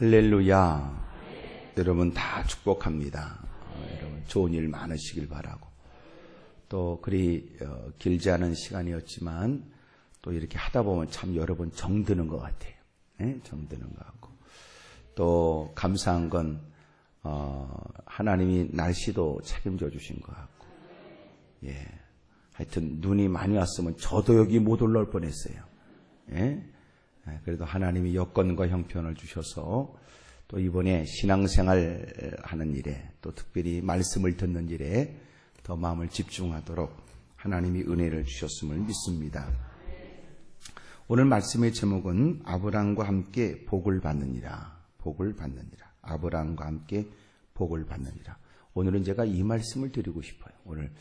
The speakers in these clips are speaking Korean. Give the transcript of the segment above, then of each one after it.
할렐루야. 여러분 다 축복합니다. 여러분 좋은 일 많으시길 바라고, 또 그리 길지 않은 시간이었지만 또 이렇게 하다 보면 참 여러 번 정드는 것 같아요. 정드는 것 같고, 또 감사한 건 하나님이 날씨도 책임져 주신 것 같고, 하여튼 눈이 많이 왔으면 저도 여기 못 올라올 뻔했어요. 그래도 하나님이 여건과 형편을 주셔서 또 이번에 신앙생활 하는 일에, 또 특별히 말씀을 듣는 일에 더 마음을 집중하도록 하나님이 은혜를 주셨음을 믿습니다. 오늘 말씀의 제목은 아브라함과 함께 복을 받느니라. 복을 받느니라. 아브라함과 함께 복을 받느니라. 오늘은 제가 이 말씀을 드리고 싶어요. 오늘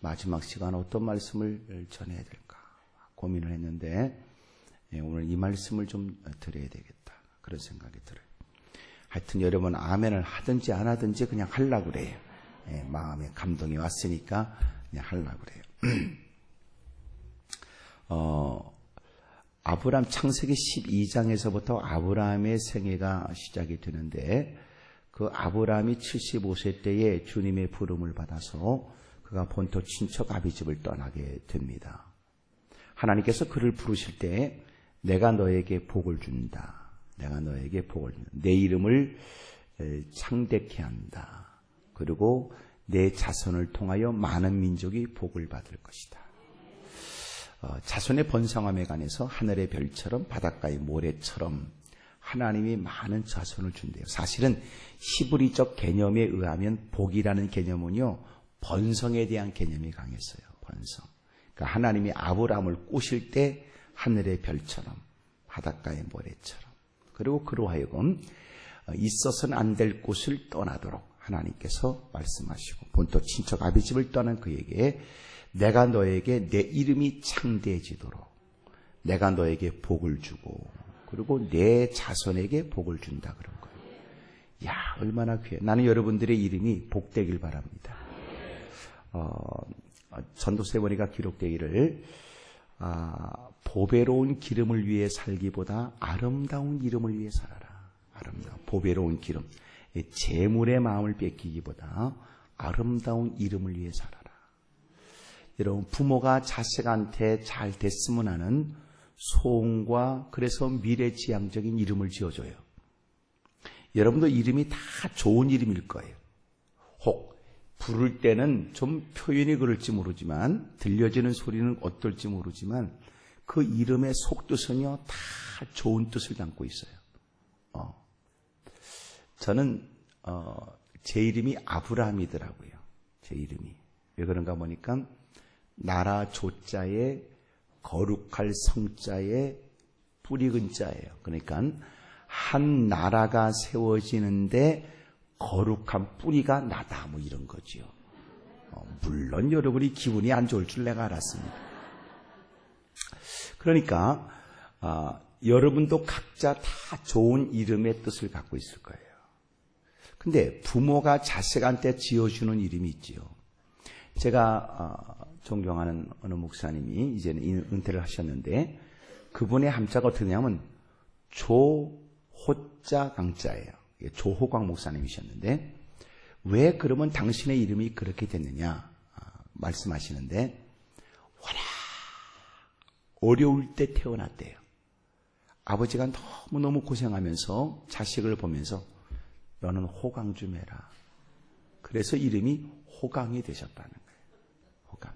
마지막 시간 어떤 말씀을 전해야 될까 고민을 했는데, 오늘 이 말씀을 좀 드려야 되겠다, 그런 생각이 들어요. 하여튼 여러분 아멘을 하든지 안 하든지 그냥 하려고 그래요. 마음에 감동이 왔으니까 그냥 하려고 그래요. 아브라함 창세기 12장에서부터 아브라함의 생애가 시작이 되는데, 그 아브라함이 75세 때에 주님의 부름을 받아서 그가 본토 친척 아비집을 떠나게 됩니다. 하나님께서 그를 부르실 때 내가 너에게 복을 준다. 내가 너에게 복을 준다. 내 이름을 창대케 한다. 그리고 내 자손을 통하여 많은 민족이 복을 받을 것이다. 자손의 번성함에 관해서 하늘의 별처럼 바닷가의 모래처럼 하나님이 많은 자손을 준대요. 사실은 히브리적 개념에 의하면 복이라는 개념은요, 번성에 대한 개념이 강했어요. 번성. 그러니까 하나님이 아브라함을 꼬실 때 하늘의 별처럼 바닷가의 모래처럼, 그리고 그로 하여금 있어서는 안 될 곳을 떠나도록 하나님께서 말씀하시고, 본토 친척 아비집을 떠난 그에게 내가 너에게 내 이름이 창대해지도록 내가 너에게 복을 주고, 그리고 내 자손에게 복을 준다 그런 거예요. 야, 얼마나 귀해. 나는 여러분들의 이름이 복되길 바랍니다. 전도서 보니까 기록되기를 보배로운 기름을 위해 살기보다 아름다운 이름을 위해 살아라. 아름다운 보배로운 기름, 재물의 마음을 뺏기기보다 아름다운 이름을 위해 살아라. 여러분, 부모가 자식한테 잘 됐으면 하는 소원과, 그래서 미래지향적인 이름을 지어줘요. 여러분도 이름이 다 좋은 이름일 거예요. 혹 부를 때는 좀 표현이 그럴지 모르지만, 들려지는 소리는 어떨지 모르지만, 그 이름의 속뜻은요 다 좋은 뜻을 담고 있어요. 저는 제 이름이 아브라함이더라고요. 제 이름이 왜 그런가 보니까 나라 조자에 거룩할 성자에 뿌리 근자예요. 그러니까 한 나라가 세워지는데 거룩한 뿌리가 나다, 뭐 이런 거지요. 물론 여러분이 기분이 안 좋을 줄 내가 알았습니다. 그러니까 여러분도 각자 다 좋은 이름의 뜻을 갖고 있을 거예요. 근데 부모가 자식한테 지어주는 이름이 있지요. 제가 존경하는 어느 목사님이 이제는 은퇴를 하셨는데, 그분의 함자가 어떻게 되냐면 조호자 강자예요. 조호광 목사님이셨는데, 왜 그러면 당신의 이름이 그렇게 됐느냐 말씀하시는데, 워낙 어려울 때 태어났대요. 아버지가 너무너무 고생하면서 자식을 보면서 너는 호강 좀 해라. 그래서 이름이 호강이 되셨다는 거예요. 호강.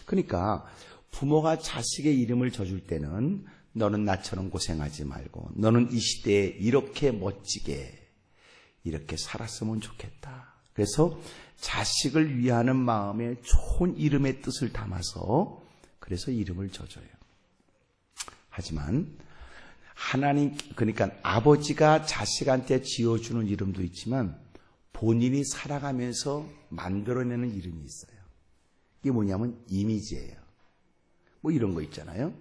그러니까 부모가 자식의 이름을 져줄 때는 너는 나처럼 고생하지 말고 너는 이 시대에 이렇게 멋지게 이렇게 살았으면 좋겠다. 그래서 자식을 위하는 마음에 좋은 이름의 뜻을 담아서 그래서 이름을 져줘요. 하지만 하나님, 그러니까 아버지가 자식한테 지어주는 이름도 있지만 본인이 살아가면서 만들어내는 이름이 있어요. 이게 뭐냐면 이미지예요. 뭐 이런 거 있잖아요.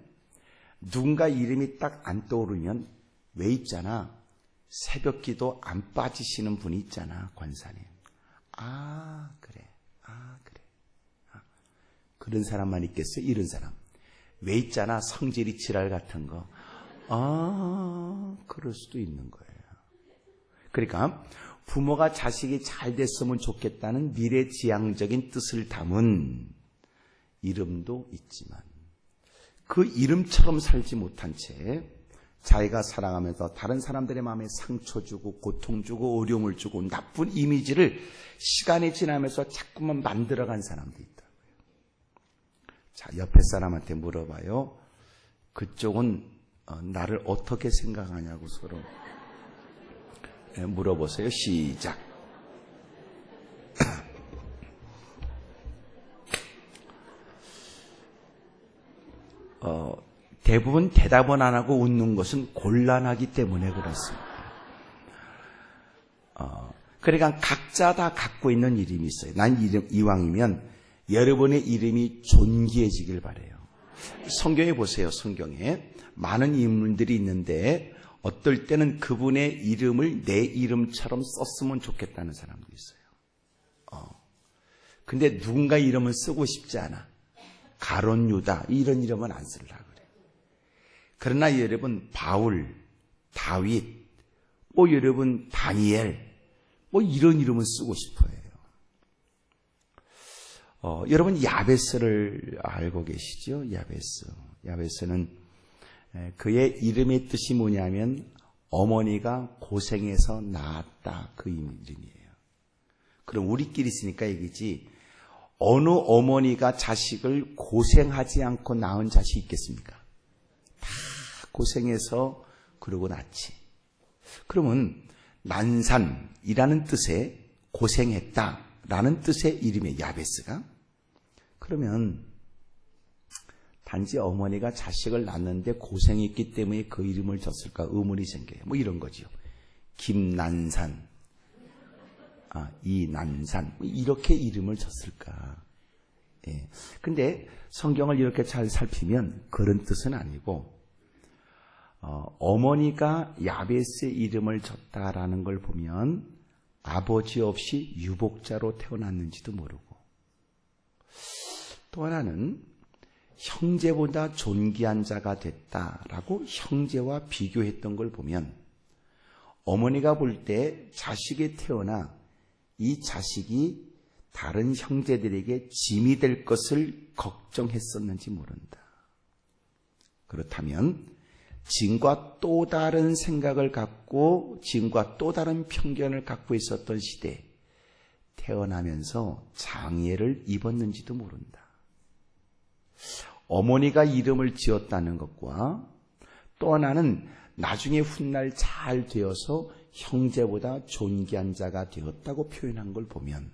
누군가 이름이 딱 안 떠오르면 왜 있잖아, 새벽기도 안 빠지시는 분이 있잖아, 권사님. 그래. 그런 사람만 있겠어요? 이런 사람. 왜 있잖아, 성질이 지랄 같은 거. 그럴 수도 있는 거예요. 그러니까 부모가 자식이 잘 됐으면 좋겠다는 미래지향적인 뜻을 담은 이름도 있지만 그 이름처럼 살지 못한 채 자기가 살아가면서 다른 사람들의 마음에 상처 주고 고통 주고 어려움을 주고 나쁜 이미지를 시간이 지나면서 자꾸만 만들어간 사람도 있다고요. 자, 옆에 사람한테 물어봐요. 그쪽은 나를 어떻게 생각하냐고 서로 물어보세요. 시작. 대부분 대답은 안 하고 웃는 것은 곤란하기 때문에 그렇습니다. 그러니까 각자 다 갖고 있는 이름이 있어요. 난 이왕이면 여러분의 이름이 존귀해지길 바라요. 성경에 보세요. 성경에 많은 인물들이 있는데 어떨 때는 그분의 이름을 내 이름처럼 썼으면 좋겠다는 사람도 있어요. 근데 누군가 이름을 쓰고 싶지 않아. 가론 유다 이런 이름은 안 쓰려고 그래. 그러나 여러분 바울, 다윗, 여러분 다니엘 이런 이름은 쓰고 싶어요. 여러분 야베스를 알고 계시죠? 야베스는 그의 이름의 뜻이 뭐냐면 어머니가 고생해서 낳았다 그 이름이에요. 그럼 우리끼리 있으니까 얘기지 어느 어머니가 자식을 고생하지 않고 낳은 자식이 있겠습니까? 다 고생해서 그러고 낳지. 그러면 난산이라는 뜻의 고생했다라는 뜻의 이름이에요. 야베스가. 그러면 단지 어머니가 자식을 낳는데 고생했기 때문에 그 이름을 줬을까 의문이 생겨요. 이런 거지요. 김난산, 이난산 이렇게 이름을 줬을까. 예. 근데 성경을 이렇게 잘 살피면 그런 뜻은 아니고 어머니가 야베스의 이름을 줬다라는 걸 보면 아버지 없이 유복자로 태어났는지도 모르고 또 하나는 형제보다 존귀한 자가 됐다라고 형제와 비교했던 걸 보면 어머니가 볼 때 자식이 태어나 이 자식이 다른 형제들에게 짐이 될 것을 걱정했었는지 모른다. 그렇다면 짐과 또 다른 생각을 갖고 짐과 또 다른 편견을 갖고 있었던 시대에 태어나면서 장애를 입었는지도 모른다. 어머니가 이름을 지었다는 것과 또 하나는 나중에 훗날 잘 되어서 형제보다 존귀한 자가 되었다고 표현한 걸 보면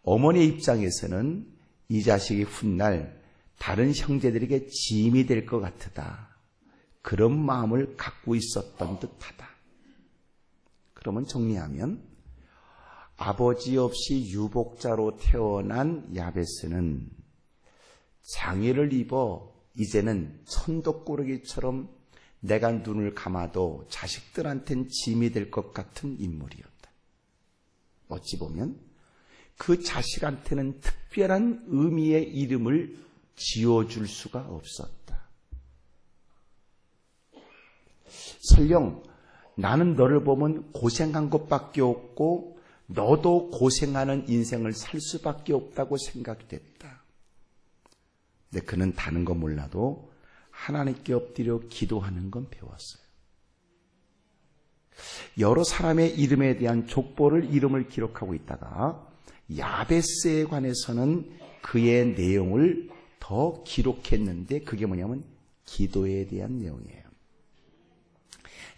어머니의 입장에서는 이 자식이 훗날 다른 형제들에게 짐이 될 것 같다. 그런 마음을 갖고 있었던 듯하다. 그러면 정리하면 아버지 없이 유복자로 태어난 야베스는 장애를 입어 이제는 천덕꾸러기처럼 내가 눈을 감아도 자식들한텐 짐이 될 것 같은 인물이었다. 어찌 보면 그 자식한테는 특별한 의미의 이름을 지어줄 수가 없었다. 설령 나는 너를 보면 고생한 것밖에 없고 너도 고생하는 인생을 살 수밖에 없다고 생각됐다. 근데 그는 다른 건 몰라도 하나님께 엎드려 기도하는 건 배웠어요. 여러 사람의 이름에 대한 족보를 이름을 기록하고 있다가 야베스에 관해서는 그의 내용을 더 기록했는데 그게 뭐냐면 기도에 대한 내용이에요.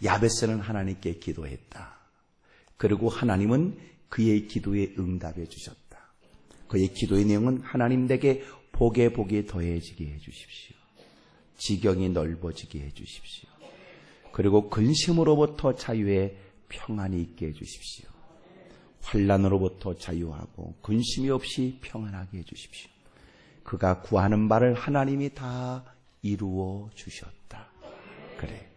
야베스는 하나님께 기도했다. 그리고 하나님은 그의 기도에 응답해 주셨다. 그의 기도의 내용은 하나님 내게 복에 복이 더해지게 해주십시오. 지경이 넓어지게 해주십시오. 그리고 근심으로부터 자유에 평안이 있게 해주십시오. 환난으로부터 자유하고 근심이 없이 평안하게 해주십시오. 그가 구하는 바를 하나님이 다 이루어 주셨다. 그래.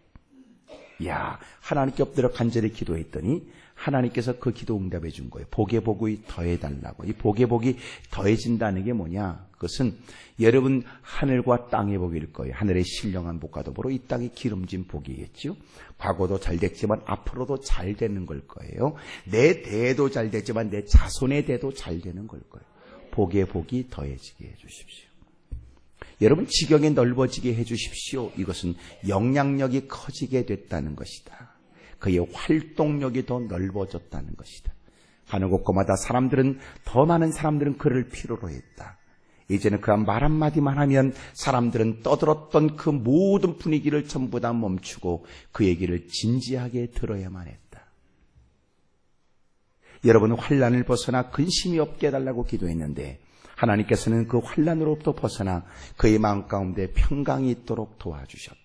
야, 하나님께 엎드려 간절히 기도했더니 하나님께서 그 기도 응답해 준 거예요. 복에 복이 더해달라고. 이 복에 복이 더해진다는 게 뭐냐? 그것은 여러분 하늘과 땅의 복일 거예요. 하늘의 신령한 복과 더불어 이 땅이 기름진 복이겠죠. 과거도 잘 됐지만 앞으로도 잘 되는 걸 거예요. 내 대도 잘 됐지만 내 자손의 대도 잘 되는 걸 거예요. 복에 복이 더해지게 해 주십시오. 여러분 지경이 넓어지게 해 주십시오. 이것은 영향력이 커지게 됐다는 것이다. 그의 활동력이 더 넓어졌다는 것이다. 가는 곳곳마다 더 많은 사람들은 그를 필요로 했다. 이제는 그 말 한마디만 하면 사람들은 떠들었던 그 모든 분위기를 전부 다 멈추고 그 얘기를 진지하게 들어야만 했다. 여러분은 환난을 벗어나 근심이 없게 해달라고 기도했는데 하나님께서는 그 환난으로부터 벗어나 그의 마음 가운데 평강이 있도록 도와주셨다.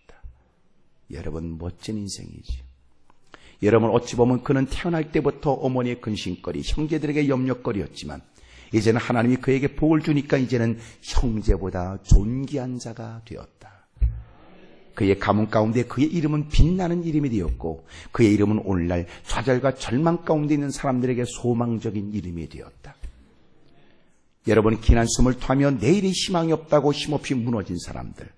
여러분 멋진 인생이지요. 여러분 어찌 보면 그는 태어날 때부터 어머니의 근심거리, 형제들에게 염려거리였지만 이제는 하나님이 그에게 복을 주니까 이제는 형제보다 존귀한 자가 되었다. 그의 가문 가운데 그의 이름은 빛나는 이름이 되었고 그의 이름은 오늘날 좌절과 절망 가운데 있는 사람들에게 소망적인 이름이 되었다. 여러분이 긴 한숨을 토하며 내일이 희망이 없다고 힘없이 무너진 사람들,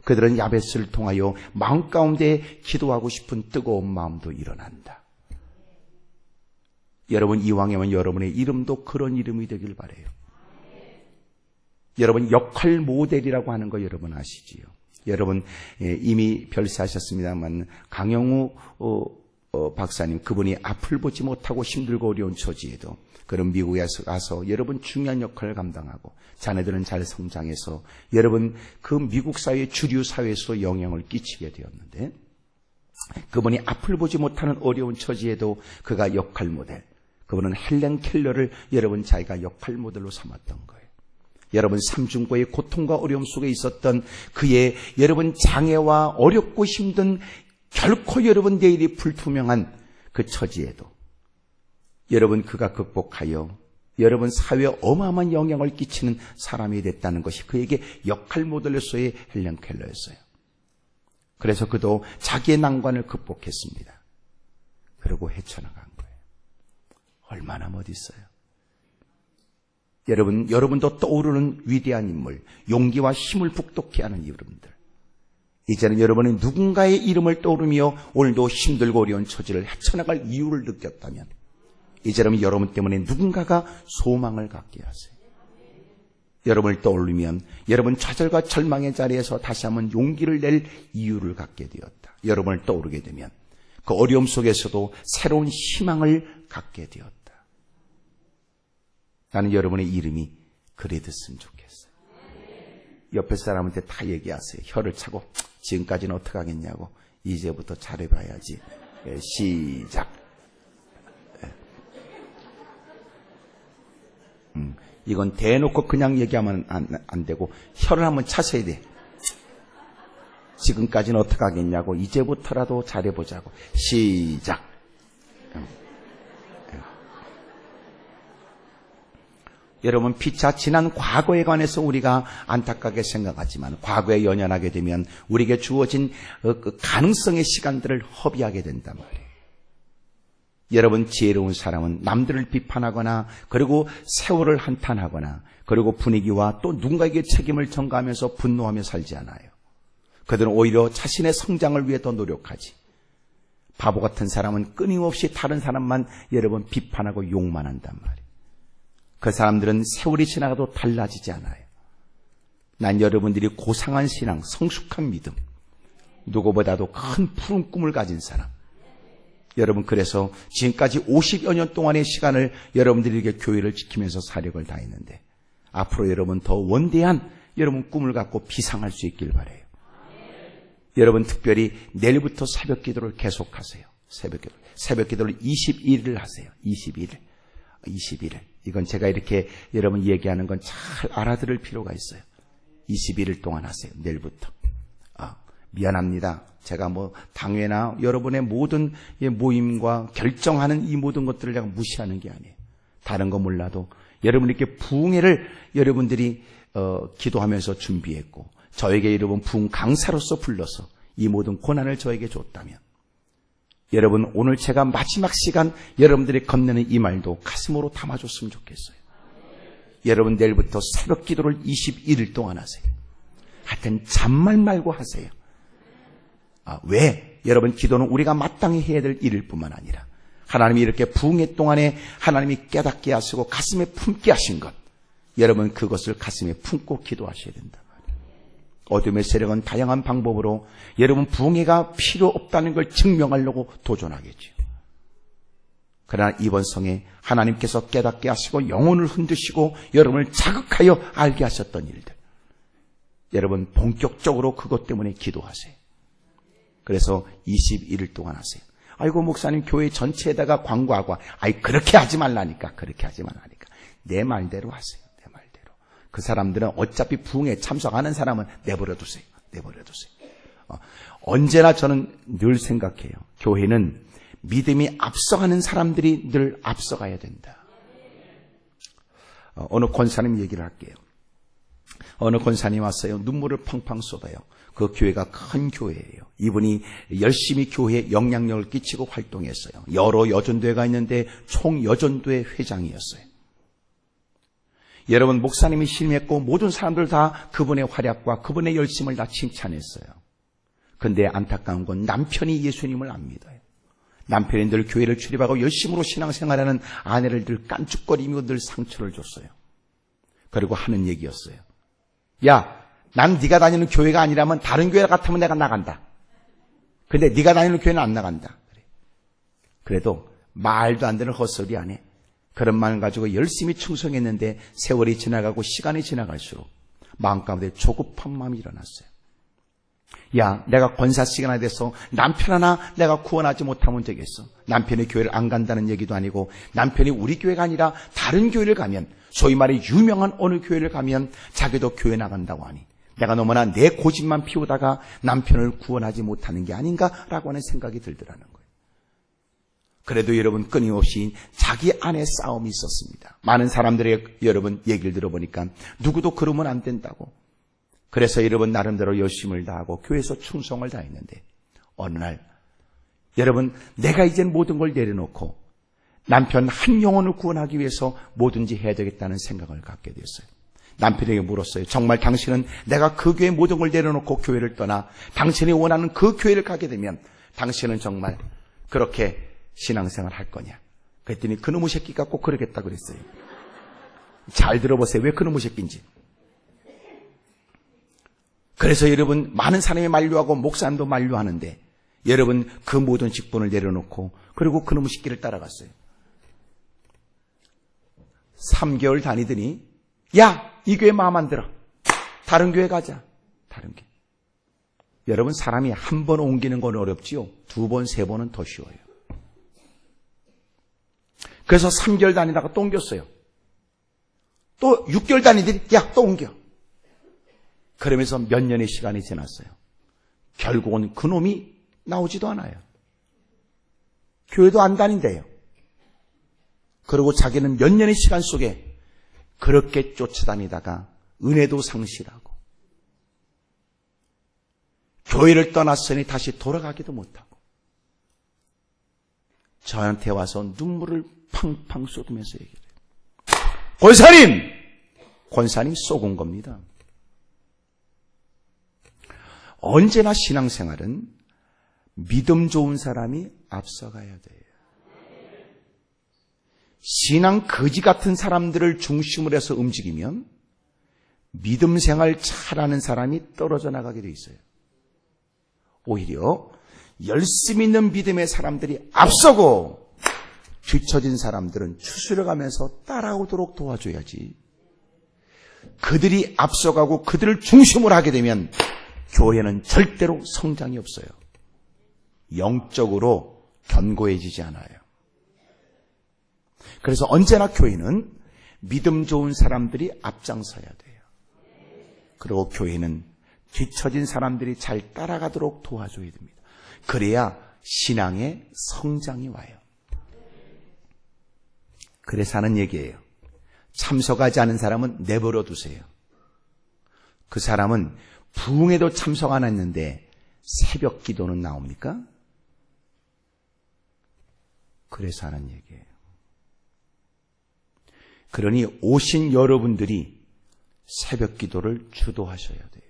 그들은 야베스를 통하여 마음 가운데 기도하고 싶은 뜨거운 마음도 일어난다. 여러분 이왕이면 여러분의 이름도 그런 이름이 되길 바라요. 여러분 역할 모델이라고 하는 거 여러분 아시지요? 여러분 이미 별세하셨습니다만 강영우 박사님, 그분이 앞을 보지 못하고 힘들고 어려운 처지에도 그런 미국에 가서 여러분 중요한 역할을 감당하고 자녀들은 잘 성장해서 여러분 그 미국 사회 주류 사회에서 영향을 끼치게 되었는데 그분이 앞을 보지 못하는 어려운 처지에도 그가 역할 모델, 그분은 헬렌 켈러를 여러분 자기가 역할 모델로 삼았던 거예요. 여러분 삼중고의 고통과 어려움 속에 있었던 그의 여러분 장애와 어렵고 힘든 결코 여러분 내일이 불투명한 그 처지에도 여러분 그가 극복하여 여러분 사회에 어마어마한 영향을 끼치는 사람이 됐다는 것이 그에게 역할 모델로서의 헬렌 켈러였어요. 그래서 그도 자기의 난관을 극복했습니다. 그리고 헤쳐나간 거예요. 얼마나 멋있어요. 여러분도 떠오르는 위대한 인물, 용기와 힘을 북돋게 하는 이름들. 이제는 여러분이 누군가의 이름을 떠오르며 오늘도 힘들고 어려운 처지를 헤쳐나갈 이유를 느꼈다면 이제는 여러분 때문에 누군가가 소망을 갖게 하세요. 여러분을 떠올리면 여러분 좌절과 절망의 자리에서 다시 한번 용기를 낼 이유를 갖게 되었다. 여러분을 떠오르게 되면 그 어려움 속에서도 새로운 희망을 갖게 되었다. 나는 여러분의 이름이 그래 됐으면 좋겠어요. 옆에 사람한테 다 얘기하세요. 혀를 차고 지금까지는 어떻게 하겠냐고. 이제부터 잘해봐야지. 시작. 이건 대놓고 그냥 얘기하면 안 되고 혀를 한번 차셔야 돼. 지금까지는 어떻게 하겠냐고. 이제부터라도 잘해보자고. 시작. 여러분 피차 지난 과거에 관해서 우리가 안타깝게 생각하지만 과거에 연연하게 되면 우리에게 주어진 그 가능성의 시간들을 허비하게 된단 말이에요. 여러분 지혜로운 사람은 남들을 비판하거나 그리고 세월을 한탄하거나 그리고 분위기와 또 누군가에게 책임을 전가하면서 분노하며 살지 않아요. 그들은 오히려 자신의 성장을 위해 더 노력하지. 바보 같은 사람은 끊임없이 다른 사람만 여러분 비판하고 욕만 한단 말이에요. 그 사람들은 세월이 지나가도 달라지지 않아요. 난 여러분들이 고상한 신앙, 성숙한 믿음, 누구보다도 큰 푸른 꿈을 가진 사람, 여러분 그래서 지금까지 50여 년 동안의 시간을 여러분들에게 교회를 지키면서 사력을 다했는데 앞으로 여러분 더 원대한 여러분 꿈을 갖고 비상할 수 있길 바라요. 여러분 특별히 내일부터 새벽 기도를 계속하세요. 새벽 기도를 21일 하세요. 21일. 이건 제가 이렇게 여러분 얘기하는 건 잘 알아들을 필요가 있어요. 21일 동안 하세요. 내일부터. 미안합니다. 제가 당회나 여러분의 모든 모임과 결정하는 이 모든 것들을 제가 무시하는 게 아니에요. 다른 거 몰라도 여러분 이렇게 부흥회를 여러분들이 기도하면서 준비했고 저에게 여러분 부흥 강사로서 불러서 이 모든 고난을 저에게 줬다면 여러분, 오늘 제가 마지막 시간 여러분들이 건네는 이 말도 가슴으로 담아줬으면 좋겠어요. 여러분, 내일부터 새벽 기도를 21일 동안 하세요. 하여튼 잔말 말고 하세요. 왜? 여러분, 기도는 우리가 마땅히 해야 될 일일 뿐만 아니라 하나님이 이렇게 부흥회 동안에 하나님이 깨닫게 하시고 가슴에 품게 하신 것, 여러분 그것을 가슴에 품고 기도하셔야 된다. 어둠의 세력은 다양한 방법으로 여러분 부흥회가 필요 없다는 걸 증명하려고 도전하겠죠. 그러나 이번 성에 하나님께서 깨닫게 하시고 영혼을 흔드시고 여러분을 자극하여 알게 하셨던 일들, 여러분 본격적으로 그것 때문에 기도하세요. 그래서 21일 동안 하세요. 아이고 목사님 교회 전체에다가 광고하고, 그렇게 하지 말라니까. 내 말대로 하세요. 내 말대로. 그 사람들은 어차피 부흥에 참석하는 사람은 내버려 두세요. 언제나 저는 늘 생각해요. 교회는 믿음이 앞서가는 사람들이 늘 앞서가야 된다. 어느 권사님 얘기를 할게요. 어느 권사님 왔어요. 눈물을 펑펑 쏟아요. 그 교회가 큰 교회예요. 이분이 열심히 교회에 영향력을 끼치고 활동했어요. 여러 여전도회가 있는데 총 여전도회 회장이었어요. 여러분, 목사님이 심했고 모든 사람들 다 그분의 활약과 그분의 열심을 다 칭찬했어요. 그런데 안타까운 건 남편이 예수님을 안 믿어요. 남편이 늘 교회를 출입하고 열심으로 신앙생활하는 아내를 늘 깐죽거리며 늘 상처를 줬어요. 그리고 하는 얘기였어요. 야, 난 네가 다니는 교회가 아니라면 다른 교회 같으면 내가 나간다. 근데 네가 다니는 교회는 안 나간다. 그래도 말도 안 되는 헛소리 안 해. 그런 마음 가지고 열심히 충성했는데 세월이 지나가고 시간이 지나갈수록 마음 가운데 조급한 마음이 일어났어요. 야, 내가 권사 시간에 돼서 남편 하나 내가 구원하지 못하면 되겠어. 남편이 교회를 안 간다는 얘기도 아니고 남편이 우리 교회가 아니라 다른 교회를 가면, 소위 말해 유명한 어느 교회를 가면 자기도 교회 나간다고 하니 내가 너무나 내 고집만 피우다가 남편을 구원하지 못하는 게 아닌가라고 하는 생각이 들더라는 거예요. 그래도 여러분 끊임없이 자기 안에 싸움이 있었습니다. 많은 사람들의 여러분 얘기를 들어보니까 누구도 그러면 안 된다고. 그래서 여러분 나름대로 열심을 다하고 교회에서 충성을 다했는데 어느 날 여러분 내가 이젠 모든 걸 내려놓고 남편 한 영혼을 구원하기 위해서 뭐든지 해야 되겠다는 생각을 갖게 됐어요. 남편에게 물었어요. 정말 당신은 내가 그 교회 모든 걸 내려놓고 교회를 떠나 당신이 원하는 그 교회를 가게 되면 당신은 정말 그렇게 신앙생활 할 거냐? 그랬더니 그놈의 새끼가 꼭 그러겠다 그랬어요. 잘 들어보세요. 왜 그놈의 새끼인지. 그래서 여러분 많은 사람이 만류하고 목사님도 만류하는데 여러분 그 모든 직분을 내려놓고 그리고 그놈의 새끼를 따라갔어요. 3개월 다니더니 야, 이 교회 마음 안 들어. 다른 교회 가자. 다른 교회. 여러분 사람이 한 번 옮기는 건 어렵지요. 2번, 3번은 더 쉬워요. 그래서 3개월 다니다가 또 옮겼어요. 또 6개월 다니더니 야, 또 옮겨. 그러면서 몇 년의 시간이 지났어요. 결국은 그놈이 나오지도 않아요. 교회도 안 다닌대요. 그리고 자기는 몇 년의 시간 속에 그렇게 쫓아다니다가 은혜도 상실하고 교회를 떠났으니 다시 돌아가기도 못하고 저한테 와서 눈물을 팡팡 쏟으면서 얘기해요. 권사님 속은 겁니다. 언제나 신앙생활은 믿음 좋은 사람이 앞서가야 돼요. 신앙 거지 같은 사람들을 중심으로 해서 움직이면 믿음 생활 잘하는 사람이 떨어져 나가게 돼 있어요. 오히려 열심히 있는 믿음의 사람들이 앞서고 뒤처진 사람들은 추스려가면서 따라오도록 도와줘야지. 그들이 앞서가고 그들을 중심으로 하게 되면 교회는 절대로 성장이 없어요. 영적으로 견고해지지 않아요. 그래서 언제나 교회는 믿음 좋은 사람들이 앞장서야 돼요. 그리고 교회는 뒤처진 사람들이 잘 따라가도록 도와줘야 됩니다. 그래야 신앙의 성장이 와요. 그래서 하는 얘기예요. 참석하지 않은 사람은 내버려 두세요. 그 사람은 부흥에도 참석 안 했는데 새벽 기도는 나옵니까? 그래서 하는 얘기예요. 그러니 오신 여러분들이 새벽 기도를 주도하셔야 돼요.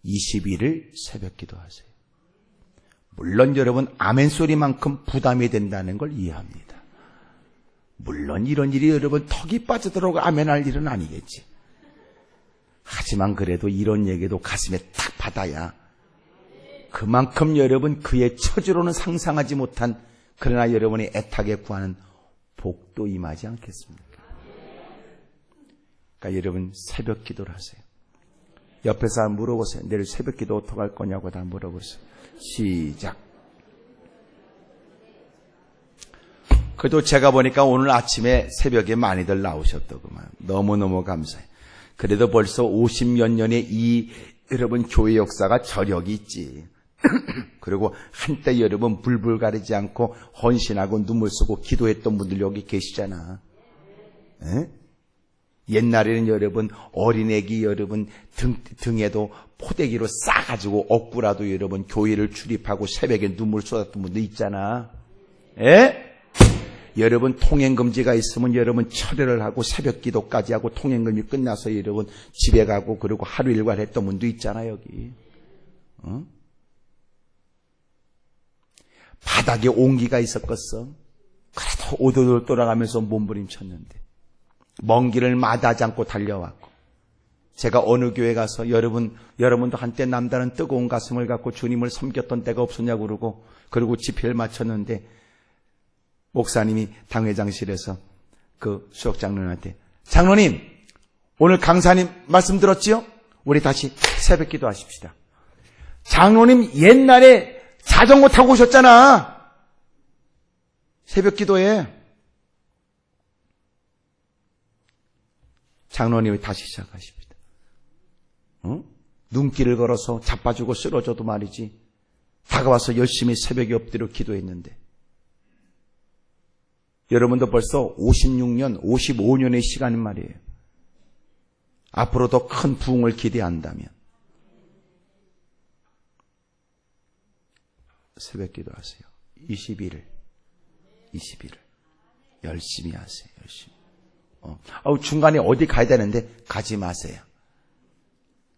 21일 새벽 기도하세요. 물론 여러분 아멘 소리만큼 부담이 된다는 걸 이해합니다. 물론 이런 일이 여러분 턱이 빠져들어오고 아멘할 일은 아니겠지. 하지만 그래도 이런 얘기도 가슴에 탁 받아야 그만큼 여러분 그의 처지로는 상상하지 못한 그러나 여러분이 애타게 구하는 복도 임하지 않겠습니까? 그러니까 여러분 새벽 기도를 하세요. 옆에 사람 물어보세요. 내일 새벽 기도 어떻게 할 거냐고 다 물어보세요. 시작. 그래도 제가 보니까 오늘 아침에 새벽에 많이들 나오셨더구만. 너무너무 감사해요. 그래도 벌써 50몇 년의 이 여러분 교회 역사가 저력이 있지. 그리고 한때 여러분 불불 가리지 않고 헌신하고 눈물 쓰고 기도했던 분들 여기 계시잖아. 에? 옛날에는 여러분 어린애기 여러분 등에도 포대기로 싸가지고 억구라도 여러분 교회를 출입하고 새벽에 눈물 쏟았던 분도 있잖아. 에? 여러분 통행금지가 있으면 여러분 철회를 하고 새벽 기도까지 하고 통행금지 끝나서 여러분 집에 가고 그리고 하루 일과를 했던 분도 있잖아 여기. 어? 바닥에 온기가 있었겠어. 그래도 오돌오돌 돌아가면서 몸부림쳤는데 먼 길을 마다하지 않고 달려왔고 제가 어느 교회 가서 여러분도 한때 남다른 뜨거운 가슴을 갖고 주님을 섬겼던 때가 없었냐고 그러고 그리고 집회를 마쳤는데 목사님이 당회장실에서 그 수석장로한테 장로님 오늘 강사님 말씀 들었지요? 우리 다시 새벽 기도하십시다. 장로님 옛날에 자전거 타고 오셨잖아. 새벽 기도에. 장로님이 다시 시작하십니다. 어? 눈길을 걸어서 자빠지고 쓰러져도 말이지. 다가와서 열심히 새벽에 엎드려 기도했는데. 여러분도 벌써 56년, 55년의 시간인 말이에요. 앞으로 더 큰 부흥을 기대한다면 새벽 기도하세요. 21일 열심히 하세요. 열심히. 중간에 어디 가야 되는데 가지 마세요.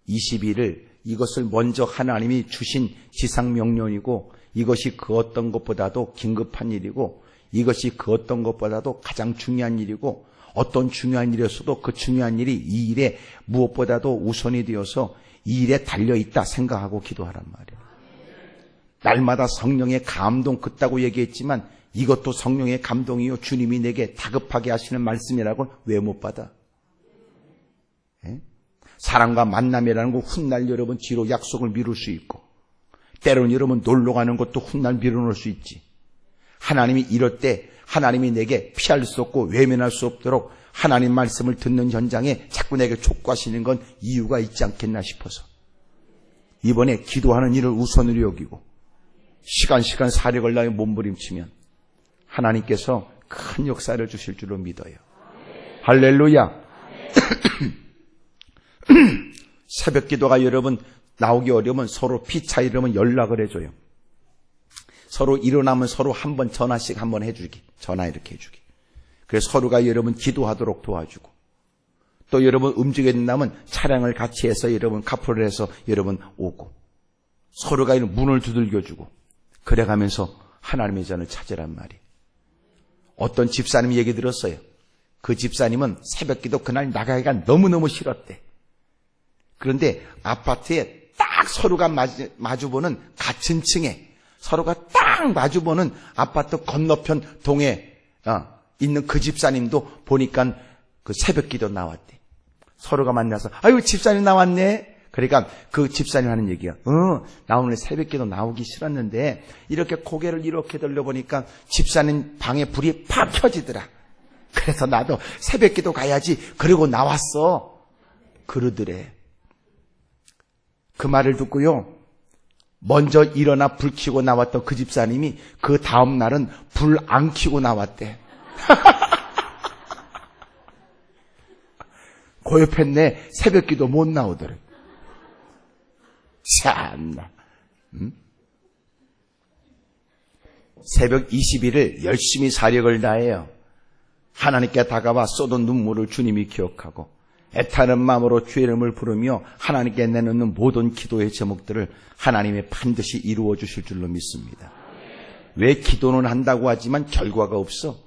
21일 이것을 먼저 하나님이 주신 지상명령이고 이것이 그 어떤 것보다도 긴급한 일이고 이것이 그 어떤 것보다도 가장 중요한 일이고 어떤 중요한 일이었어도 그 중요한 일이 이 일에 무엇보다도 우선이 되어서 이 일에 달려있다 생각하고 기도하란 말이에요. 날마다 성령의 감동 긋다고 얘기했지만 이것도 성령의 감동이요 주님이 내게 다급하게 하시는 말씀이라고 왜 못 받아? 예? 사람과 만남이라는 거 훗날 여러분 뒤로 약속을 미룰 수 있고 때로는 여러분 놀러 가는 것도 훗날 미뤄놓을 수 있지. 하나님이 이럴 때 하나님이 내게 피할 수 없고 외면할 수 없도록 하나님 말씀을 듣는 현장에 자꾸 내게 촉구하시는 건 이유가 있지 않겠나 싶어서 이번에 기도하는 일을 우선으로 여기고 시간 사력을 다해 몸부림치면 하나님께서 큰 역사를 주실 줄로 믿어요. 할렐루야. 새벽 기도가 여러분 나오기 어려우면 서로 피 차이려면 연락을 해줘요. 서로 일어나면 서로 한 번 전화씩 한번 해주기. 전화 이렇게 해주기. 그래서 서로가 여러분 기도하도록 도와주고 또 여러분 움직여야 된다면 차량을 같이 해서 여러분 카풀을 해서 여러분 오고 서로가 이런 문을 두들겨주고 그래가면서 하나님의 전을 찾으란 말이에요. 어떤 집사님 얘기 들었어요. 그 집사님은 새벽기도 그날 나가기가 너무너무 싫었대. 그런데 아파트에 딱 서로가 마주보는 같은 층에 서로가 딱 마주보는 아파트 건너편 동에 있는 그 집사님도 보니까 그 새벽기도 나왔대. 서로가 만나서 아유 집사님 나왔네. 그러니까 그 집사님 하는 얘기야. 나 오늘 새벽기도 나오기 싫었는데 이렇게 고개를 이렇게 돌려보니까 집사님 방에 불이 팍 켜지더라. 그래서 나도 새벽기도 가야지. 그리고 나왔어. 그러더래. 그 말을 듣고요. 먼저 일어나 불 켜고 나왔던 그 집사님이 그 다음 날은 불 안 켜고 나왔대. 고엽했네. 새벽기도 못 나오더래. 참나. 새벽 20일을 열심히 사력을 다해요. 하나님께 다가와 쏟은 눈물을 주님이 기억하고 애타는 마음으로 주의 이름을 부르며 하나님께 내놓는 모든 기도의 제목들을 하나님이 반드시 이루어 주실 줄로 믿습니다. 왜 기도는 한다고 하지만 결과가 없어?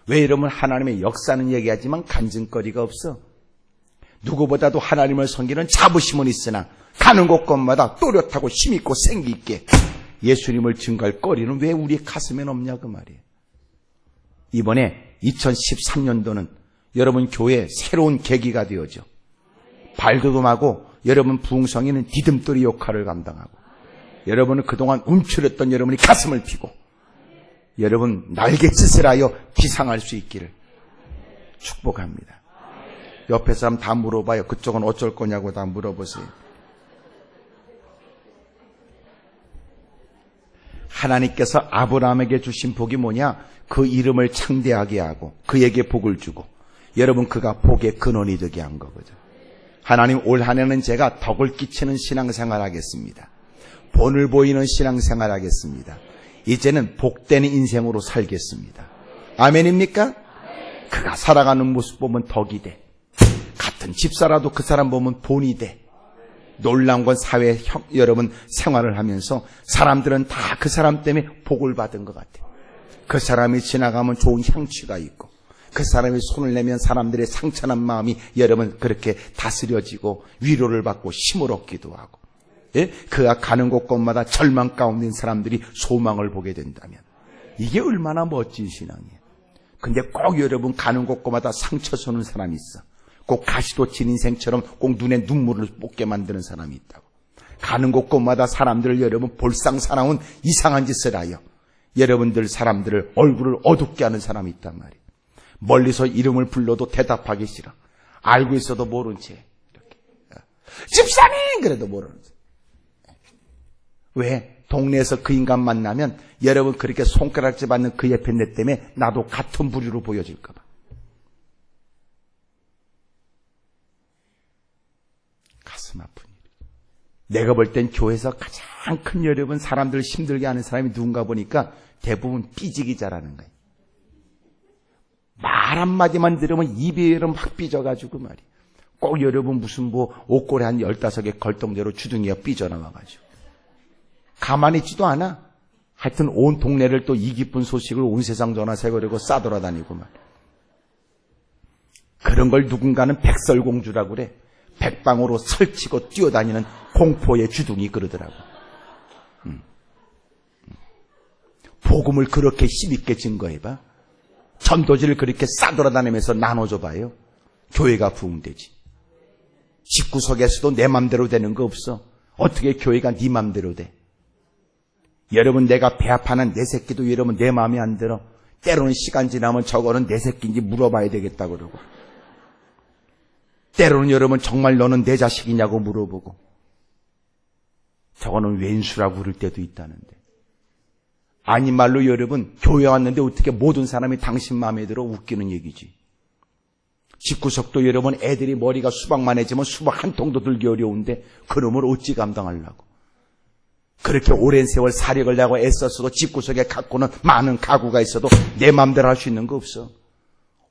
왜 이러면 하나님의 역사는 얘기하지만 간증거리가 없어? 누구보다도 하나님을 섬기는 자부심은 있으나 가는 곳곳마다 또렷하고 힘있고 생기있게 예수님을 증거할 거리는 왜 우리 가슴엔 없냐 그 말이에요. 이번에 2013년도는 여러분 교회에 새로운 계기가 되어져. 발돋움하고 여러분 부흥성에는 디딤돌이 역할을 감당하고 여러분은 그동안 움츠렸던 여러분이 가슴을 피고 여러분 날갯짓을 하여 기상할 수 있기를 축복합니다. 옆에 사람 다 물어봐요. 그쪽은 어쩔 거냐고 다 물어보세요. 하나님께서 아브라함에게 주신 복이 뭐냐? 그 이름을 창대하게 하고 그에게 복을 주고 여러분 그가 복의 근원이 되게 한 거거든요. 하나님 올 한 해는 제가 덕을 끼치는 신앙생활 하겠습니다. 본을 보이는 신앙생활 하겠습니다. 이제는 복된 인생으로 살겠습니다. 아멘입니까? 그가 살아가는 모습 보면 덕이 돼. 같은 집사라도 그 사람 보면 본이 돼. 놀라운 건 사회 여러분 생활을 하면서 사람들은 다 그 사람 때문에 복을 받은 것 같아요. 그 사람이 지나가면 좋은 향취가 있고 그 사람이 손을 내면 사람들의 상처난 마음이 여러분 그렇게 다스려지고 위로를 받고 힘을 얻기도 하고 예? 그가 가는 곳곳마다 절망 가운데 있는 사람들이 소망을 보게 된다면 이게 얼마나 멋진 신앙이에요. 근데 꼭 여러분 가는 곳곳마다 상처 주는 사람이 있어. 꼭 가시돋친 인생처럼 꼭 눈에 눈물을 쏟게 만드는 사람이 있다고. 가는 곳곳마다 사람들을 여러분 볼상사나운 이상한 짓을 하여 여러분들 사람들을 얼굴을 어둡게 하는 사람이 있단 말이에요. 멀리서 이름을 불러도 대답하기 싫어. 알고 있어도 모른 채 이렇게 집사님 그래도 모르는 채. 왜? 동네에서 그 인간 만나면 여러분 그렇게 손가락질 받는 그 옆에 내 때문에 나도 같은 부류로 보여질까 봐. 가슴 아픈 일. 내가 볼 땐 교회에서 가장 큰 여러분 사람들을 힘들게 하는 사람이 누군가 보니까 대부분 삐지기 잘하는 거예요. 말 한마디만 들으면 입이 여러분 확 삐져가지고 말이에요. 꼭 여러분 무슨 뭐 옷걸이 한 15개 걸동대로 주둥이가 삐져나와가지고 가만히 있지도 않아. 하여튼 온 동네를 또 이 기쁜 소식을 온 세상 전화세거리고 싸돌아다니고 말이에요. 그런 걸 누군가는 백설공주라고 그래. 백방으로 설치고 뛰어다니는 공포의 주둥이 그러더라고. 복음을 그렇게 힘있게 증거해봐. 전도지를 그렇게 싸돌아다니면서 나눠줘봐요. 교회가 부흥되지. 집구석에서도 내 맘대로 되는 거 없어. 어떻게 교회가 네 맘대로 돼? 여러분 내가 배합하는 내 새끼도 여러분 내 마음에 안 들어. 때로는 시간 지나면 저거는 내 새끼인지 물어봐야 되겠다 그러고. 때로는 여러분 정말 너는 내 자식이냐고 물어보고 저거는 왼수라고 그럴 때도 있다는데 아니 말로 여러분 교회 왔는데 어떻게 모든 사람이 당신 마음에 들어 웃기는 얘기지. 집구석도 여러분 애들이 머리가 수박만 해지면 수박 한 통도 들기 어려운데 그놈을 어찌 감당하려고. 그렇게 오랜 세월 사력을 내고 애썼어도 집구석에 갖고는 많은 가구가 있어도 내 마음대로 할 수 있는 거 없어.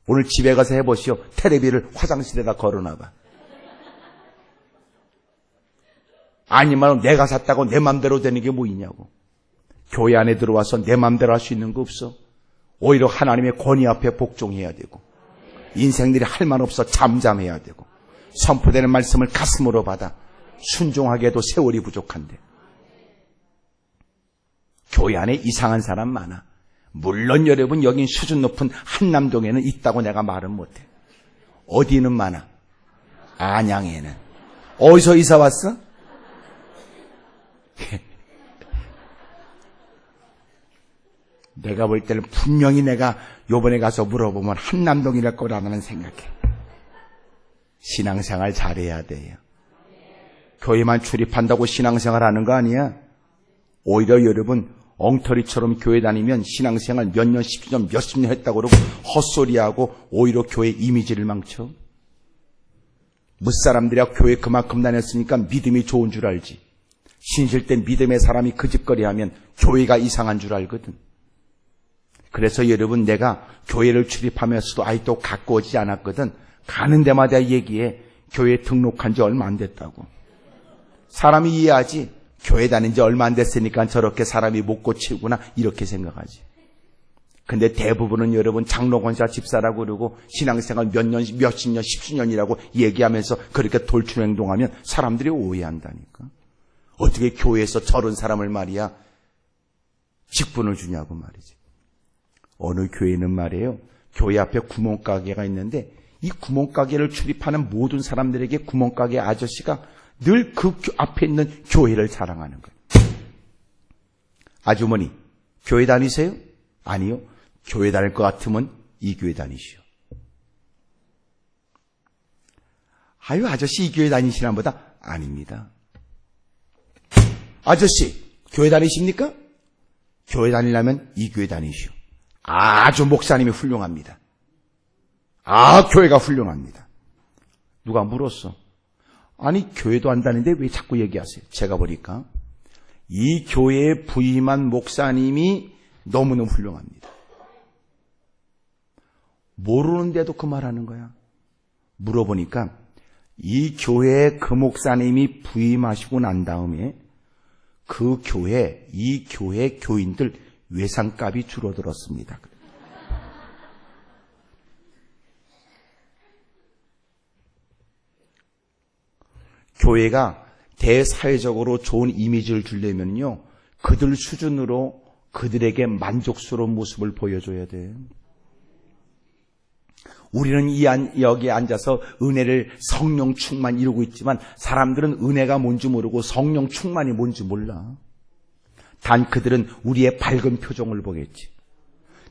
오늘 집에 가서 해보시오. 텔레비를 화장실에다 걸어놔봐. 아니면 내가 샀다고 내 맘대로 되는 게 뭐 있냐고. 교회 안에 들어와서 내 맘대로 할 수 있는 거 없어. 오히려 하나님의 권위 앞에 복종해야 되고 인생들이 할 말 없어 잠잠해야 되고 선포되는 말씀을 가슴으로 받아 순종하기에도 세월이 부족한데 교회 안에 이상한 사람 많아. 물론 여러분 여긴 수준 높은 한남동에는 있다고 내가 말은 못해. 어디는 많아? 안양에는. 어디서 이사 왔어? 내가 볼 때는 분명히 내가 요번에 가서 물어보면 한남동이랄 거라는 생각해. 신앙생활 잘해야 돼요. 교회만 출입한다고 신앙생활 하는 거 아니야. 오히려 여러분 엉터리처럼 교회 다니면 신앙생활 몇 년, 10년, 몇십 년 했다고 그러고 헛소리하고 오히려 교회 이미지를 망쳐. 무사람들이야 교회 그만큼 다녔으니까 믿음이 좋은 줄 알지. 신실 때 믿음의 사람이 그 짓거리하면 교회가 이상한 줄 알거든. 그래서 여러분, 내가 교회를 출입하면서도 아직도 가까워지지 않았거든. 가는 데마다 얘기해. 교회 등록한 지 얼마 안 됐다고. 사람이 이해하지. 교회 다닌 지 얼마 안 됐으니까 저렇게 사람이 못 고치구나 이렇게 생각하지. 근데 대부분은 여러분 장로권사 집사라고 그러고 신앙생활 몇 년, 몇십 년, 십수 년이라고 얘기하면서 그렇게 돌출 행동하면 사람들이 오해한다니까. 어떻게 교회에서 저런 사람을 말이야 직분을 주냐고 말이지. 어느 교회는 말이에요. 교회 앞에 구멍가게가 있는데 이 구멍가게를 출입하는 모든 사람들에게 구멍가게 아저씨가 늘 그 앞에 있는 교회를 자랑하는 거예요. 아주머니, 교회 다니세요? 아니요. 교회 다닐 것 같으면 이 교회 다니시오. 아유, 아저씨 이 교회 다니시나 보다. 아닙니다. 아저씨, 교회 다니십니까? 교회 다니려면 이 교회 다니시오. 아주 목사님이 훌륭합니다. 교회가 훌륭합니다. 누가 물었어. 아니, 교회도 안 다니는데 왜 자꾸 얘기하세요? 제가 보니까 이 교회에 부임한 목사님이 너무너무 훌륭합니다. 모르는데도 그 말하는 거야. 물어보니까 이 교회에 그 목사님이 부임하시고 난 다음에 그 교회, 이 교회 교인들 외상값이 줄어들었습니다. 교회가 대사회적으로 좋은 이미지를 주려면요, 그들 수준으로 그들에게 만족스러운 모습을 보여줘야 돼요. 우리는 여기에 앉아서 은혜를 성령 충만 이루고 있지만 사람들은 은혜가 뭔지 모르고 성령 충만이 뭔지 몰라. 단 그들은 우리의 밝은 표정을 보겠지.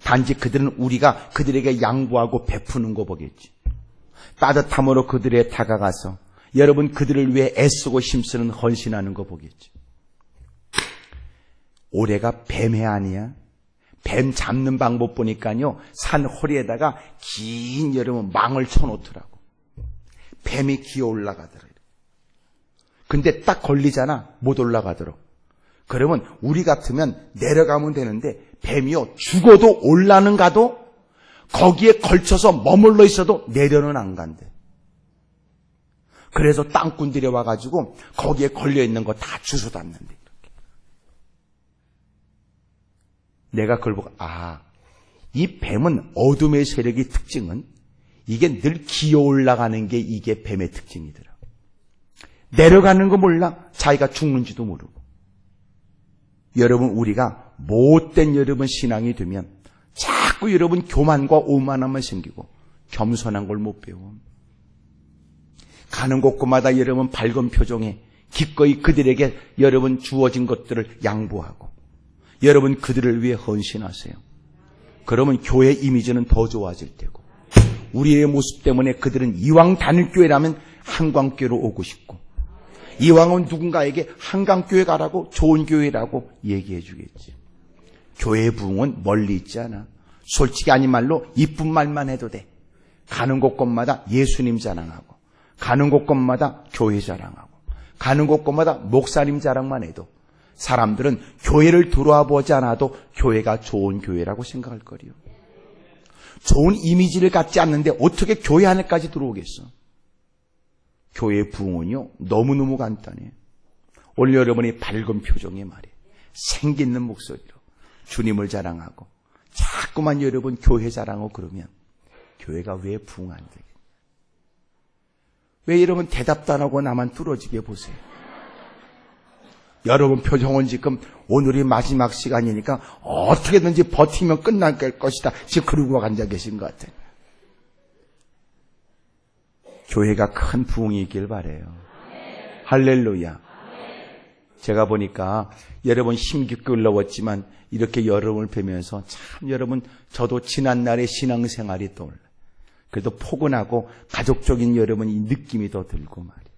단지 그들은 우리가 그들에게 양보하고 베푸는 거 보겠지. 따뜻함으로 그들에 다가가서 여러분 그들을 위해 애쓰고 힘쓰는 헌신하는 거 보겠지. 올해가 뱀해 아니야? 뱀 잡는 방법 보니까요, 산 허리에다가 긴 여러분 망을 쳐놓더라고. 뱀이 기어 올라가더라고. 근데 딱 걸리잖아, 못 올라가더라고. 그러면 우리 같으면 내려가면 되는데 뱀이요, 죽어도 올라는 가도 거기에 걸쳐서 머물러 있어도 내려는 안 간대. 그래서 땅꾼들이 와가지고 거기에 걸려있는 거 다 주워 담는데. 내가 그걸 보고 이 뱀은 어둠의 세력의 특징은 이게 늘 기어 올라가는 게 이게 뱀의 특징이더라. 내려가는 거 몰라. 자기가 죽는지도 모르고. 여러분, 우리가 못된 여러분 신앙이 되면 자꾸 여러분 교만과 오만함만 생기고 겸손한 걸 못 배워. 가는 곳곳마다 여러분 밝은 표정에 기꺼이 그들에게 여러분 주어진 것들을 양보하고 여러분 그들을 위해 헌신하세요. 그러면 교회 이미지는 더 좋아질 테고 우리의 모습 때문에 그들은 이왕 다닐 교회라면 한강교회로 오고 싶고 이왕은 누군가에게 한강교회 가라고 좋은 교회라고 얘기해 주겠지. 교회의 부흥은 멀리 있지 않아. 솔직히 아닌 말로 이쁜 말만 해도 돼. 가는 곳곳마다 예수님 자랑하고 가는 곳곳마다 교회 자랑하고 가는 곳곳마다 목사님 자랑만 해도 사람들은 교회를 들어와 보지 않아도 교회가 좋은 교회라고 생각할 거리요. 좋은 이미지를 갖지 않는데 어떻게 교회 안에까지 들어오겠어? 교회의 부흥은요, 너무너무 간단해요. 오늘 여러분이 밝은 표정에 말이에요. 생기 있는 목소리로 주님을 자랑하고 자꾸만 여러분 교회 자랑하고 그러면 교회가 왜 부흥 안 되겠어요? 왜 여러분 대답도 안 하고 나만 뚫어지게 보세요? 여러분 표정은 지금 오늘이 마지막 시간이니까 어떻게든지 버티면 끝날 것이다. 지금 그러고 앉아 계신 것 같아요. 교회가 큰 부흥이 있길 바라요. 할렐루야. 제가 보니까 여러분 힘겹게 올라왔지만 이렇게 여러분을 뵈면서 참 여러분 저도 지난날의 신앙생활이 떠올라요. 그래도 포근하고 가족적인 여러분 이 느낌이 더 들고 말이에요.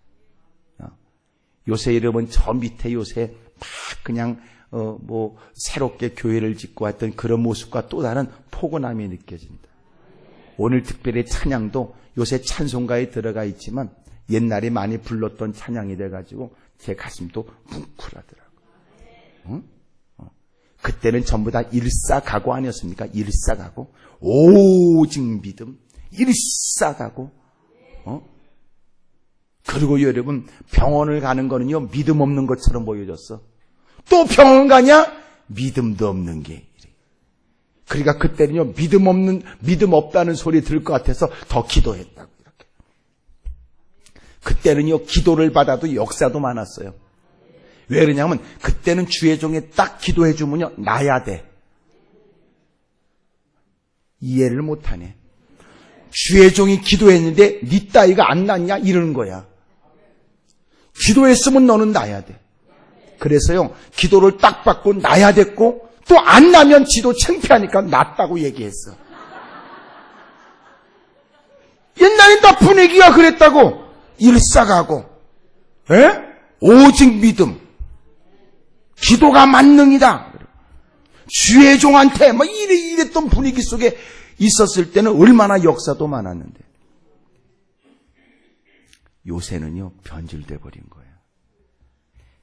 요새 여러분 저 밑에 요새 막 그냥 새롭게 교회를 짓고 왔던 그런 모습과 또 다른 포근함이 느껴진다. 오늘 특별히 찬양도 요새 찬송가에 들어가 있지만 옛날에 많이 불렀던 찬양이 돼가지고 제 가슴도 뭉클하더라고요. 그때는 전부 다 일사가고 아니었습니까? 일사가고. 오직 믿음. 일사가고. 그리고 여러분, 병원을 가는 거는요, 믿음 없는 것처럼 보여졌어. 또 병원 가냐? 믿음도 없는 게. 그러니까 그때는요, 믿음 없다는 소리 들을 것 같아서 더 기도했다고, 이렇게. 그때는요, 기도를 받아도 역사도 많았어요. 왜 그러냐면, 그때는 주의 종에 딱 기도해주면요, 나야 돼. 이해를 못하네. 주의 종이 기도했는데, 네 따위가 안 났냐? 이러는 거야. 기도했으면 너는 나야 돼. 그래서요, 기도를 딱 받고 나야 됐고, 또 안 나면 지도 창피하니까 낫다고 얘기했어. 옛날엔 다 분위기가 그랬다고. 일사가고. 오직 믿음. 기도가 만능이다. 주의 종한테 뭐 이랬던 분위기 속에 있었을 때는 얼마나 역사도 많았는데. 요새는요, 변질돼 버린 거예요.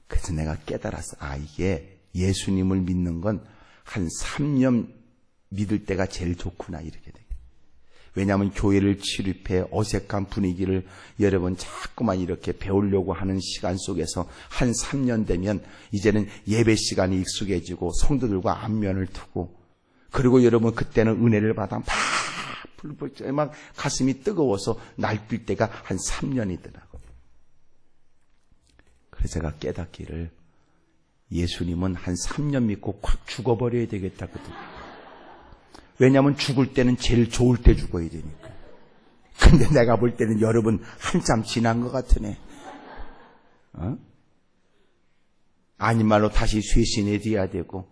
그래서 내가 깨달았어. 이게 예수님을 믿는 건 한 3년 믿을 때가 제일 좋구나, 이렇게 돼. 왜냐하면 교회를 출입해 어색한 분위기를 여러분 자꾸만 이렇게 배우려고 하는 시간 속에서 한 3년 되면 이제는 예배 시간이 익숙해지고 성도들과 안면을 두고, 그리고 여러분 그때는 은혜를 받아 막 가슴이 뜨거워서 날뛸 때가 한 3년이더라고요. 그래서 제가 깨닫기를, 예수님은 한 3년 믿고 콱 죽어버려야 되겠다거든. 왜냐하면 죽을 때는 제일 좋을 때 죽어야 되니까. 근데 내가 볼 때는 여러분 한참 지난 것 같으네. 아닌 말로 다시 쇄신해 돼야 되고,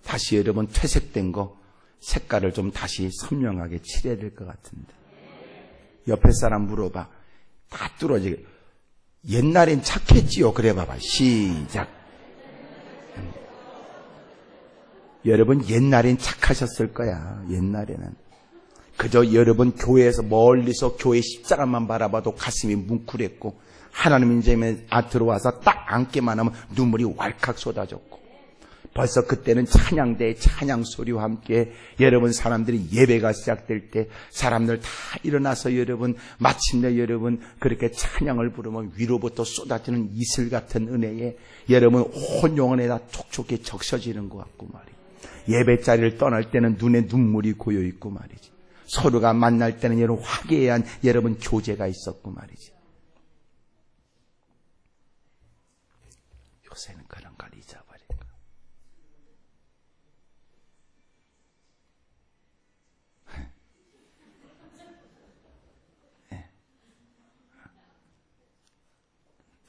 다시 여러분 퇴색된 거 색깔을 좀 다시 선명하게 칠해야 될 것 같은데. 옆에 사람 물어봐. 다 뚫어지게. 옛날엔 착했지요. 그래 봐봐. 시작. 여러분 옛날엔 착하셨을 거야. 옛날에는 그저 여러분 교회에서 멀리서 교회 십자가만 바라봐도 가슴이 뭉클했고, 하나님 이제 들어와서 딱 앉기만 하면 눈물이 왈칵 쏟아졌고, 벌써 그때는 찬양대의 찬양 소리와 함께 여러분 사람들이 예배가 시작될 때 사람들 다 일어나서 여러분 마침내 여러분 그렇게 찬양을 부르면 위로부터 쏟아지는 이슬 같은 은혜에 여러분 온 영혼에다 촉촉히 적셔지는 것 같고 말이에요. 예배 자리를 떠날 때는 눈에 눈물이 고여 있고 말이지. 서로가 만날 때는 여러분 화기애애한 여러분 교제가 있었고 말이지. 요새는 그런 걸 잊어버린 거.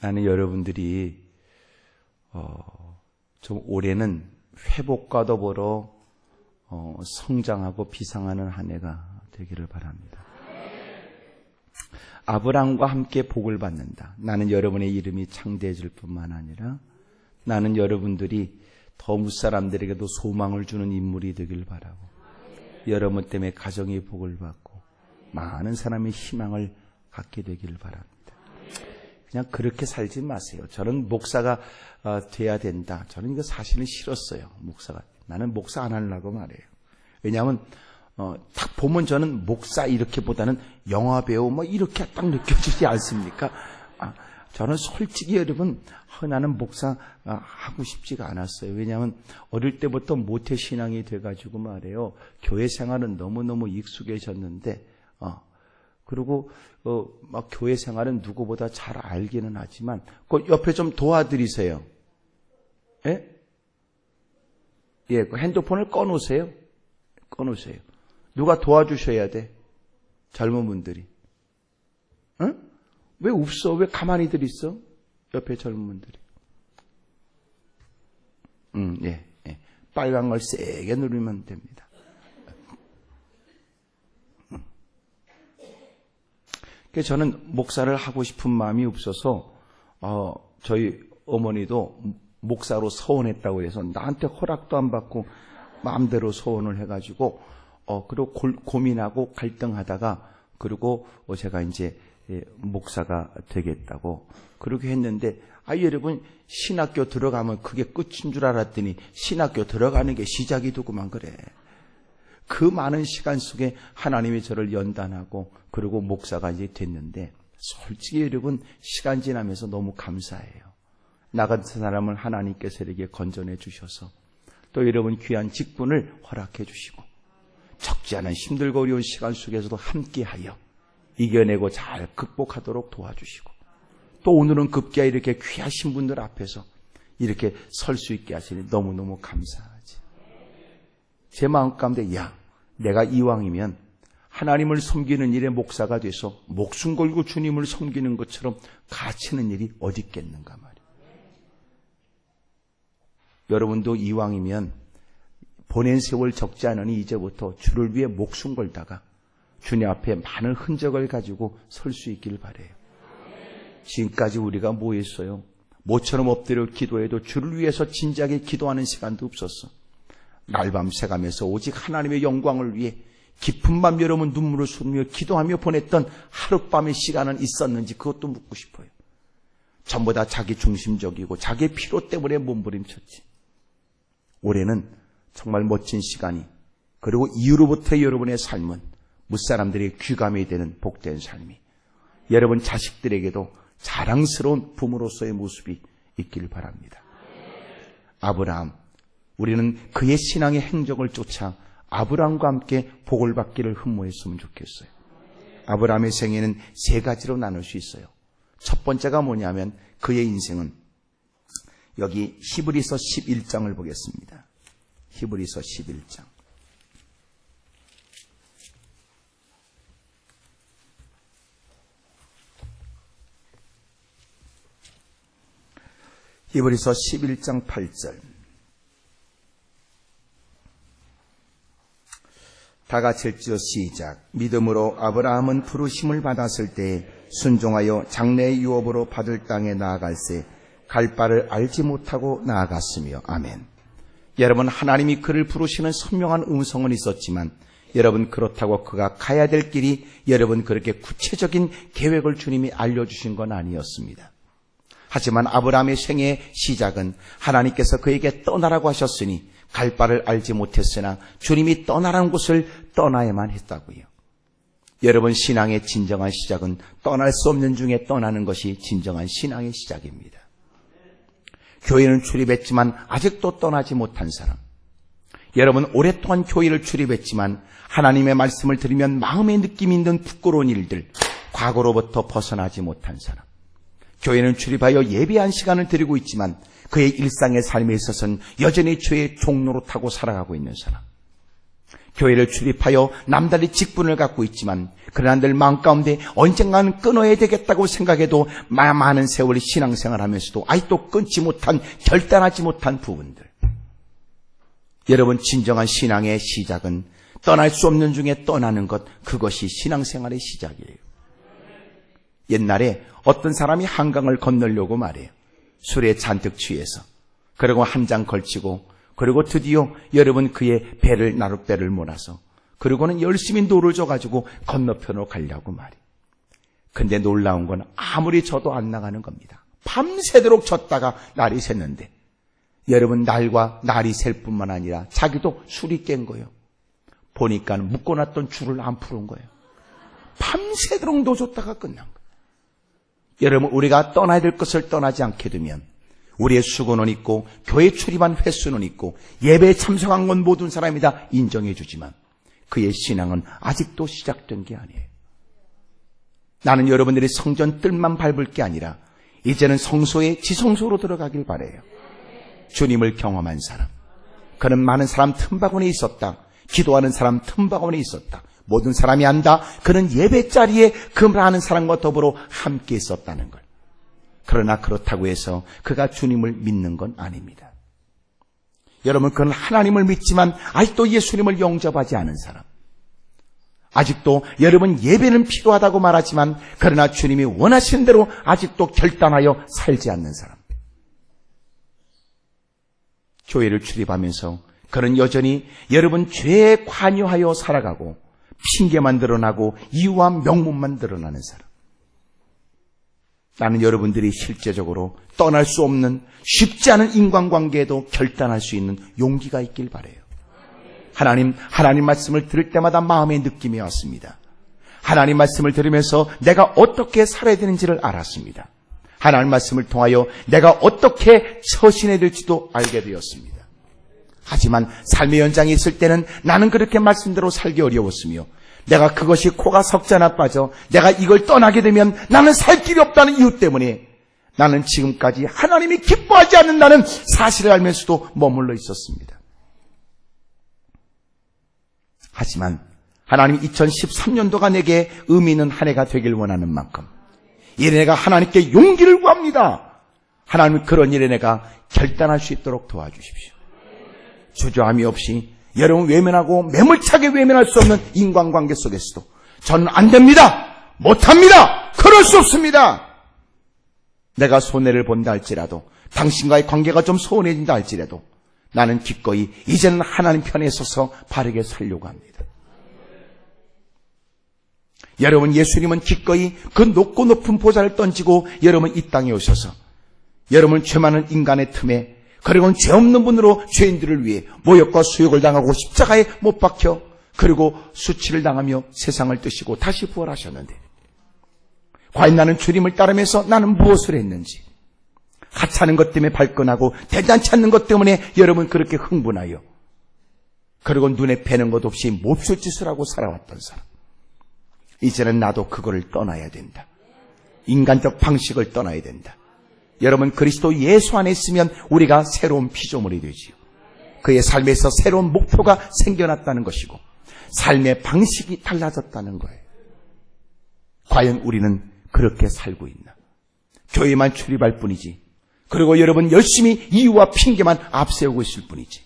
나는 여러분들이 좀 올해는 회복과 더불어 성장하고 비상하는 한 해가 되기를 바랍니다. 아브라함과 함께 복을 받는다. 나는 여러분의 이름이 창대해질 뿐만 아니라 나는 여러분들이 더 무사람들에게도 소망을 주는 인물이 되길 바라고, 여러분 때문에 가정이 복을 받고 많은 사람의 희망을 갖게 되길 바랍니다. 그냥 그렇게 살지 마세요. 저는 목사가 돼야 된다. 저는 이거 사실은 싫었어요. 목사가. 나는 목사 안 하려고 말해요. 왜냐하면 딱 보면 저는 목사 이렇게보다는 영화배우 뭐 이렇게 딱 느껴지지 않습니까? 저는 솔직히 여러분 나는 목사 하고 싶지가 않았어요. 왜냐하면 어릴 때부터 모태신앙이 돼가지고 말해요. 교회 생활은 너무너무 익숙해졌는데 그리고 막 교회 생활은 누구보다 잘 알기는 하지만 그 옆에 좀 도와드리세요. 예? 예, 그 핸드폰을 꺼놓으세요. 꺼놓으세요. 누가 도와주셔야 돼. 젊은 분들이. 응? 왜 없어? 왜 가만히들 있어? 옆에 젊은 분들이. 예. 빨간 걸 세게 누르면 됩니다. 그래서 저는 목사를 하고 싶은 마음이 없어서 저희 어머니도 목사로 서원했다고 해서 나한테 허락도 안 받고 마음대로 서원을 해가지고 그리고 고민하고 갈등하다가 그리고 제가 이제 목사가 되겠다고 그렇게 했는데 여러분, 신학교 들어가면 그게 끝인 줄 알았더니 신학교 들어가는 게 시작이 되고만 그래. 그 많은 시간 속에 하나님이 저를 연단하고 그리고 목사가 이제 됐는데, 솔직히 여러분, 시간 지나면서 너무 감사해요. 나 같은 사람을 하나님께서 이렇게 건져내 주셔서 또 여러분 귀한 직분을 허락해 주시고 적지 않은 힘들고 어려운 시간 속에서도 함께하여 이겨내고 잘 극복하도록 도와주시고, 또 오늘은 급기야 이렇게 귀하신 분들 앞에서 이렇게 설 수 있게 하시니 너무너무 감사하지. 제 마음 가운데 내가 이왕이면 하나님을 섬기는 일에 목사가 돼서 목숨 걸고 주님을 섬기는 것처럼 가치는 일이 어디 있겠는가 말이에요. 여러분도 이왕이면 보낸 세월 적지 않으니 이제부터 주를 위해 목숨 걸다가 주님 앞에 많은 흔적을 가지고 설 수 있길 바라요. 지금까지 우리가 뭐 했어요? 모처럼 엎드려 기도해도 주를 위해서 진지하게 기도하는 시간도 없었어. 날밤 새가면서 오직 하나님의 영광을 위해 깊은 밤 여러분 눈물을 쏟으며 기도하며 보냈던 하룻밤의 시간은 있었는지 그것도 묻고 싶어요. 전부 다 자기 중심적이고 자기의 피로 때문에 몸부림쳤지. 올해는 정말 멋진 시간이, 그리고 이후로부터의 여러분의 삶은 무사람들의 귀감이 되는 복된 삶이, 여러분 자식들에게도 자랑스러운 부모로서의 모습이 있길 바랍니다. 아브라함, 우리는 그의 신앙의 행적을 쫓아 아브라함과 함께 복을 받기를 흠모했으면 좋겠어요. 아브라함의 생애는 세 가지로 나눌 수 있어요. 첫 번째가 뭐냐면 그의 인생은, 여기 히브리서 11장을 보겠습니다. 히브리서 11장. 히브리서 11장 8절. 다 같이 읽죠. 시작. 믿음으로 아브라함은 부르심을 받았을 때 순종하여 장래의 유업으로 받을 땅에 나아갈새 갈 바를 알지 못하고 나아갔으며. 아멘. 여러분, 하나님이 그를 부르시는 선명한 음성은 있었지만 여러분, 그렇다고 그가 가야 될 길이 여러분 그렇게 구체적인 계획을 주님이 알려주신 건 아니었습니다. 하지만 아브라함의 생애의 시작은 하나님께서 그에게 떠나라고 하셨으니 갈 바를 알지 못했으나 주님이 떠나라는 곳을 떠나야만 했다고요. 여러분, 신앙의 진정한 시작은 떠날 수 없는 중에 떠나는 것이 진정한 신앙의 시작입니다. 교회는 출입했지만 아직도 떠나지 못한 사람, 여러분 오랫동안 교회를 출입했지만 하나님의 말씀을 들으면 마음의 느낌이 있는 부끄러운 일들, 과거로부터 벗어나지 못한 사람, 교회는 출입하여 예배한 시간을 드리고 있지만 그의 일상의 삶에 있어서는 여전히 죄의 종로로 타고 살아가고 있는 사람, 교회를 출입하여 남달리 직분을 갖고 있지만 그러나 늘 마음 가운데 언젠가는 끊어야 되겠다고 생각해도 많은 세월이 신앙생활하면서도 아직도 끊지 못한, 결단하지 못한 부분들. 여러분, 진정한 신앙의 시작은 떠날 수 없는 중에 떠나는 것, 그것이 신앙생활의 시작이에요. 옛날에 어떤 사람이 한강을 건너려고 말해요. 술에 잔뜩 취해서. 그리고 한 장 걸치고, 그리고 드디어 여러분 그의 배를, 나룻배를 몰아서, 그리고는 열심히 노를 져가지고 건너편으로 가려고 말이에요. 근데 놀라운 건 아무리 져도 안 나가는 겁니다. 밤새도록 졌다가 날이 샜는데, 여러분 날과 날이 셀 뿐만 아니라 자기도 술이 깬 거예요. 보니까 묶어놨던 줄을 안 푸는 거예요. 밤새도록 노졌다가 끝난 거예요. 여러분, 우리가 떠나야 될 것을 떠나지 않게 되면 우리의 수고는 있고 교회 출입한 횟수는 있고 예배에 참석한 건 모든 사람이 다 인정해 주지만 그의 신앙은 아직도 시작된 게 아니에요. 나는 여러분들이 성전 뜰만 밟을 게 아니라 이제는 성소의 지성소로 들어가길 바라요. 주님을 경험한 사람, 그는 많은 사람 틈바구니에 있었다. 기도하는 사람 틈바구니에 있었다. 모든 사람이 안다. 그는 예배 자리에 그 많은 사람과 더불어 함께 있었다는 걸. 그러나 그렇다고 해서 그가 주님을 믿는 건 아닙니다. 여러분, 그는 하나님을 믿지만 아직도 예수님을 영접하지 않은 사람, 아직도 여러분 예배는 필요하다고 말하지만 그러나 주님이 원하시는 대로 아직도 결단하여 살지 않는 사람. 교회를 출입하면서 그는 여전히 여러분 죄에 관여하여 살아가고 핑계만 드러나고 이유와 명분만 드러나는 사람. 나는 여러분들이 실제적으로 떠날 수 없는 쉽지 않은 인간관계에도 결단할 수 있는 용기가 있길 바라요. 하나님 말씀을 들을 때마다 마음의 느낌이 왔습니다. 하나님 말씀을 들으면서 내가 어떻게 살아야 되는지를 알았습니다. 하나님 말씀을 통하여 내가 어떻게 처신해야 될지도 알게 되었습니다. 하지만 삶의 연장에 있을 때는 나는 그렇게 말씀대로 살기 어려웠으며 내가 그것이 코가 석자나 빠져 내가 이걸 떠나게 되면 나는 살 길이 없다는 이유 때문에 나는 지금까지 하나님이 기뻐하지 않는다는 사실을 알면서도 머물러 있었습니다. 하지만 하나님 2013년도가 내게 의미 있는 한 해가 되길 원하는 만큼 이 내가 하나님께 용기를 구합니다. 하나님 그런 일에 내가 결단할 수 있도록 도와주십시오. 주저함이 없이 여러분 외면하고 매몰차게 외면할 수 없는 인간관계 속에서도 저는 안 됩니다. 못합니다. 그럴 수 없습니다. 내가 손해를 본다 할지라도 당신과의 관계가 좀 소원해진다 할지라도 나는 기꺼이 이제는 하나님 편에 서서 바르게 살려고 합니다. 여러분 예수님은 기꺼이 그 높고 높은 보좌를 던지고 여러분 이 땅에 오셔서 여러분 죄 많은 인간의 틈에 그리고 죄 없는 분으로 죄인들을 위해 모욕과 수욕을 당하고 십자가에 못 박혀 그리고 수치를 당하며 세상을 뜨시고 다시 부활하셨는데 과연 나는 주님을 따르면서 나는 무엇을 했는지 하찮은 것 때문에 발끈하고 대단치 않는 것 때문에 여러분 그렇게 흥분하여 그리고 눈에 뵈는 것 없이 몹쓸 짓을 하고 살아왔던 사람 이제는 나도 그거를 떠나야 된다. 인간적 방식을 떠나야 된다. 여러분 그리스도 예수 안에 있으면 우리가 새로운 피조물이 되지요. 그의 삶에서 새로운 목표가 생겨났다는 것이고 삶의 방식이 달라졌다는 거예요. 과연 우리는 그렇게 살고 있나? 교회만 출입할 뿐이지 그리고 여러분 열심히 이유와 핑계만 앞세우고 있을 뿐이지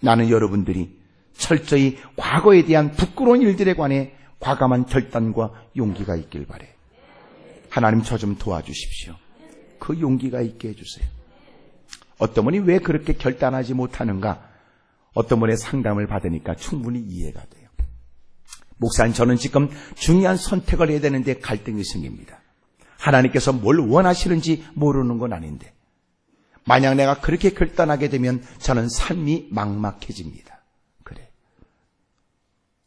나는 여러분들이 철저히 과거에 대한 부끄러운 일들에 관해 과감한 결단과 용기가 있길 바래. 하나님 저 좀 도와주십시오. 그 용기가 있게 해주세요. 어떤 분이 왜 그렇게 결단하지 못하는가? 어떤 분의 상담을 받으니까 충분히 이해가 돼요. 목사님 저는 지금 중요한 선택을 해야 되는데 갈등이 생깁니다. 하나님께서 뭘 원하시는지 모르는 건 아닌데 만약 내가 그렇게 결단하게 되면 저는 삶이 막막해집니다. 그래.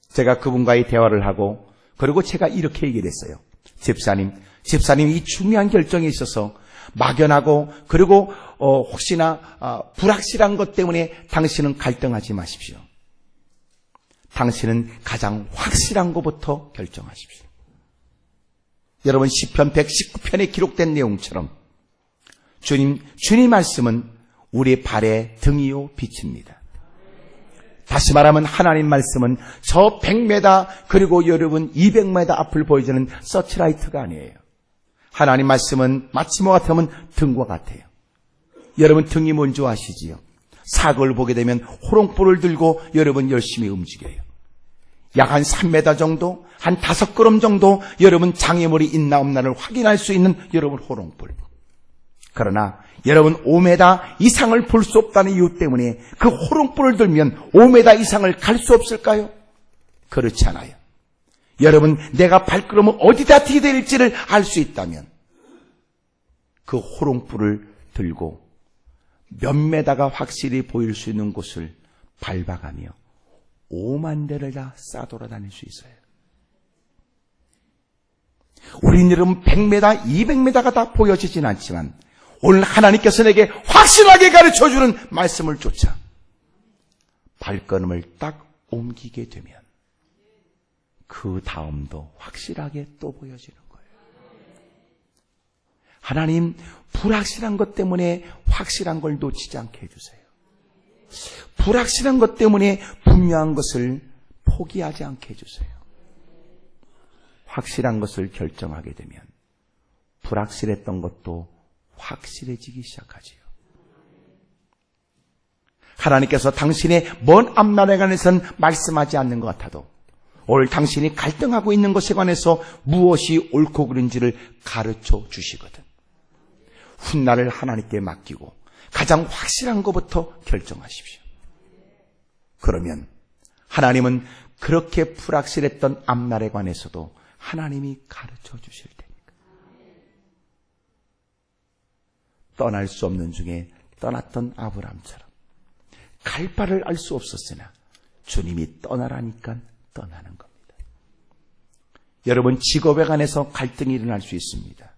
제가 그분과의 대화를 하고 그리고 제가 이렇게 얘기를 했어요. 집사님 이 중요한 결정에 있어서 막연하고 그리고 혹시나 불확실한 것 때문에 당신은 갈등하지 마십시오. 당신은 가장 확실한 것부터 결정하십시오. 여러분 시편 119편에 기록된 내용처럼 주님 말씀은 우리 발의 등이요 빛입니다. 다시 말하면 하나님 말씀은 저 100m 그리고 여러분 200m 앞을 보여주는 서치라이트가 아니에요. 하나님 말씀은 마치 뭐 같으면 등과 같아요. 여러분 등이 뭔지 아시지요? 사고를 보게 되면 호롱불을 들고 여러분 열심히 움직여요. 약 한 3m 정도, 한 5걸음 정도 여러분 장애물이 있나 없나를 확인할 수 있는 여러분 호롱불. 그러나 여러분 5m 이상을 볼 수 없다는 이유 때문에 그 호롱불을 들면 5m 이상을 갈 수 없을까요? 그렇지 않아요. 여러분 내가 발걸음을 어디다 튀게 될지를 알 수 있다면 그 호롱불을 들고 몇 메다가 확실히 보일 수 있는 곳을 밟아가며 5만 대를 다 싸돌아다닐 수 있어요. 우리는 여러분 100m, 200m가 다 보여지진 않지만 오늘 하나님께서 내게 확실하게 가르쳐주는 말씀을 쫓아 발걸음을 딱 옮기게 되면 그 다음도 확실하게 또 보여지는 거예요. 하나님 불확실한 것 때문에 확실한 걸 놓치지 않게 해주세요. 불확실한 것 때문에 분명한 것을 포기하지 않게 해주세요. 확실한 것을 결정하게 되면 불확실했던 것도 확실해지기 시작하지요. 하나님께서 당신의 먼 앞날에 관해서는 말씀하지 않는 것 같아도 오늘 당신이 갈등하고 있는 것에 관해서 무엇이 옳고 그른지를 가르쳐 주시거든. 훗날을 하나님께 맡기고 가장 확실한 것부터 결정하십시오. 그러면 하나님은 그렇게 불확실했던 앞날에 관해서도 하나님이 가르쳐 주실 테니까. 떠날 수 없는 중에 떠났던 아브라함처럼 갈 바를 알 수 없었으나 주님이 떠나라니까 떠나는 겁니다. 여러분, 직업에 관해서 갈등이 일어날 수 있습니다.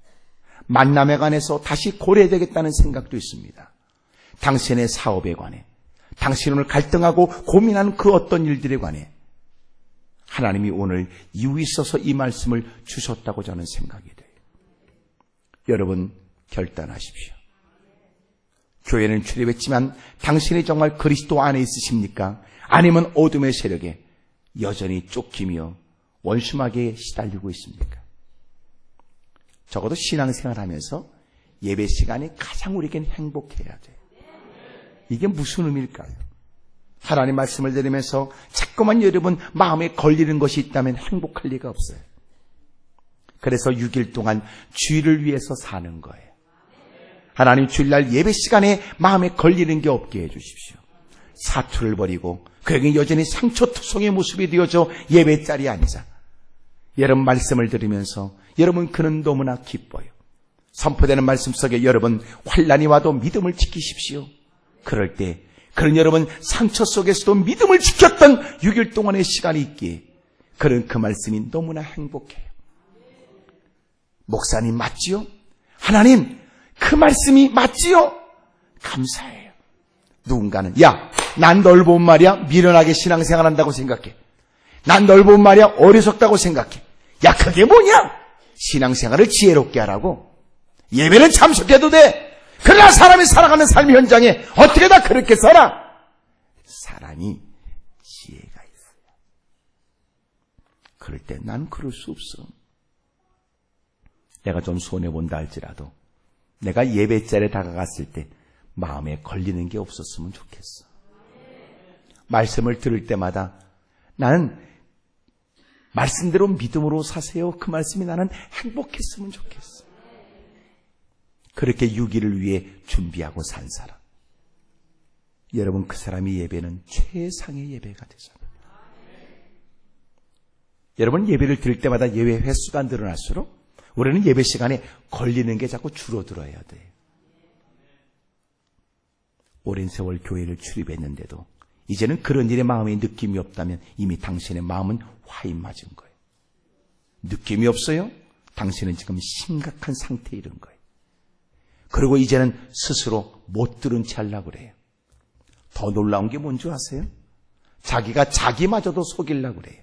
만남에 관해서 다시 고려되겠다는 생각도 있습니다. 당신의 사업에 관해, 당신을 갈등하고 고민하는 그 어떤 일들에 관해 하나님이 오늘 이유 있어서 이 말씀을 주셨다고 저는 생각이 돼요. 여러분, 결단하십시오. 교회는 출입했지만 당신이 정말 그리스도 안에 있으십니까? 아니면 어둠의 세력에 여전히 쫓기며 원심하게 시달리고 있습니까? 적어도 신앙생활하면서 예배 시간이 가장 우리에겐 행복해야 돼요. 이게 무슨 의미일까요? 하나님 말씀을 들으면서 자꾸만 여러분 마음에 걸리는 것이 있다면 행복할 리가 없어요. 그래서 6일 동안 주일을 위해서 사는 거예요. 하나님, 주일날 예배 시간에 마음에 걸리는 게 없게 해주십시오. 사투를 버리고 그에게 여전히 상처투성의 모습이 되어져 예배 자리에 앉아 여러분 말씀을 들으면서 여러분 그는 너무나 기뻐요. 선포되는 말씀 속에 여러분 환난이 와도 믿음을 지키십시오. 그럴 때 그런 여러분 상처 속에서도 믿음을 지켰던 6일 동안의 시간이 있기에 그런 그 말씀이 너무나 행복해요. 목사님 맞지요? 하나님 그 말씀이 맞지요? 감사해요. 누군가는 난 널 보면 말이야 미련하게 신앙생활 한다고 생각해. 난 널 보면 말이야 어리석다고 생각해. 그게 뭐냐? 신앙생활을 지혜롭게 하라고. 예배는 참석해도 돼. 그러나 사람이 살아가는 삶 현장에 어떻게 다 그렇게 살아? 사람이 지혜가 있어요. 그럴 때 난 그럴 수 없어. 내가 좀 손해본다 할지라도 내가 예배 자리에 다가갔을 때 마음에 걸리는 게 없었으면 좋겠어. 말씀을 들을 때마다 나는 말씀대로 믿음으로 사세요. 그 말씀이 나는 행복했으면 좋겠어. 그렇게 6일을 위해 준비하고 산 사람. 여러분 그 사람의 예배는 최상의 예배가 되잖아요. 여러분 예배를 드릴 때마다 예배 횟수가 늘어날수록 우리는 예배 시간에 걸리는 게 자꾸 줄어들어야 돼요. 오랜 세월 교회를 출입했는데도 이제는 그런 일에 마음에 느낌이 없다면 이미 당신의 마음은 화인 맞은 거예요. 느낌이 없어요? 당신은 지금 심각한 상태에 이른 거예요. 그리고 이제는 스스로 못 들은 채 하려고 그래요. 더 놀라운 게 뭔지 아세요? 자기가 자기마저도 속이려고 그래요.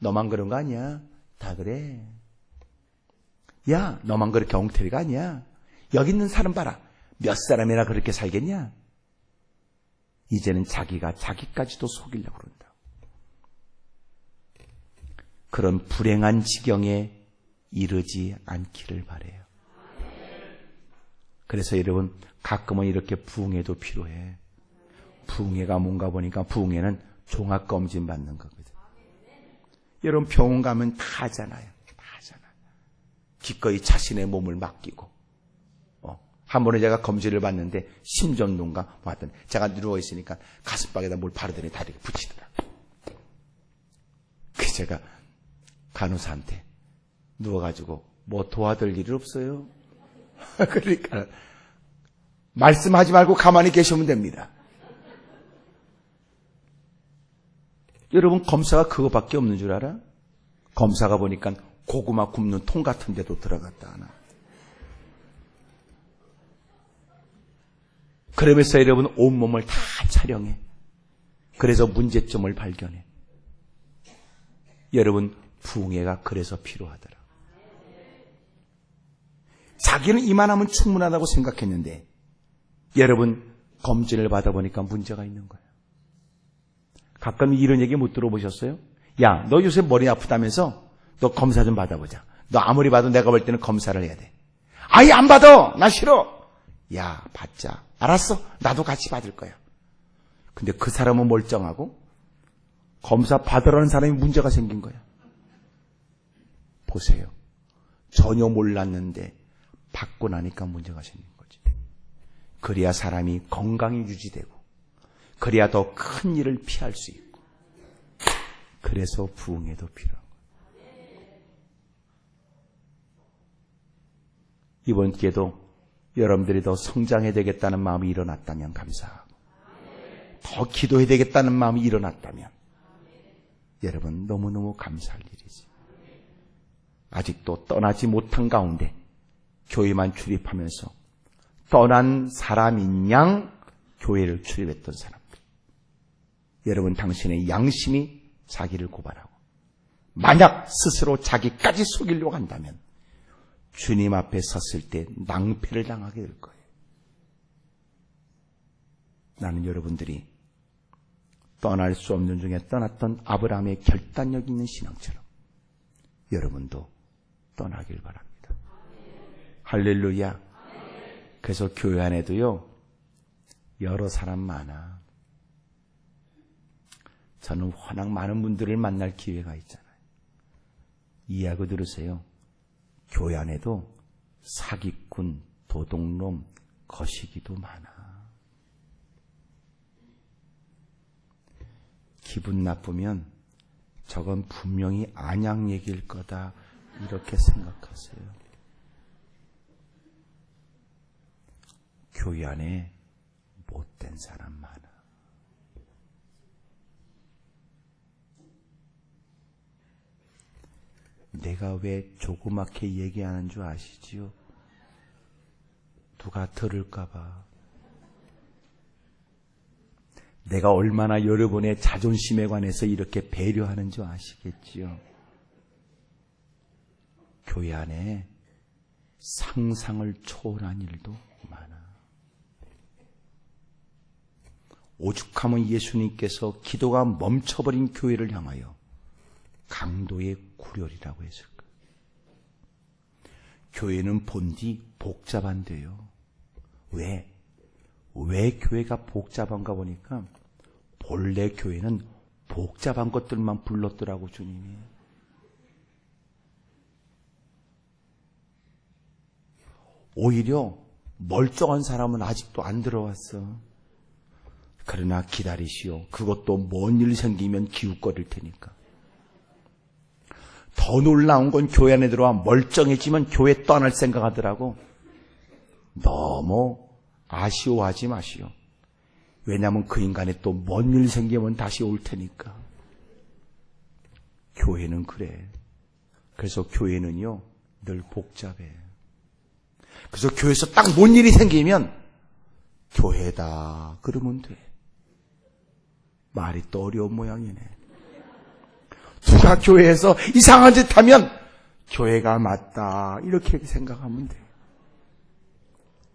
너만 그런 거 아니야. 다 그래. 너만 그렇게 엉터리가 아니야. 여기 있는 사람 봐라. 몇 사람이나 그렇게 살겠냐? 이제는 자기가 자기까지도 속이려고 그런다. 그런 불행한 지경에 이르지 않기를 바라요. 그래서 여러분 가끔은 이렇게 부흥회도 필요해. 부흥회가 뭔가 보니까 부흥회는 종합검진 받는 거거든. 여러분 병원 가면 다 하잖아요. 기꺼이 자신의 몸을 맡기고. 한 번에 제가 검진을 받는데 심전도인가 왔더니 제가 누워있으니까 가슴팍에다 뭘 바르더니 다 이렇게 붙이더라. 그래서 제가 간호사한테 누워가지고 뭐 도와줄 일 없어요? 그러니까 말씀하지 말고 가만히 계시면 됩니다. 여러분 검사가 그거밖에 없는 줄 알아? 검사가 보니까 고구마 굽는 통 같은 데도 들어갔다 하나. 그러면서 여러분 온몸을 다 촬영해. 그래서 문제점을 발견해. 여러분 부흥회가 그래서 필요하더라. 자기는 이만하면 충분하다고 생각했는데 여러분 검진을 받아보니까 문제가 있는 거예요. 가끔 이런 얘기 못 들어보셨어요? 너 요새 머리 아프다면서 너 검사 좀 받아보자. 너 아무리 봐도 내가 볼 때는 검사를 해야 돼. 아예 안 받아. 나 싫어. 받자. 알았어. 나도 같이 받을 거야. 근데 그 사람은 멀쩡하고 검사 받으라는 사람이 문제가 생긴 거야. 보세요. 전혀 몰랐는데 받고 나니까 문제가 생긴 거지. 그래야 사람이 건강이 유지되고 그래야 더 큰 일을 피할 수 있고 그래서 부흥회도 필요한 거예요. 이번 기회도 여러분들이 더 성장해야 되겠다는 마음이 일어났다면 감사하고, 더 기도해야 되겠다는 마음이 일어났다면 여러분 너무너무 감사할 일이지. 아직도 떠나지 못한 가운데 교회만 출입하면서 떠난 사람인 양 교회를 출입했던 사람들, 여러분 당신의 양심이 자기를 고발하고 만약 스스로 자기까지 속이려고 한다면 주님 앞에 섰을 때 낭패를 당하게 될 거예요. 나는 여러분들이 떠날 수 없는 중에 떠났던 아브라함의 결단력 있는 신앙처럼 여러분도 떠나길 바랍니다. 할렐루야. 그래서 교회 안에도요, 여러 사람 많아. 저는 워낙 많은 분들을 만날 기회가 있잖아요. 이해하고 들으세요. 교회 안에도 사기꾼, 도둑놈, 거시기도 많아. 기분 나쁘면 저건 분명히 안약 얘기일 거다, 이렇게 생각하세요. 교회 안에 못된 사람 많아. 내가 왜 조그맣게 얘기하는 줄 아시지요? 누가 들을까 봐. 내가 얼마나 여러분의 자존심에 관해서 이렇게 배려하는 줄 아시겠지요? 교회 안에 상상을 초월한 일도 많아. 오죽하면 예수님께서 기도가 멈춰버린 교회를 향하여 강도의 구렬이라고 했을까? 교회는 본디 복잡한데요. 왜 교회가 복잡한가 보니까 본래 교회는 복잡한 것들만 불렀더라고, 주님이. 오히려 멀쩡한 사람은 아직도 안 들어왔어. 그러나 기다리시오. 그것도 뭔 일 생기면 기웃거릴 테니까. 더 놀라운 건 교회 안에 들어와 멀쩡해지면 교회 떠날 생각하더라고. 너무 아쉬워하지 마시오. 왜냐하면 그 인간에 또 뭔 일 생기면 다시 올 테니까. 교회는 그래. 그래서 교회는요, 늘 복잡해. 그래서 교회에서 딱 뭔 일이 생기면 교회다 그러면 돼. 말이 또 어려운 모양이네. 누가 교회에서 이상한 짓 하면 교회가 맞다, 이렇게 생각하면 돼.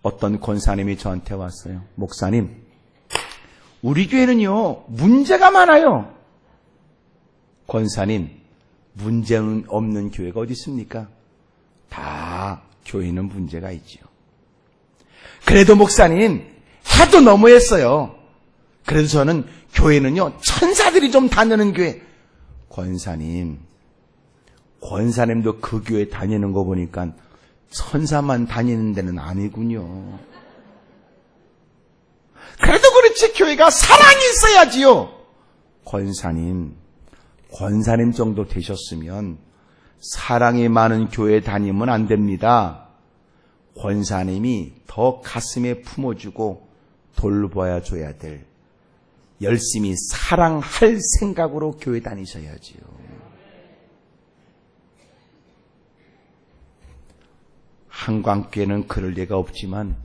어떤 권사님이 저한테 왔어요. 목사님, 우리 교회는요 문제가 많아요. 권사님, 문제는 없는 교회가 어디 있습니까? 다 교회는 문제가 있지요. 그래도 목사님, 하도 너무했어요. 그래도 저는 교회는요 천사들이 좀 다니는 교회. 권사님도 그 교회 다니는 거 보니까 천사만 다니는 데는 아니군요. 그래도 그렇지 교회가 사랑이 있어야지요. 권사님 정도 되셨으면 사랑이 많은 교회 다니면 안 됩니다. 권사님이 더 가슴에 품어주고 돌봐야 줘야 될, 열심히 사랑할 생각으로 교회 다니셔야지요. 한광교회는 그럴 리가 없지만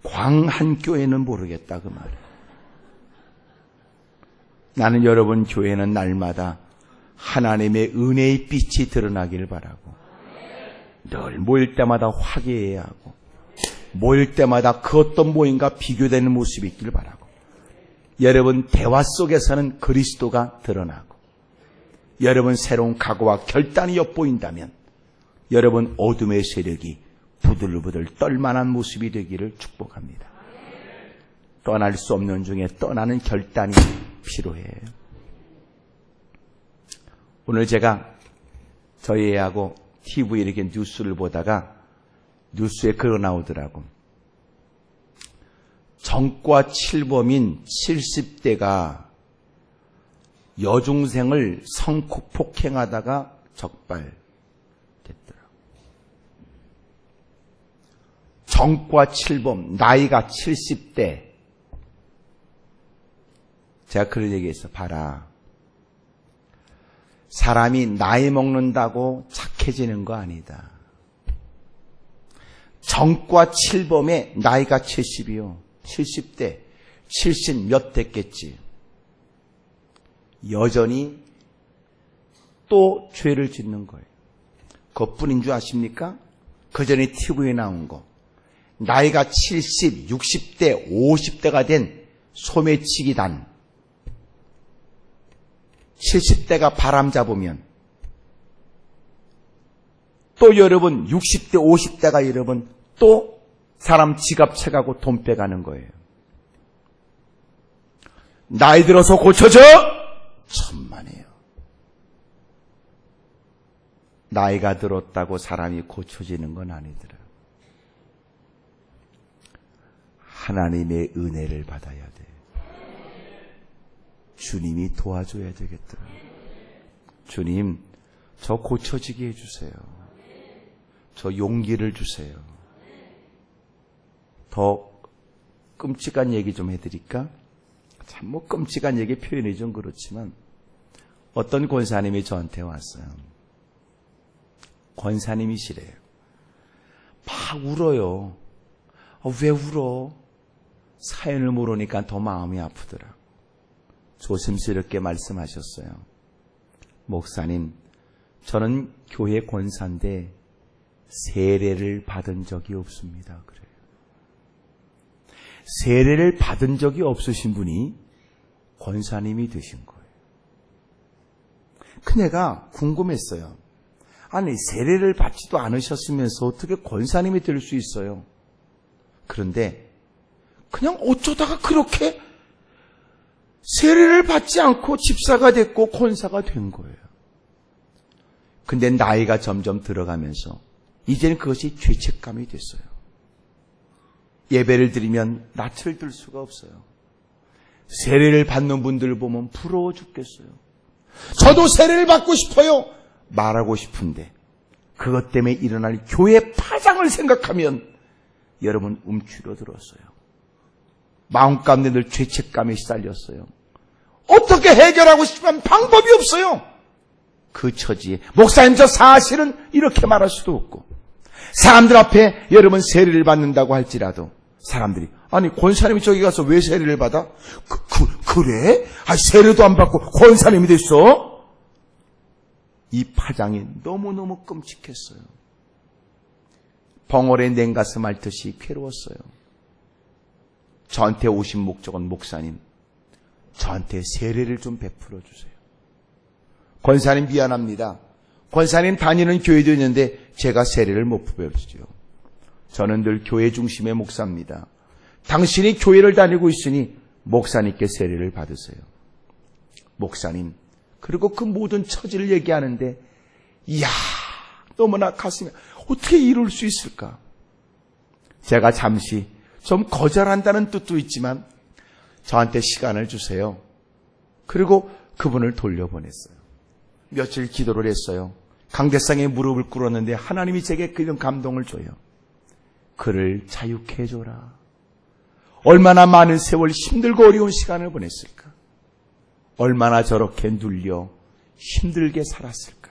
광한교회는 모르겠다, 그 말이에요. 나는 여러분 교회는 날마다 하나님의 은혜의 빛이 드러나길 바라고, 늘 모일 때마다 화기애애해야 하고, 모일 때마다 그 어떤 모임과 비교되는 모습이 있길 바라고, 여러분 대화 속에서는 그리스도가 드러나고, 여러분 새로운 각오와 결단이 엿보인다면 여러분 어둠의 세력이 부들부들 떨만한 모습이 되기를 축복합니다. 떠날 수 없는 중에 떠나는 결단이 필요해요. 오늘 제가 저희 애하고 TV에 이렇게 뉴스를 보다가 뉴스에 글이 나오더라고. 정과 칠범인 70대가 여중생을 성폭행하다가 적발됐더라고. 정과 칠범, 나이가 70대. 제가 그런 얘기했어. 봐라. 사람이 나이 먹는다고 착해지는 거 아니다. 정과 칠범에 나이가 70이요. 70대, 70 몇 됐겠지. 여전히 또 죄를 짓는 거예요. 그것뿐인 줄 아십니까? 그 전에 TV에 나온 거. 나이가 70, 60대, 50대가 된 소매치기단. 70대가 바람 잡으면 또 여러분 60대, 50대가 여러분 또 사람 지갑 채가고 돈 빼가는 거예요. 나이 들어서 고쳐져? 천만에요. 나이가 들었다고 사람이 고쳐지는 건 아니더라. 하나님의 은혜를 받아야 돼. 주님이 도와줘야 되겠더라. 주님, 저 고쳐지게 해주세요. 저 용기를 주세요. 더 끔찍한 얘기 좀 해드릴까? 참 뭐 끔찍한 얘기 표현이 좀 그렇지만 어떤 권사님이 저한테 왔어요. 권사님이시래요. 막 울어요. 왜 울어? 사연을 모르니까 더 마음이 아프더라. 조심스럽게 말씀하셨어요. 목사님, 저는 교회 권사인데 세례를 받은 적이 없습니다. 그래요. 세례를 받은 적이 없으신 분이 권사님이 되신 거예요. 큰애가 궁금했어요. 아니, 세례를 받지도 않으셨으면서 어떻게 권사님이 될 수 있어요? 그런데 그냥 어쩌다가 그렇게 세례를 받지 않고 집사가 됐고 권사가 된 거예요. 근데 나이가 점점 들어가면서 이제는 그것이 죄책감이 됐어요. 예배를 드리면 낯을 들 수가 없어요. 세례를 받는 분들 보면 부러워 죽겠어요. 저도 세례를 받고 싶어요. 말하고 싶은데 그것 때문에 일어날 교회 파장을 생각하면 여러분 움츠러들었어요. 마음가운데 늘 죄책감에 시달렸어요. 어떻게 해결하고 싶으면 방법이 없어요. 그 처지에 목사님 저 사실은 이렇게 말할 수도 없고 사람들 앞에 여러분 세례를 받는다고 할지라도 사람들이 아니 권사님이 저기 가서 왜 세례를 받아? 그래? 세례도 안 받고 권사님이 됐어? 이 파장이 너무너무 끔찍했어요. 벙어리에 냉가슴 앓듯이 괴로웠어요. 저한테 오신 목적은 목사님, 저한테 세례를 좀 베풀어 주세요. 권사님 미안합니다. 권사님 다니는 교회도 있는데 제가 세례를 못 베풀죠. 저는 늘 교회 중심의 목사입니다. 당신이 교회를 다니고 있으니 목사님께 세례를 받으세요. 목사님, 그리고 그 모든 처지를 얘기하는데 이야 너무나 가슴이 어떻게 이룰 수 있을까? 제가 잠시 좀 거절한다는 뜻도 있지만 저한테 시간을 주세요. 그리고 그분을 돌려보냈어요. 며칠 기도를 했어요. 강대상에 무릎을 꿇었는데 하나님이 제게 그런 감동을 줘요. 그를 자유케 해줘라. 얼마나 많은 세월 힘들고 어려운 시간을 보냈을까? 얼마나 저렇게 눌려 힘들게 살았을까?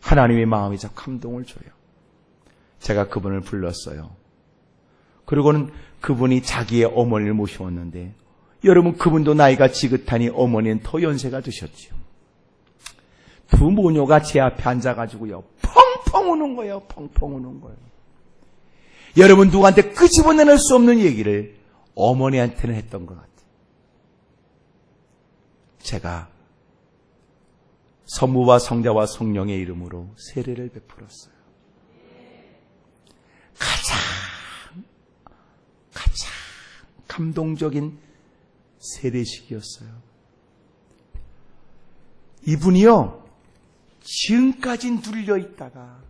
하나님의 마음이 자 감동을 줘요. 제가 그분을 불렀어요. 그리고는 그분이 자기의 어머니를 모셔왔는데 여러분 그분도 나이가 지긋하니 어머니는 더 연세가 드셨지요. 두 모녀가 제 앞에 앉아가지고요 펑펑 우는 거예요. 펑펑 우는 거예요. 여러분 누구한테 끄집어내낼 수 없는 얘기를 어머니한테는 했던 것 같아요. 제가 성부와 성자와 성령의 이름으로 세례를 베풀었어요. 가장 감동적인 세례식이었어요. 이분이요 지금까지 눌려있다가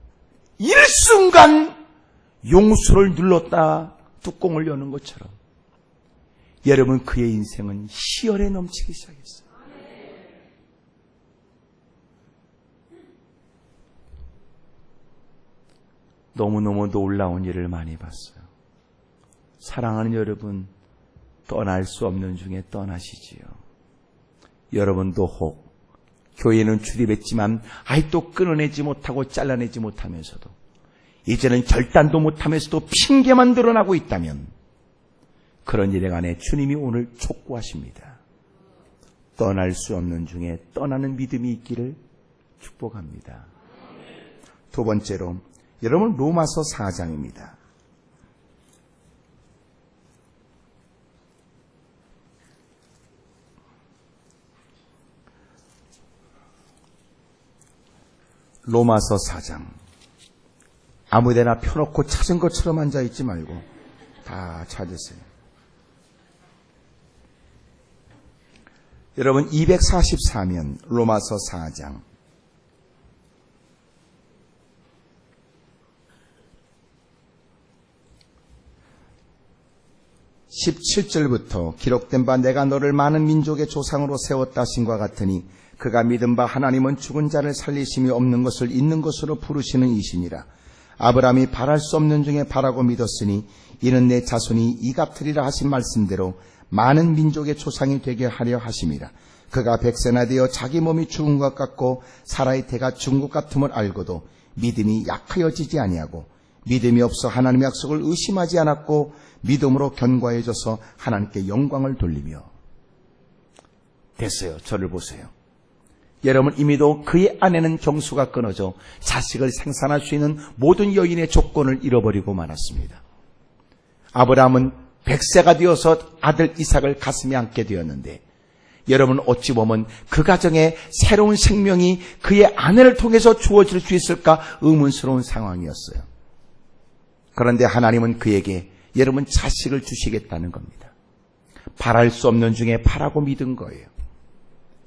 일순간 용수를 눌렀다 뚜껑을 여는 것처럼 여러분 그의 인생은 희열에 넘치기 시작했어요. 너무너무 놀라운 일을 많이 봤어요. 사랑하는 여러분, 떠날 수 없는 중에 떠나시지요. 여러분도 혹 교회는 출입했지만 아직도 끊어내지 못하고 잘라내지 못하면서도, 이제는 결단도 못하면서도 핑계만 드러나고 있다면, 그런 일에 관해 주님이 오늘 촉구하십니다. 떠날 수 없는 중에 떠나는 믿음이 있기를 축복합니다. 두 번째로, 여러분, 로마서 4장입니다. 로마서 4장. 아무데나 펴놓고 찾은 것처럼 앉아있지 말고 다 찾으세요. 여러분, 244면 로마서 4장 17절부터 기록된 바 내가 너를 많은 민족의 조상으로 세웠다 하신과 같으니 그가 믿은 바 하나님은 죽은 자를 살리심이 없는 것을 있는 것으로 부르시는 이시니라. 아브라함이 바랄 수 없는 중에 바라고 믿었으니 이는 내 자손이 이 갚으리라 하신 말씀대로 많은 민족의 조상이 되게 하려 하심이라. 그가 백세나 되어 자기 몸이 죽은 것 같고 사라의 태가 죽은 것 같음을 알고도 믿음이 약하여지지 아니하고 믿음이 없어 하나님의 약속을 의심하지 않았고 믿음으로 견고해져서 하나님께 영광을 돌리며. 됐어요. 저를 보세요. 여러분, 이미도 그의 아내는 경수가 끊어져 자식을 생산할 수 있는 모든 여인의 조건을 잃어버리고 말았습니다. 아브라함은 100세가 되어서 아들 이삭을 가슴에 안게 되었는데, 여러분, 어찌 보면 그 가정에 새로운 생명이 그의 아내를 통해서 주어질 수 있을까 의문스러운 상황이었어요. 그런데 하나님은 그에게 여러분 자식을 주시겠다는 겁니다. 바랄 수 없는 중에 바라고 믿은 거예요.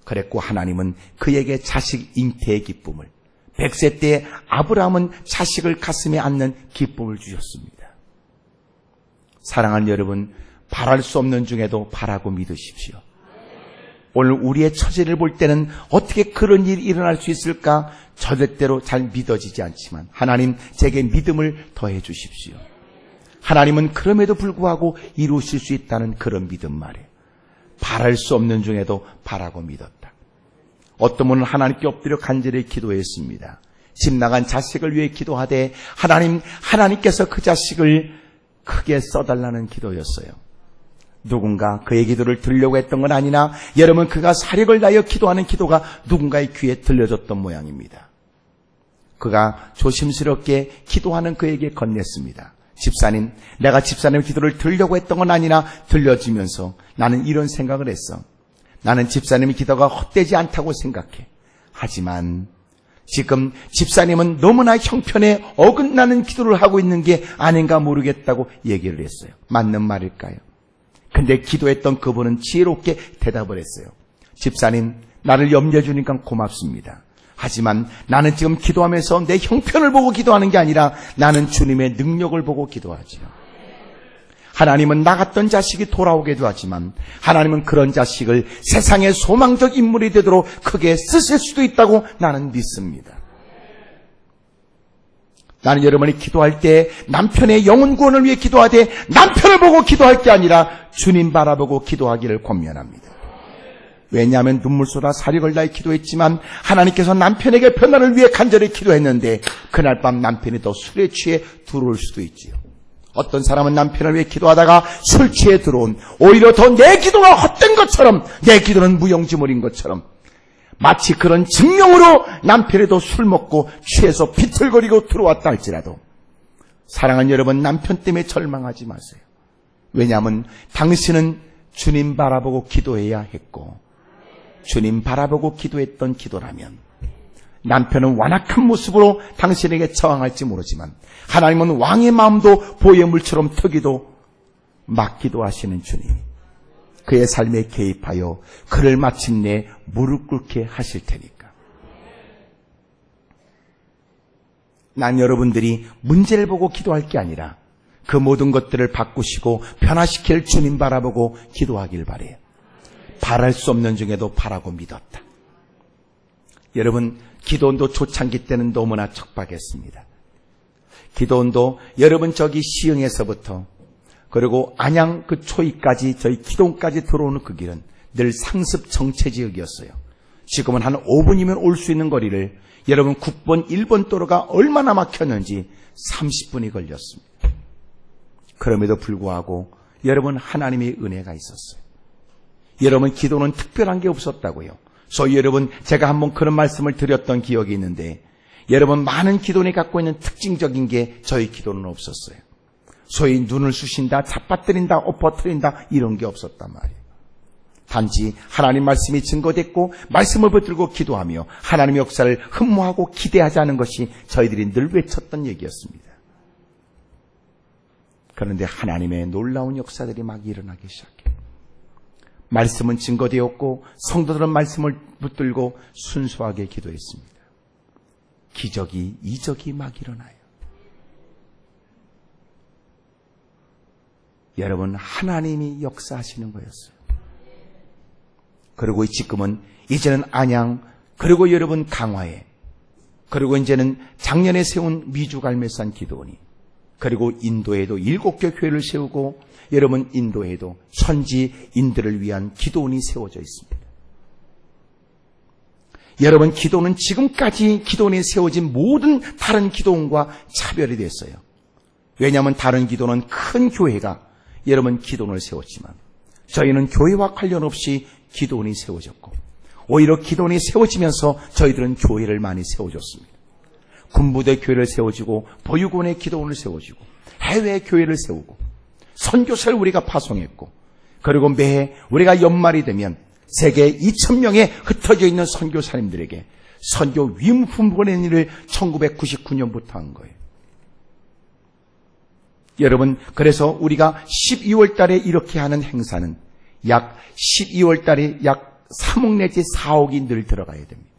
그랬고 하나님은 그에게 자식 잉태의 기쁨을, 100세 때 아브라함은 자식을 가슴에 안는 기쁨을 주셨습니다. 사랑하는 여러분, 바랄 수 없는 중에도 바라고 믿으십시오. 오늘 우리의 처지를 볼 때는 어떻게 그런 일이 일어날 수 있을까 저절대로 잘 믿어지지 않지만, 하나님 제게 믿음을 더해 주십시오. 하나님은 그럼에도 불구하고 이루실 수 있다는 그런 믿음 말이에요. 바랄 수 없는 중에도 바라고 믿었다. 어떤 분은 하나님께 엎드려 간절히 기도했습니다. 집 나간 자식을 위해 기도하되 하나님께서 그 자식을 크게 써달라는 기도였어요. 누군가 그의 기도를 들으려고 했던 건 아니나 여러분, 그가 사력을 다하여 기도하는 기도가 누군가의 귀에 들려졌던 모양입니다. 그가 조심스럽게 기도하는 그에게 건넸습니다. 집사님, 내가 집사님 기도를 들으려고 했던 건 아니나 들려지면서 나는 이런 생각을 했어. 나는 집사님의 기도가 헛되지 않다고 생각해. 하지만 지금 집사님은 너무나 형편에 어긋나는 기도를 하고 있는 게 아닌가 모르겠다고 얘기를 했어요. 맞는 말일까요? 근데 기도했던 그분은 지혜롭게 대답을 했어요. 집사님, 나를 염려해 주니까 고맙습니다. 하지만 나는 지금 기도하면서 내 형편을 보고 기도하는 게 아니라 나는 주님의 능력을 보고 기도하지요. 하나님은 나갔던 자식이 돌아오게도 하지만 하나님은 그런 자식을 세상의 소망적 인물이 되도록 크게 쓰실 수도 있다고 나는 믿습니다. 나는 여러분이 기도할 때 남편의 영혼 구원을 위해 기도하되 남편을 보고 기도할 게 아니라 주님 바라보고 기도하기를 권면합니다. 왜냐하면 눈물 쏟아 사력을 다해 기도했지만 하나님께서 남편에게 변화를 위해 간절히 기도했는데 그날 밤 남편이 더 술에 취해 들어올 수도 있지요. 어떤 사람은 남편을 위해 기도하다가 술 취해 들어온, 오히려 더 내 기도가 헛된 것처럼, 내 기도는 무용지물인 것처럼, 마치 그런 증명으로 남편이 더 술 먹고 취해서 비틀거리고 들어왔다 할지라도 사랑하는 여러분, 남편 때문에 절망하지 마세요. 왜냐하면 당신은 주님 바라보고 기도해야 했고, 주님 바라보고 기도했던 기도라면 남편은 완악한 모습으로 당신에게 저항할지 모르지만 하나님은 왕의 마음도 보의 물처럼 트기도 막기도 하시는 주님, 그의 삶에 개입하여 그를 마침내 무릎 꿇게 하실 테니까. 난 여러분들이 문제를 보고 기도할 게 아니라 그 모든 것들을 바꾸시고 변화시킬 주님 바라보고 기도하길 바래요. 바랄 수 없는 중에도 바라고 믿었다. 여러분, 기도원도 초창기 때는 너무나 척박했습니다. 기도원도 여러분 저기 시흥에서부터 그리고 안양 그 초입까지 저희 기동까지 들어오는 그 길은 늘 상습 정체지역이었어요. 지금은 한 5분이면 올 수 있는 거리를 여러분 9번, 1번 도로가 얼마나 막혔는지 30분이 걸렸습니다. 그럼에도 불구하고 여러분 하나님의 은혜가 있었어요. 여러분 기도는 특별한 게 없었다고요. 소위 여러분 제가 한번 그런 말씀을 드렸던 기억이 있는데 여러분 많은 기도원이 갖고 있는 특징적인 게 저희 기도는 없었어요. 소위 눈을 쑤신다, 잡아뜨린다, 엎어뜨린다 이런 게 없었단 말이에요. 단지 하나님 말씀이 증거됐고 말씀을 붙들고 기도하며 하나님의 역사를 흠모하고 기대하자는 것이 저희들이 늘 외쳤던 얘기였습니다. 그런데 하나님의 놀라운 역사들이 막 일어나기 시작해요. 말씀은 증거되었고 성도들은 말씀을 붙들고 순수하게 기도했습니다. 기적이 이적이 막 일어나요. 여러분 하나님이 역사하시는 거였어요. 그리고 지금은 이제는 안양 그리고 여러분 강화에 그리고 이제는 작년에 세운 미주갈매산 기도원이 그리고 인도에도 7개 교회를 세우고 여러분 인도에도 선지인들을 위한 기도원이 세워져 있습니다. 여러분 기도는 지금까지 기도원에 세워진 모든 다른 기도원과 차별이 됐어요. 왜냐하면 다른 기도는 큰 교회가 여러분 기도원을 세웠지만 저희는 교회와 관련 없이 기도원이 세워졌고 오히려 기도원이 세워지면서 저희들은 교회를 많이 세워줬습니다. 군부대 교회를 세워지고 보육원의 기도원을 세워지고 해외 교회를 세우고 선교사를 우리가 파송했고 그리고 매해 우리가 연말이 되면 세계 2,000명에 흩어져 있는 선교사님들에게 선교 위문품 보내는 일을 1999년부터 한 거예요. 여러분 그래서 우리가 12월 달에 이렇게 하는 행사는 약 12월 달에 약 3억 내지 4억이 늘 들어가야 됩니다.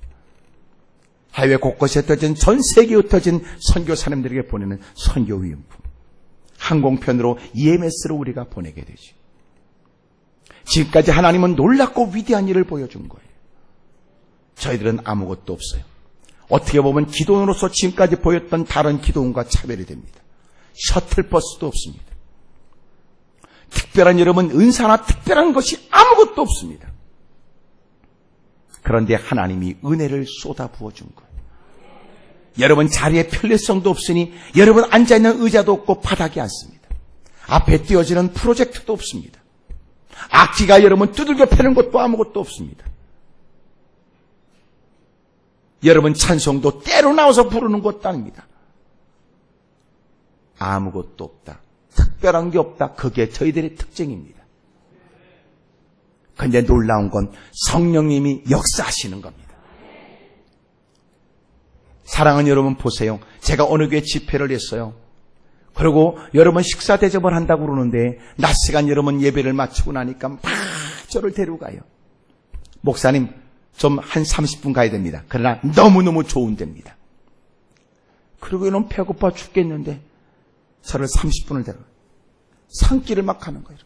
해외 곳곳에 흩어진 전 세계에 흩어진 선교사님들에게 보내는 선교 위문품 항공편으로 EMS로 우리가 보내게 되죠. 지금까지 하나님은 놀랍고 위대한 일을 보여준 거예요. 저희들은 아무것도 없어요. 어떻게 보면 기도원으로서 지금까지 보였던 다른 기도원과 차별이 됩니다. 셔틀버스도 없습니다. 특별한 여러분 은사나 특별한 것이 아무것도 없습니다. 그런데 하나님이 은혜를 쏟아 부어준 거예요. 여러분 자리에 편리성도 없으니 여러분 앉아있는 의자도 없고 바닥이 않습니다. 앞에 띄어지는 프로젝트도 없습니다. 악기가 여러분 두들겨 패는 것도 아무것도 없습니다. 여러분 찬송도 때로 나와서 부르는 것도 아닙니다. 아무것도 없다. 특별한 게 없다. 그게 저희들의 특징입니다. 그런데 놀라운 건 성령님이 역사하시는 겁니다. 사랑하는 여러분 보세요. 제가 어느 교회 집회를 했어요. 그리고 여러분 식사 대접을 한다고 그러는데 낮 시간 여러분 예배를 마치고 나니까 막 저를 데려가요. 목사님 좀 한 30분 가야 됩니다. 그러나 너무너무 좋은 데입니다. 그리고 이놈 배고파 죽겠는데 저를 30분을 데려가요. 산길을 막 가는 거예요.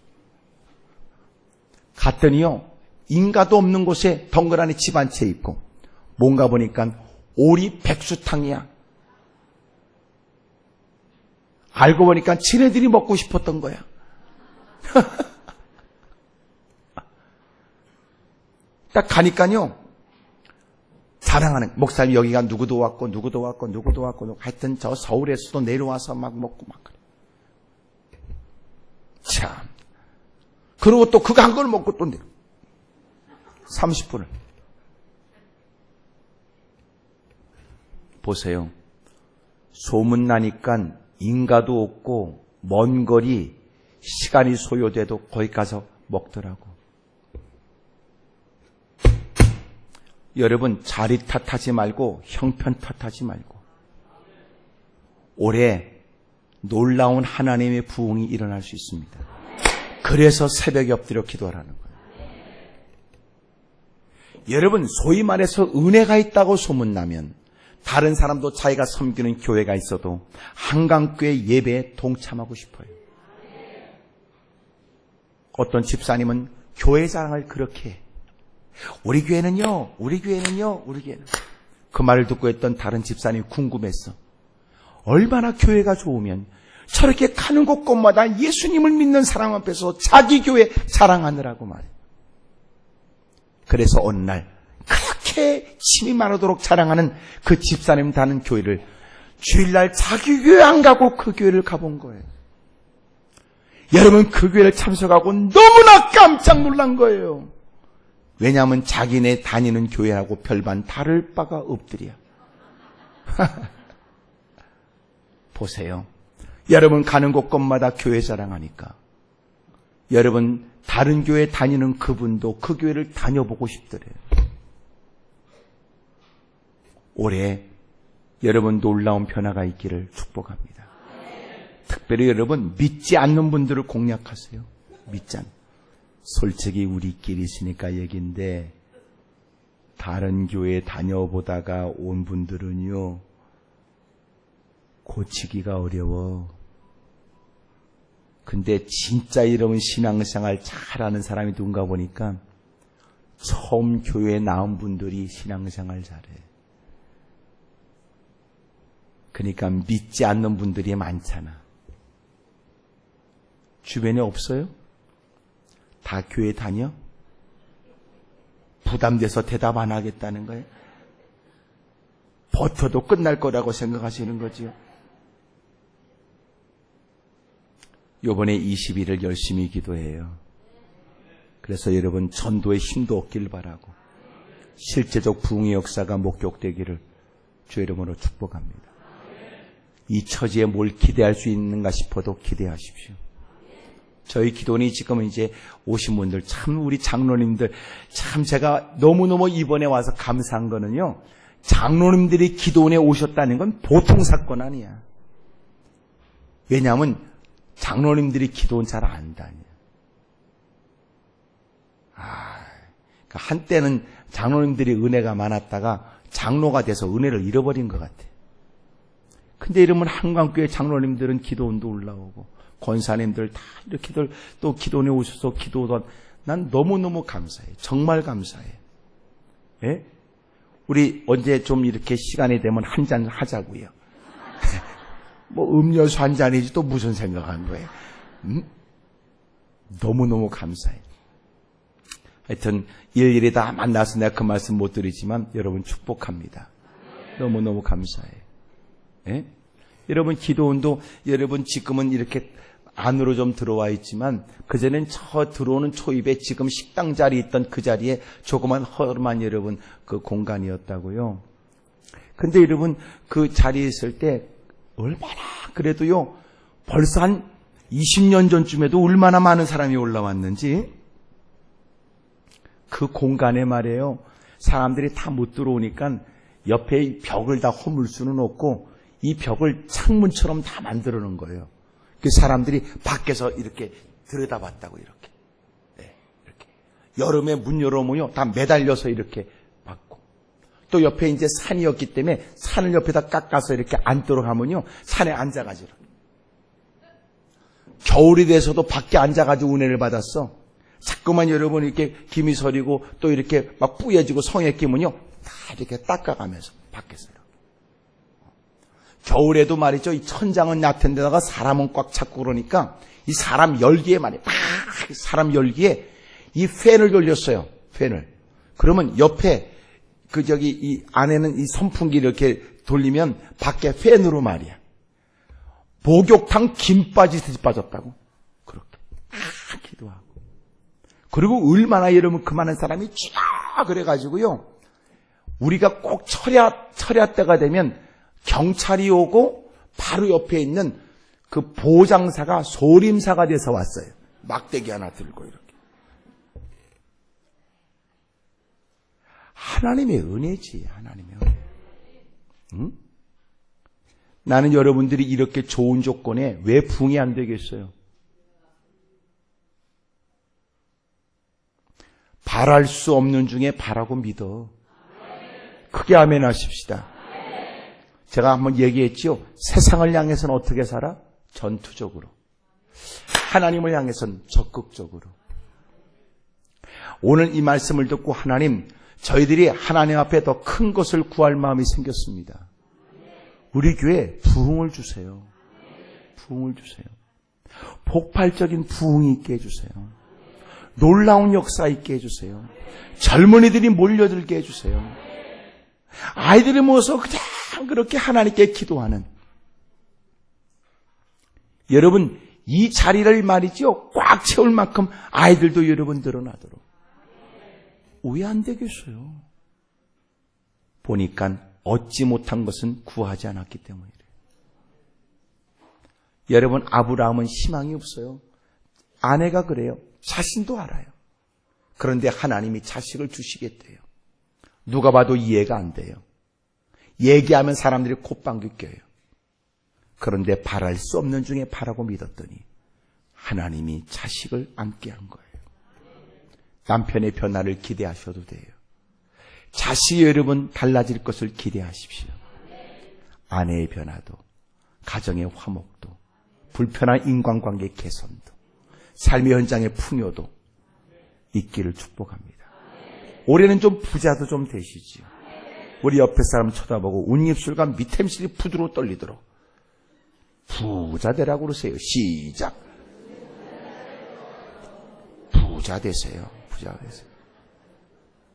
갔더니요 인가도 없는 곳에 덩그러니 집 한 채 있고 뭔가 보니까 오리 백수탕이야. 알고 보니까 지네들이 먹고 싶었던 거야. 딱 가니까요 자랑하는 목사님 여기가 누구도 왔고 하여튼 저 서울에서도 내려와서 막 먹고 막 그래. 참. 그리고 또 그거 한 걸 먹고 또 내려. 30분을. 보세요. 소문나니까 인가도 없고 먼 거리 시간이 소요돼도 거기 가서 먹더라고. 여러분 자리 탓하지 말고 형편 탓하지 말고 올해 놀라운 하나님의 부흥이 일어날 수 있습니다. 그래서 새벽에 엎드려 기도하라는 거예요. 여러분 소위 말해서 은혜가 있다고 소문나면 다른 사람도 자기가 섬기는 교회가 있어도 한강교회 예배에 동참하고 싶어요. 어떤 집사님은 교회 자랑을 그렇게 해. 우리 교회는요. 그 말을 듣고 했던 다른 집사님이 궁금했어. 얼마나 교회가 좋으면 저렇게 가는 곳곳마다 예수님을 믿는 사람 앞에서 자기 교회 자랑하느라고 말이에요. 그래서 어느 날 그렇게 침이 마르도록 자랑하는 그 집사님 다는 교회를 주일날 자기 교회 안 가고 그 교회를 가본 거예요. 여러분, 그 교회를 참석하고 너무나 깜짝 놀란 거예요. 왜냐하면 자기네 다니는 교회하고 별반 다를 바가 없더리야. 보세요. 여러분 가는 곳곳마다 교회 자랑하니까 여러분 다른 교회 다니는 그분도 그 교회를 다녀보고 싶더래요. 올해 여러분 놀라운 변화가 있기를 축복합니다. 특별히 여러분 믿지 않는 분들을 공략하세요. 믿지 않는. 솔직히 우리끼리 있으니까 얘기인데 다른 교회 다녀보다가 온 분들은요 고치기가 어려워. 근데 진짜 이런 신앙생활 잘하는 사람이 누군가 보니까 처음 교회에 나온 분들이 신앙생활 잘해. 그러니까 믿지 않는 분들이 많잖아. 주변에 없어요? 다 교회 다녀? 부담돼서 대답 안 하겠다는 거예요? 버텨도 끝날 거라고 생각하시는 거지요? 요번에 20일을 열심히 기도해요. 그래서 여러분 전도에 힘도 얻길 바라고 실제적 부흥의 역사가 목격되기를 주의 이름으로 축복합니다. 이 처지에 뭘 기대할 수 있는가 싶어도 기대하십시오. 저희 기도원이 지금 이제 오신 분들 참 우리 장로님들 참 제가 너무너무 이번에 와서 감사한 거는요. 장로님들이 기도원에 오셨다는 건 보통 사건 아니야. 왜냐하면 장로님들이 기도원 잘 안 다녀. 그러니까 한때는 장로님들이 은혜가 많았다가 장로가 돼서 은혜를 잃어버린 것 같아. 근데 이러면 한강교회 장로님들은 기도원도 올라오고 권사님들 다 이렇게들 또 기도원에 오셔서 기도원 난 너무너무 감사해. 정말 감사해. 예? 우리 언제 좀 이렇게 시간이 되면 한 잔 하자고요. 뭐 음료수 한 잔이지 또 무슨 생각한 거예요. 너무너무 감사해. 하여튼 일일이 다 만나서 내가 그 말씀 못 드리지만 여러분 축복합니다. 너무너무 감사해. 예? 여러분 기도원도 여러분 지금은 이렇게 안으로 좀 들어와 있지만 그전엔 저 들어오는 초입에 지금 식당 자리 있던 그 자리에 조그만 허름한 여러분 그 공간이었다고요. 근데 여러분 그 자리에 있을 때 얼마나 그래도요 벌써 한 20년 전쯤에도 얼마나 많은 사람이 올라왔는지 그 공간에 말이에요. 사람들이 다 못 들어오니까 옆에 벽을 다 허물 수는 없고 이 벽을 창문처럼 다 만들어 놓은 거예요. 그 사람들이 밖에서 이렇게 들여다봤다고 이렇게. 네, 이렇게. 여름에 문 열어보면요 다 매달려서 이렇게 봤고 또 옆에 이제 산이었기 때문에 산을 옆에다 깎아서 이렇게 앉도록 하면요 산에 앉아가지고 겨울이 돼서도 밖에 앉아가지고 은혜를 받았어. 자꾸만 여러분 이렇게 김이 서리고 또 이렇게 막 뿌얘지고 성에 끼면요 다 이렇게 닦아가면서 밖에서 겨울에도 말이죠 이 천장은 얕은 데다가 사람은 꽉 찼고 그러니까 이 사람 열기에 말이에요 사람 열기에 이 팬을 돌렸어요. 팬을. 그러면 옆에 그 이 안에는 이 선풍기 이렇게 돌리면 밖에 팬으로 말이야 목욕탕 김 빠지듯이 빠졌다고 그렇게 기도하고 그리고 얼마나 여러분 그 많은 사람이 쫙 그래가지고요 우리가 꼭 철야 때가 되면 경찰이 오고 바로 옆에 있는 그 보장사가 소림사가 돼서 왔어요. 막대기 하나 들고 이렇게. 하나님의 은혜지. 하나님의 은혜. 응? 나는 여러분들이 이렇게 좋은 조건에 왜 부흥이 안 되겠어요? 바랄 수 없는 중에 바라고 믿어. 크게 아멘 하십시다. 제가 한번 얘기했지요. 세상을 향해서는 어떻게 살아? 전투적으로. 하나님을 향해서는 적극적으로. 오늘 이 말씀을 듣고 하나님, 저희들이 하나님 앞에 더 큰 것을 구할 마음이 생겼습니다. 우리 교회에 부흥을 주세요. 부흥을 주세요. 폭발적인 부흥이 있게 해주세요. 놀라운 역사 있게 해주세요. 젊은이들이 몰려들게 해주세요. 아이들이 모여서 그냥 그렇게 하나님께 기도하는, 여러분 이 자리를 말이죠 꽉 채울 만큼 아이들도 여러분 늘어나도록. 왜 안 되겠어요? 보니까 얻지 못한 것은 구하지 않았기 때문이래요. 여러분 아브라함은 희망이 없어요. 아내가 그래요. 자신도 알아요. 그런데 하나님이 자식을 주시겠대요. 누가 봐도 이해가 안 돼요. 얘기하면 사람들이 콧방귀 껴요. 그런데 바랄 수 없는 중에 바라고 믿었더니 하나님이 자식을 안게 한 거예요. 남편의 변화를 기대하셔도 돼요. 자식이 여러분 달라질 것을 기대하십시오. 아내의 변화도, 가정의 화목도, 불편한 인간관계 개선도, 삶의 현장의 풍요도 있기를 축복합니다. 올해는 좀 부자도 좀 되시지요. 우리 옆에 사람 쳐다보고 웃입술과 밑햄실이 부드러워 떨리도록 부자 되라고 그러세요. 시작. 부자 되세요. 부자 되세요.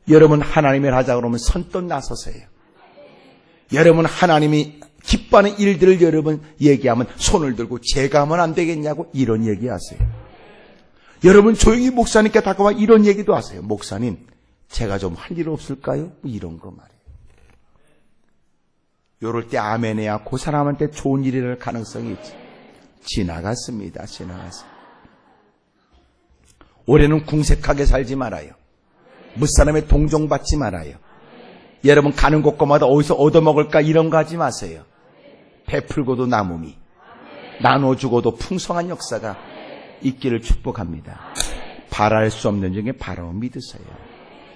여러분 하나님을 하자 그러면 선뜻 나서세요. 여러분 하나님이 기뻐하는 일들을 여러분 얘기하면 손을 들고 제가 하면 안 되겠냐고 이런 얘기하세요. 여러분 조용히 목사님께 다가와 이런 얘기도 하세요. 목사님 제가 좀 할 일 없을까요? 이런 거 말이에요. 요럴 때 아멘해야 그 사람한테 좋은 일이 될 가능성이 있지. 지나갔습니다. 지나갔습니다. 올해는 궁색하게 살지 말아요. 무사람의 동정받지 말아요. 여러분 가는 곳곳마다 어디서 얻어먹을까 이런 거 하지 마세요. 베풀고도 남음이, 나눠주고도 풍성한 역사가 있기를 축복합니다. 바랄 수 없는 중에 바라고 믿으세요.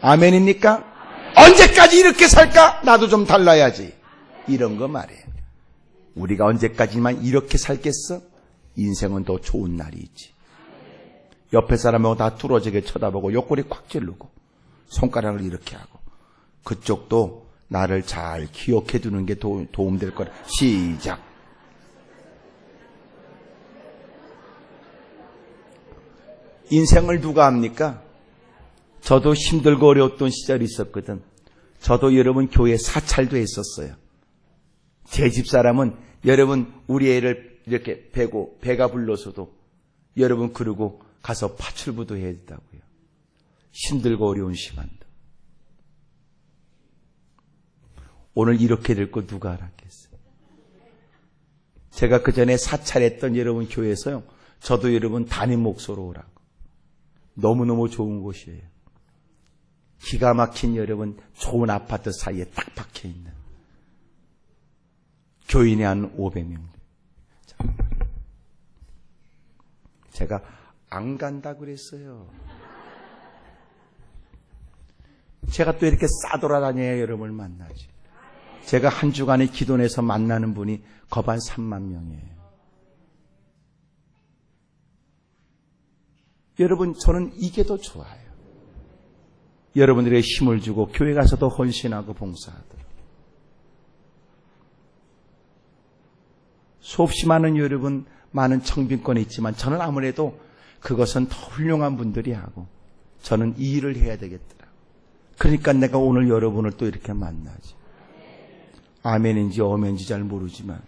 아멘입니까? 언제까지 이렇게 살까? 나도 좀 달라야지. 이런 거 말이에요. 우리가 언제까지만 이렇게 살겠어? 인생은 더 좋은 날이 있지. 옆에 사람하고 다 뚫어지게 쳐다보고 옆구리 콱 찌르고 손가락을 이렇게 하고 그쪽도 나를 잘 기억해 두는 게 도움될 거라. 시작. 인생을 누가 합니까? 저도 힘들고 어려웠던 시절이 있었거든. 저도 여러분 교회 사찰도 했었어요. 제 집사람은 여러분 우리 애를 이렇게 배가 불러서도 여러분 그러고 가서 파출부도 해야 된다고요. 힘들고 어려운 시간도. 오늘 이렇게 될 거 누가 알았겠어요? 제가 그 전에 사찰했던 여러분 교회에서요. 저도 여러분 담임 목소로 오라고. 너무너무 좋은 곳이에요. 기가 막힌 여러분 좋은 아파트 사이에 딱 박혀있는 교인이 한 500명. 제가 안 간다 그랬어요. 제가 또 이렇게 싸돌아다녀야 여러분을 만나지. 제가 한 주간에 기도내서 만나는 분이 거반 3만 명이에요. 여러분 저는 이게 더 좋아요. 여러분들의 힘을 주고 교회 가서도 헌신하고 봉사하도록. 수없이 많은 여러분 많은 청빈권이 있지만 저는 아무래도 그것은 더 훌륭한 분들이 하고 저는 이 일을 해야 되겠더라. 그러니까 내가 오늘 여러분을 또 이렇게 만나지. 아멘인지 어멘인지 잘 모르지만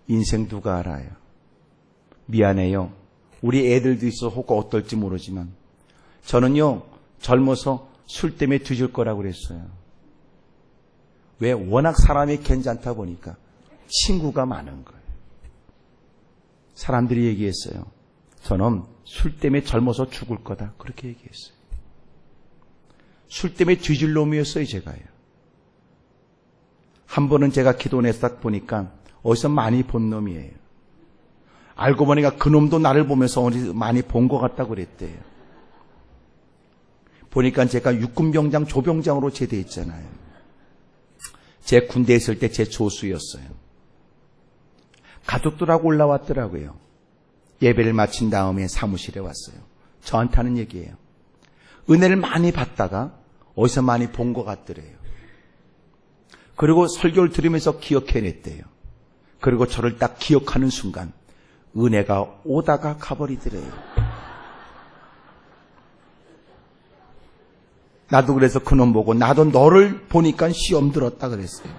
인생 누가 알아요. 미안해요. 우리 애들도 있어 혹 어떨지 모르지만 저는요 젊어서 술 때문에 뒤질 거라고 그랬어요. 왜? 워낙 사람이 괜찮다 보니까 친구가 많은 거예요. 사람들이 얘기했어요. 저는 술 때문에 젊어서 죽을 거다. 그렇게 얘기했어요. 술 때문에 뒤질 놈이었어요. 제가요. 한 번은 제가 기도원에서 딱 보니까 어디서 많이 본 놈이에요. 알고 보니까 그 놈도 나를 보면서 어디서 많이 본 것 같다고 그랬대요. 보니까 제가 육군병장 조병장으로 제대했잖아요. 제 군대에 있을 때 제 조수였어요. 가족들하고 올라왔더라고요. 예배를 마친 다음에 사무실에 왔어요. 저한테 하는 얘기예요. 은혜를 많이 받다가 어디서 많이 본 것 같더래요. 그리고 설교를 들으면서 기억해냈대요. 그리고 저를 딱 기억하는 순간 은혜가 오다가 가버리더래요. 나도 그래서 그놈 보고 나도 너를 보니까 시험 들었다 그랬어요.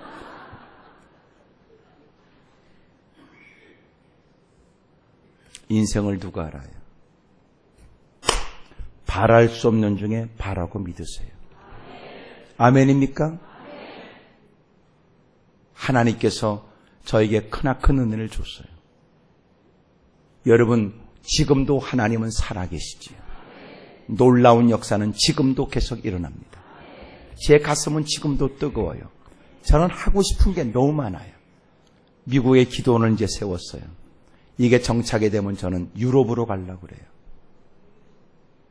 인생을 누가 알아요? 바랄 수 없는 중에 바라고 믿으세요. 아멘입니까? 하나님께서 저에게 크나큰 은혜를 줬어요. 여러분, 지금도 하나님은 살아계시지요. 놀라운 역사는 지금도 계속 일어납니다. 제 가슴은 지금도 뜨거워요. 저는 하고 싶은 게 너무 많아요. 미국의 기도원을 이제 세웠어요. 이게 정착이 되면 저는 유럽으로 가려고 그래요.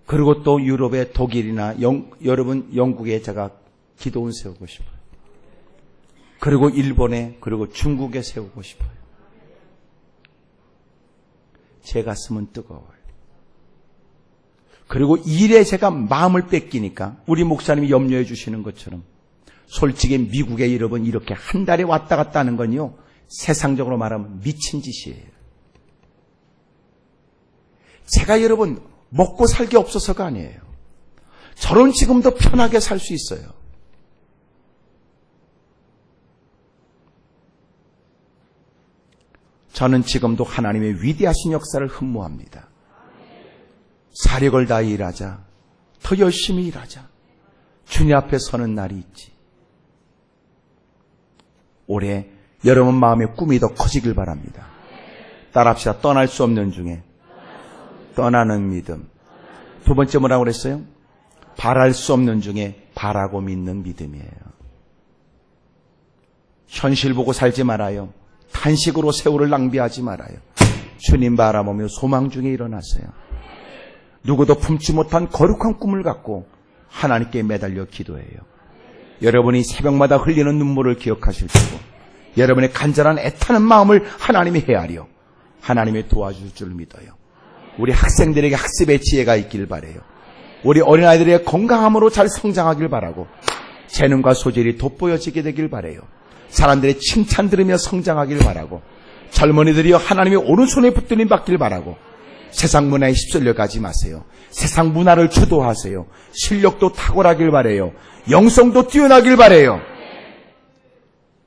그리고 또 유럽의 독일이나 여러분 영국에 제가 기도원 세우고 싶어요. 그리고 일본에, 그리고 중국에 세우고 싶어요. 제 가슴은 뜨거워요. 그리고 일에 제가 마음을 뺏기니까 우리 목사님이 염려해 주시는 것처럼 솔직히 미국에 여러분 이렇게 한 달에 왔다 갔다 하는 건요, 세상적으로 말하면 미친 짓이에요. 제가 여러분 먹고 살기 없어서가 아니에요. 저는 지금도 편하게 살 수 있어요. 저는 지금도 하나님의 위대하신 역사를 흠모합니다. 사력을 다해 일하자. 더 열심히 일하자. 주님 앞에 서는 날이 있지. 올해 여러분 마음의 꿈이 더 커지길 바랍니다. 따라합시다. 떠날 수 없는 중에 떠나는 믿음. 두 번째 뭐라고 그랬어요? 바랄 수 없는 중에 바라고 믿는 믿음이에요. 현실 보고 살지 말아요. 탄식으로 세월을 낭비하지 말아요. 주님 바라보며 소망 중에 일어나세요. 누구도 품지 못한 거룩한 꿈을 갖고 하나님께 매달려 기도해요. 여러분이 새벽마다 흘리는 눈물을 기억하실 테고 여러분의 간절한 애타는 마음을 하나님이 헤아려 하나님이 도와줄 줄 믿어요. 우리 학생들에게 학습의 지혜가 있길 바라요. 우리 어린아이들의 건강함으로 잘 성장하길 바라고 재능과 소질이 돋보여지게 되길 바라요. 사람들의 칭찬 들으며 성장하길 바라고 젊은이들이여 하나님의 오른손에 붙들림 받길 바라고 세상 문화에 휩쓸려 가지 마세요. 세상 문화를 주도하세요. 실력도 탁월하길 바라요. 영성도 뛰어나길 바라요.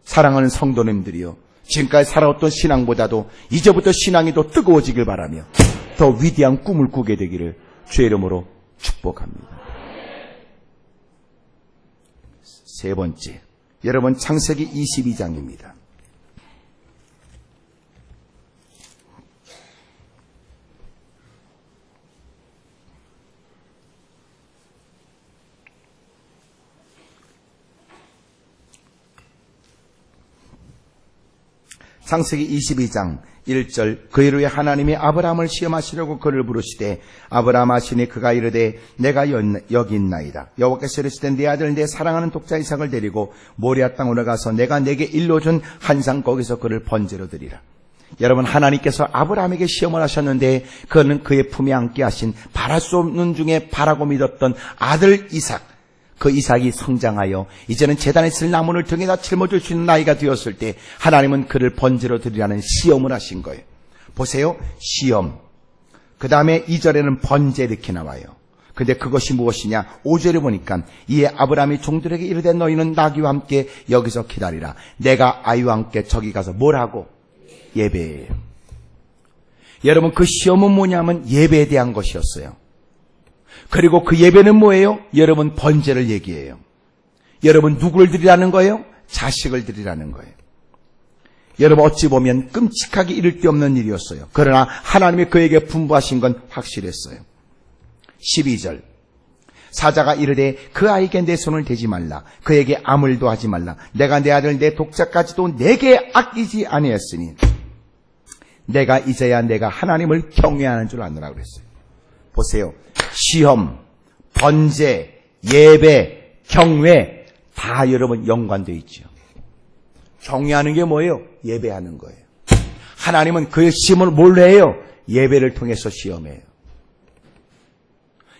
사랑하는 성도님들이여 지금까지 살아왔던 신앙보다도 이제부터 신앙이 더 뜨거워지길 바라며 더 위대한 꿈을 꾸게 되기를 주의 이름으로 축복합니다. 세 번째, 여러분 창세기 22장입니다. 창세기 22장 1절 그이로 하나님이 아브라함을 시험하시려고 그를 부르시되 아브라함 하시니 그가 이르되 내가 여기 있나이다. 여호와께서 이르시되 내 아들 내 사랑하는 독자 이삭을 데리고 모리아 땅으로 가서 내가 내게 일러준 한상 거기서 그를 번제로 드리라. 여러분 하나님께서 아브라함에게 시험을 하셨는데 그는 그의 품에 안게 하신 바랄 수 없는 중에 바라고 믿었던 아들 이삭, 그 이삭이 성장하여 이제는 제단에 쓸 나무를 등에다 짊어질 수 있는 나이가 되었을 때 하나님은 그를 번제로 드리라는 시험을 하신 거예요. 보세요. 시험. 그 다음에 2절에는 번제 이렇게 나와요. 근데 그것이 무엇이냐? 5절에 보니까 이에 아브라함이 종들에게 이르되 너희는 나귀와 함께 여기서 기다리라. 내가 아이와 함께 저기 가서 뭘 하고? 예배예요. 여러분 그 시험은 뭐냐면 예배에 대한 것이었어요. 그리고 그 예배는 뭐예요? 여러분 번제를 얘기해요. 여러분 누구를 드리라는 거예요? 자식을 드리라는 거예요. 여러분 어찌 보면 끔찍하게 이를 데 없는 일이었어요. 그러나 하나님이 그에게 분부하신 건 확실했어요. 12절 사자가 이르되 그 아이에게 내 손을 대지 말라. 그에게 아무 일도 하지 말라. 내가 내 아들 내 독자까지도 내게 아끼지 아니했으니 내가 이제야 내가 하나님을 경외하는 줄 아노라 그랬어요. 보세요. 시험, 번제, 예배, 경외 다 여러분 연관되어 있죠. 경외하는 게 뭐예요? 예배하는 거예요. 하나님은 그의 시험을 뭘로 해요? 예배를 통해서 시험해요.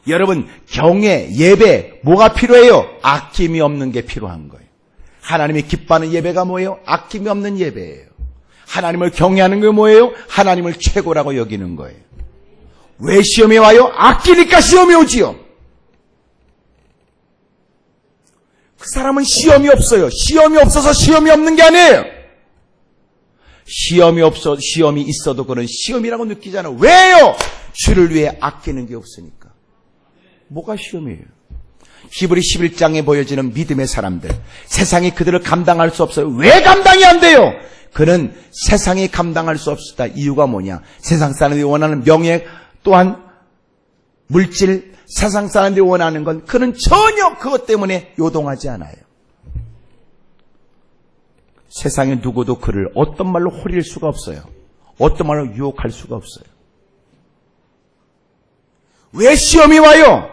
여러분 경외, 예배 뭐가 필요해요? 아낌이 없는 게 필요한 거예요. 하나님이 기뻐하는 예배가 뭐예요? 아낌이 없는 예배예요. 하나님을 경외하는 게 뭐예요? 하나님을 최고라고 여기는 거예요. 왜 시험이 와요? 아끼니까 시험이 오지요. 그 사람은 시험이 없어요. 시험이 없어서 시험이 없는 게 아니에요. 시험이 있어도 그런 시험이라고 느끼지 않아요. 왜요? 주를 위해 아끼는 게 없으니까. 뭐가 시험이에요? 히브리 11장에 보여지는 믿음의 사람들, 세상이 그들을 감당할 수 없어요. 왜 감당이 안 돼요? 그는 세상이 감당할 수 없었다. 이유가 뭐냐? 세상 사람들이 원하는 명예 또한 물질, 세상 사람들이 원하는 건 그는 전혀 그것 때문에 요동하지 않아요. 세상에 누구도 그를 어떤 말로 호릴 수가 없어요. 어떤 말로 유혹할 수가 없어요. 왜 시험이 와요?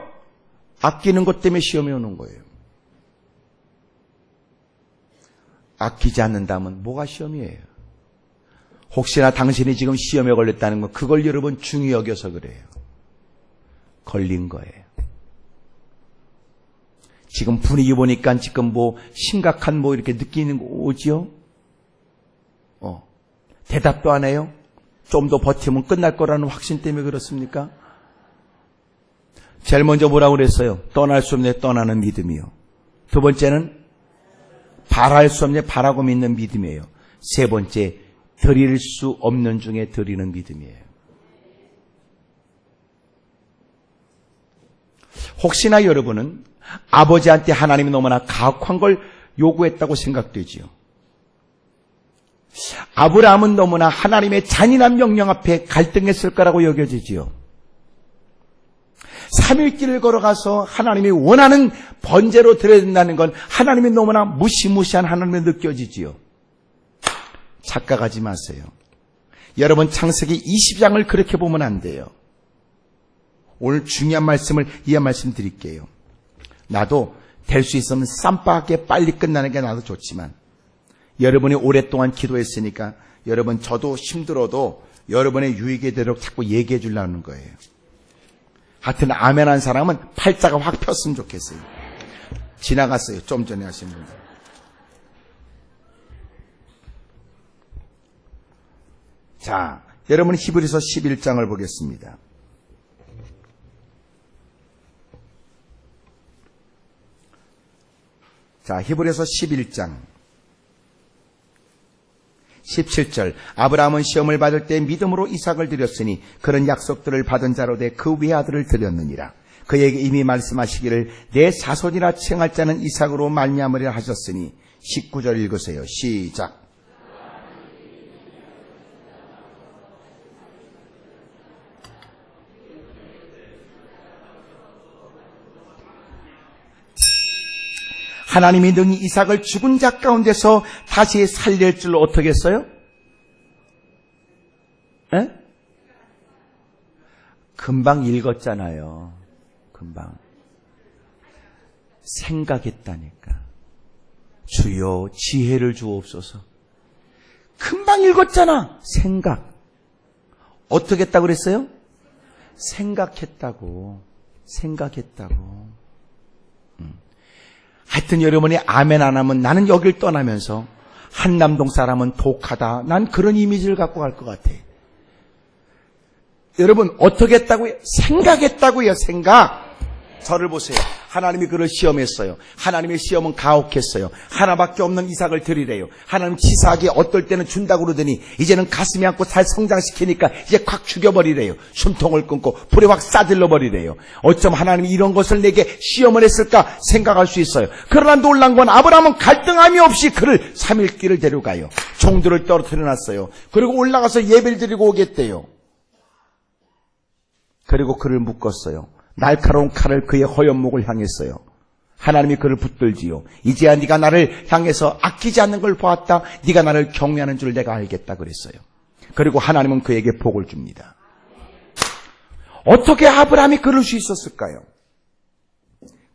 아끼는 것 때문에 시험이 오는 거예요. 아끼지 않는다면 뭐가 시험이에요? 혹시나 당신이 지금 시험에 걸렸다는 건 그걸 여러분 중히 여겨서 그래요. 걸린 거예요. 지금 분위기 보니까 지금 심각한 이렇게 느끼는 거 오지요? 대답도 안 해요? 좀 더 버티면 끝날 거라는 확신 때문에 그렇습니까? 제일 먼저 뭐라고 그랬어요? 떠날 수 없네 떠나는 믿음이요. 두 번째는 바랄 수 없네 바라고 믿는 믿음이에요. 세 번째 드릴 수 없는 중에 드리는 믿음이에요. 혹시나 여러분은 아버지한테 하나님이 너무나 가혹한 걸 요구했다고 생각되지요. 아브라함은 너무나 하나님의 잔인한 명령 앞에 갈등했을 거라고 여겨지지요. 3일길을 걸어가서 하나님이 원하는 번제로 드려야 된다는 건 하나님이 너무나 무시무시한 하나님이 느껴지지요. 착각하지 마세요. 여러분 창세기 20장을 그렇게 보면 안 돼요. 오늘 중요한 말씀을 이해 말씀드릴게요. 나도 될 수 있으면 쌈박하게 빨리 끝나는 게 나도 좋지만 여러분이 오랫동안 기도했으니까 여러분 저도 힘들어도 여러분의 유익이 되도록 자꾸 얘기해 주려는 거예요. 하여튼 아멘한 사람은 팔자가 확 폈으면 좋겠어요. 지나갔어요. 좀 전에 하신 분들. 자, 여러분 히브리서 11장을 보겠습니다. 자, 히브리서 11장 17절 아브라함은 시험을 받을 때 믿음으로 이삭을 드렸으니 그런 약속들을 받은 자로 돼 그 외아들을 드렸느니라. 그에게 이미 말씀하시기를 내 자손이라 칭할 자는 이삭으로 말미암으리라 하셨으니 19절 읽으세요. 시작. 하나님이 능히 이삭을 죽은 자 가운데서 다시 살릴 줄 어떻게 했어요? 에? 금방 읽었잖아요. 금방. 생각했다니까. 주여 지혜를 주옵소서. 금방 읽었잖아. 생각. 어떻게 했다고 그랬어요? 생각했다고. 하여튼 여러분이 아멘 안 하면 나는 여길 떠나면서 한남동 사람은 독하다. 난 그런 이미지를 갖고 갈 것 같아. 여러분 어떻게 했다고요? 생각했다고요. 생각. 저를 보세요. 하나님이 그를 시험했어요. 하나님의 시험은 가혹했어요. 하나밖에 없는 이삭을 드리래요. 하나님 치사하게 어떨 때는 준다고 그러더니 이제는 가슴이 안고 살 성장시키니까 이제 확 죽여버리래요. 숨통을 끊고 불에 확 싸질러 버리래요. 어쩜 하나님이 이런 것을 내게 시험을 했을까 생각할 수 있어요. 그러나 놀란 건 아브라함은 갈등함이 없이 그를 3일길을 데려가요. 종들을 떨어뜨려 놨어요. 그리고 올라가서 예배를 드리고 오겠대요. 그리고 그를 묶었어요. 날카로운 칼을 그의 허연목을 향했어요. 하나님이 그를 붙들지요. 이제야 네가 나를 향해서 아끼지 않는 걸 보았다. 네가 나를 경외하는 줄 내가 알겠다 그랬어요. 그리고 하나님은 그에게 복을 줍니다. 어떻게 아브라함이 그럴 수 있었을까요?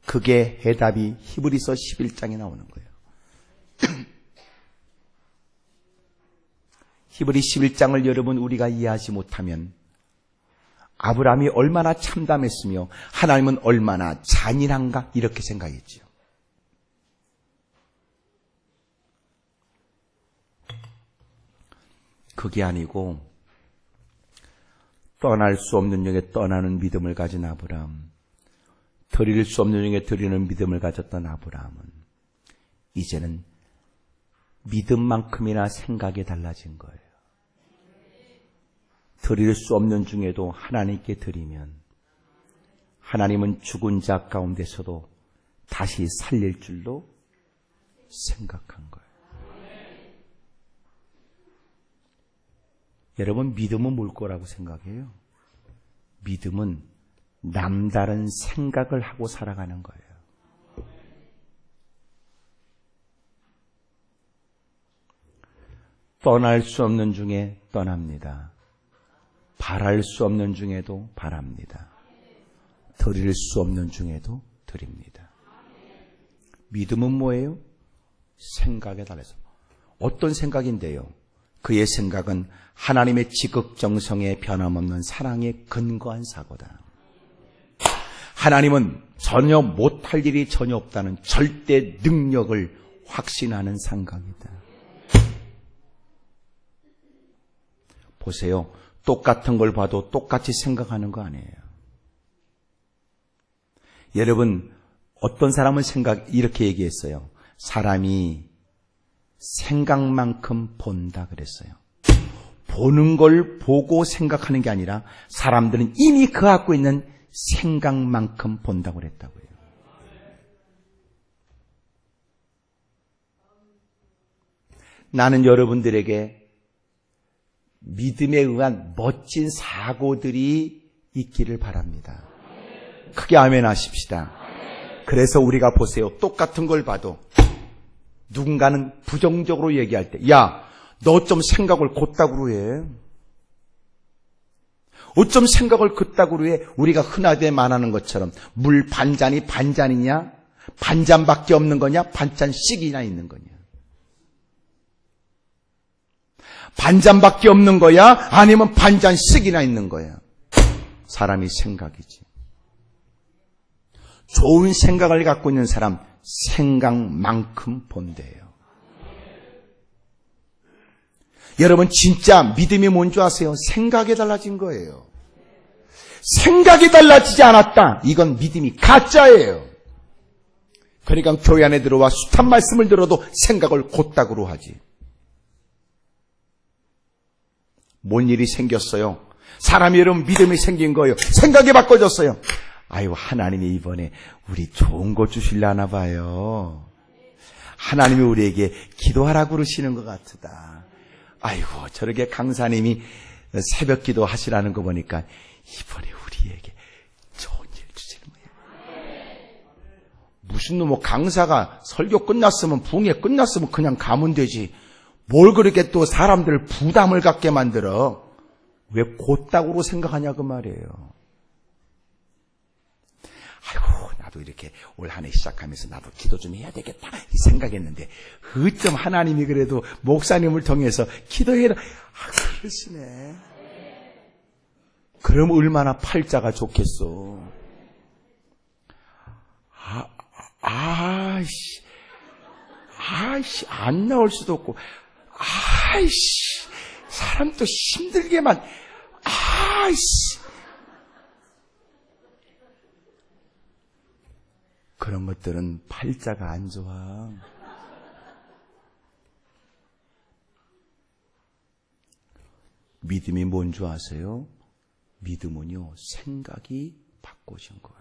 그게 해답이 히브리서 11장에 나오는 거예요. 히브리 11장을 여러분 우리가 이해하지 못하면 아브라함이 얼마나 참담했으며 하나님은 얼마나 잔인한가 이렇게 생각했죠. 그게 아니고 떠날 수 없는 영에 떠나는 믿음을 가진 아브라함, 드릴 수 없는 영에 드리는 믿음을 가졌던 아브라함은 이제는 믿음만큼이나 생각이 달라진 거예요. 드릴 수 없는 중에도 하나님께 드리면 하나님은 죽은 자 가운데서도 다시 살릴 줄로 생각한 거예요. 여러분, 믿음은 뭘 거라고 생각해요? 믿음은 남다른 생각을 하고 살아가는 거예요. 떠날 수 없는 중에 떠납니다. 바랄 수 없는 중에도 바랍니다. 드릴 수 없는 중에도 드립니다. 믿음은 뭐예요? 생각에 달해서. 어떤 생각인데요? 그의 생각은 하나님의 지극정성에 변함없는 사랑에 근거한 사고다. 하나님은 전혀 못할 일이 전혀 없다는 절대 능력을 확신하는 생각이다. 보세요. 똑같은 걸 봐도 똑같이 생각하는 거 아니에요. 여러분, 어떤 사람은 이렇게 얘기했어요. 사람이 생각만큼 본다 그랬어요. 보는 걸 보고 생각하는 게 아니라 사람들은 이미 그 갖고 있는 생각만큼 본다고 그랬다고요. 나는 여러분들에게 믿음에 의한 멋진 사고들이 있기를 바랍니다. 크게 아멘 하십시다. 그래서 우리가 보세요. 똑같은 걸 봐도 누군가는 부정적으로 얘기할 때, 야, 너 어쩜 생각을 곧다구로 해? 어쩜 생각을 그따구로 해? 우리가 흔하게 말하는 것처럼 물 반잔이 반잔이냐? 반잔밖에 없는 거냐? 반잔씩이나 있는 거냐? 반잔밖에 없는 거야? 아니면 반잔씩이나 있는 거야? 사람이 생각이지. 좋은 생각을 갖고 있는 사람, 생각만큼 본대요. 여러분, 진짜 믿음이 뭔지 아세요? 생각이 달라진 거예요. 생각이 달라지지 않았다. 이건 믿음이 가짜예요. 그러니까 교회 안에 들어와 숱한 말씀을 들어도 생각을 곧다구로 하지. 뭔 일이 생겼어요? 사람이 여러분 믿음이 생긴 거예요. 생각이 바꿔졌어요. 아유, 하나님이 이번에 우리 좋은 거 주실라나 봐요. 하나님이 우리에게 기도하라고 그러시는 것 같다. 아이고, 저렇게 강사님이 새벽 기도 하시라는 거 보니까 이번에 우리에게 좋은 일 주시는 거예요. 무슨 뭐 강사가 설교 끝났으면 붕에 끝났으면 그냥 가면 되지. 뭘 그렇게 또 사람들 부담을 갖게 만들어? 왜 곧다구로 생각하냐 그 말이에요. 아이고, 나도 이렇게 올 한 해 시작하면서 나도 기도 좀 해야 되겠다 이 생각했는데 어쩜 하나님이 그래도 목사님을 통해서 기도해라 그러시네. 그럼 얼마나 팔자가 좋겠어. 아이씨 안 나올 수도 없고, 아이씨 사람 또 힘들게만, 아이씨 그런 것들은 팔자가 안 좋아. 믿음이 뭔 줄 아세요? 믿음은요, 생각이 바꿔진 거예요.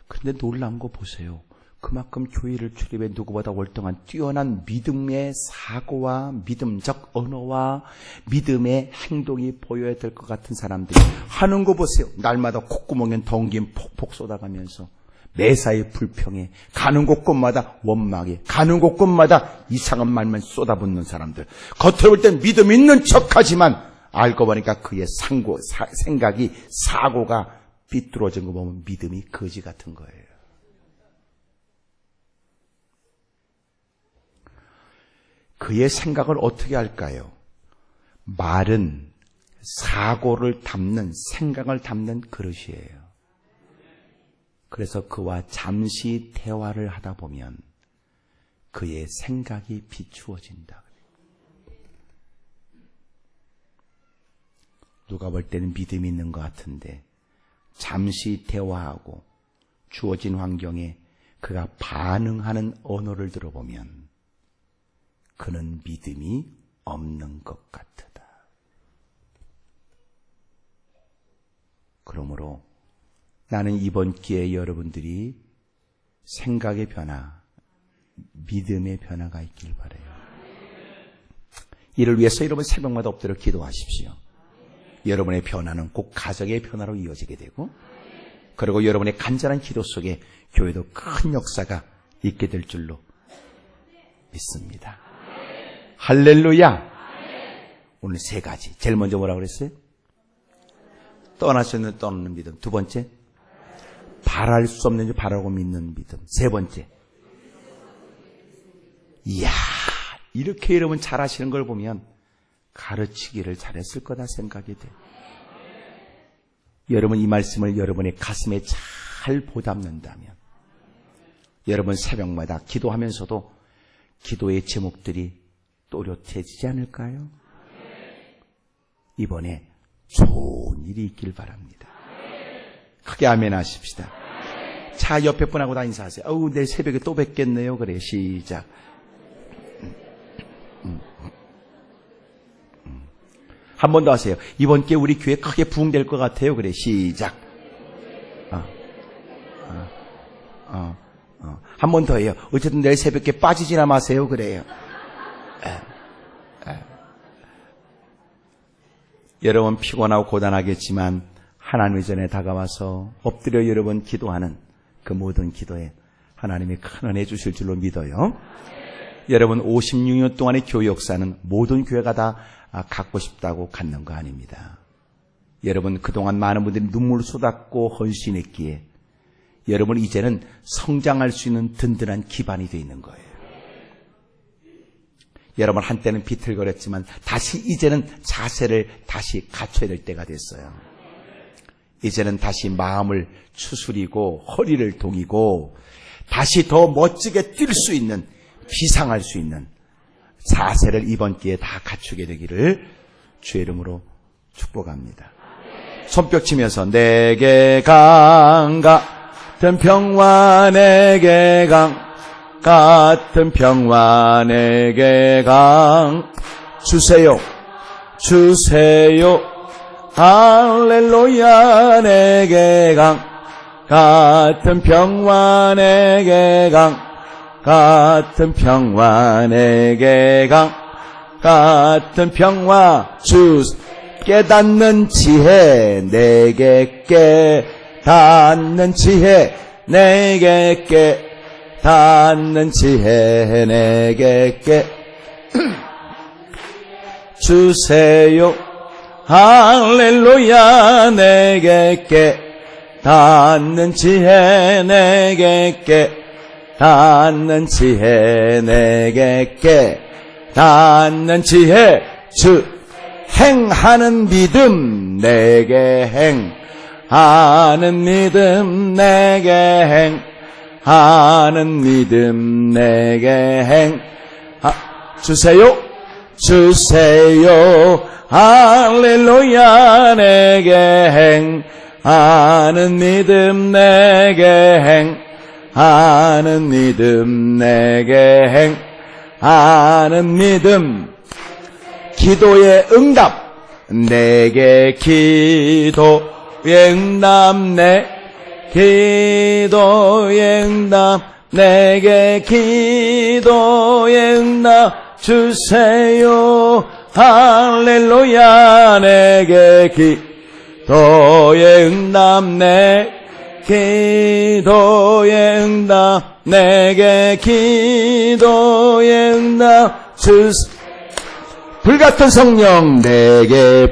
근데 놀라운 거 보세요. 그만큼 교회를 출입해 누구보다 월등한 뛰어난 믿음의 사고와 믿음적 언어와 믿음의 행동이 보여야 될 것 같은 사람들이 하는 거 보세요. 날마다 콧구멍엔 덩김 폭폭 쏟아가면서 매사에 불평해, 가는 곳곳마다 원망해, 가는 곳곳마다 이상한 말만 쏟아붓는 사람들. 겉으로 볼 땐 믿음 있는 척하지만 알고 보니까 그의 생각이, 사고가 삐뚤어진 거 보면 믿음이 거지 같은 거예요. 그의 생각을 어떻게 할까요? 말은 사고를 담는, 생각을 담는 그릇이에요. 그래서 그와 잠시 대화를 하다 보면 그의 생각이 비추어진다. 누가 볼 때는 믿음이 있는 것 같은데 잠시 대화하고 주어진 환경에 그가 반응하는 언어를 들어보면 그는 믿음이 없는 것 같으다. 그러므로 나는 이번 기회에 여러분들이 생각의 변화, 믿음의 변화가 있길 바라요. 이를 위해서 여러분 새벽마다 엎드려 기도하십시오. 여러분의 변화는 꼭 가정의 변화로 이어지게 되고, 그리고 여러분의 간절한 기도 속에 교회도 큰 역사가 있게 될 줄로 믿습니다. 할렐루야. 오늘 세 가지. 제일 먼저 뭐라고 그랬어요? 떠나서는 떠나는 믿음. 두 번째, 바랄 수 없는 줄 바라고 믿는 믿음. 세 번째, 이야, 이렇게 여러분 잘하시는 걸 보면 가르치기를 잘했을 거다 생각이 돼요. 여러분 이 말씀을 여러분의 가슴에 잘 보담는다면 여러분 새벽마다 기도하면서도 기도의 제목들이 또렷해지지 않을까요? 이번에 좋은 일이 있길 바랍니다. 크게 아멘 하십시다. 차 옆에 분하고 다 인사하세요. 어우, 내일 새벽에 또 뵙겠네요. 그래, 시작. 한 번 더 하세요. 이번 기회에 우리 교회 크게 부흥될 것 같아요. 그래, 시작. 한 번 더 해요. 어쨌든 내일 새벽에 빠지지나 마세요. 그래요. 여러분 피곤하고 고단하겠지만 하나님의 전에 다가와서 엎드려 여러분 기도하는 그 모든 기도에 하나님이 큰 은혜 주실 줄로 믿어요. 여러분 56년 동안의 교회 역사는 모든 교회가 다 갖고 싶다고 갖는 거 아닙니다. 여러분 그동안 많은 분들이 눈물을 쏟았고 헌신했기에 여러분 이제는 성장할 수 있는 든든한 기반이 되어 있는 거예요. 여러분 한때는 비틀거렸지만 다시 이제는 자세를 다시 갖춰야 될 때가 됐어요. 이제는 다시 마음을 추스리고 허리를 동이고 다시 더 멋지게 뛸 수 있는, 비상할 수 있는 자세를 이번 기회에 다 갖추게 되기를 주의 이름으로 축복합니다. 손뼉 치면서 내게 강 같은 평화, 내게 강 같은 평화, 내게 강 주세요, 주세요. 할렐루야. 내게 강 같은 평화, 내게 강 같은 평화, 내게 강 같은 평화. 주 깨닫는 지혜, 내게 깨닫는 지혜, 내게 깨닫는 지혜, 내게 주세요. 할렐루야. 내게 깨닫는 지혜, 내게 깨닫는 지혜, 내게 깨닫는 지혜. 주 행하는 믿음, 내게 행하는 믿음, 내게 행하는 믿음, 내게 주세요, 주세요. 할렐루야. 내게 행하는 믿음, 내게 행하는 믿음, 내게 행하는 믿음. 기도의 응답, 내게 기도의 응답, 내 기도의 응답, 내게 기도의 응답 주세요. 할렐루야. 내게 기도의 응답, 내 기도의 응답, 내게 기도의 응답 주세요. 불같은 성령, 내게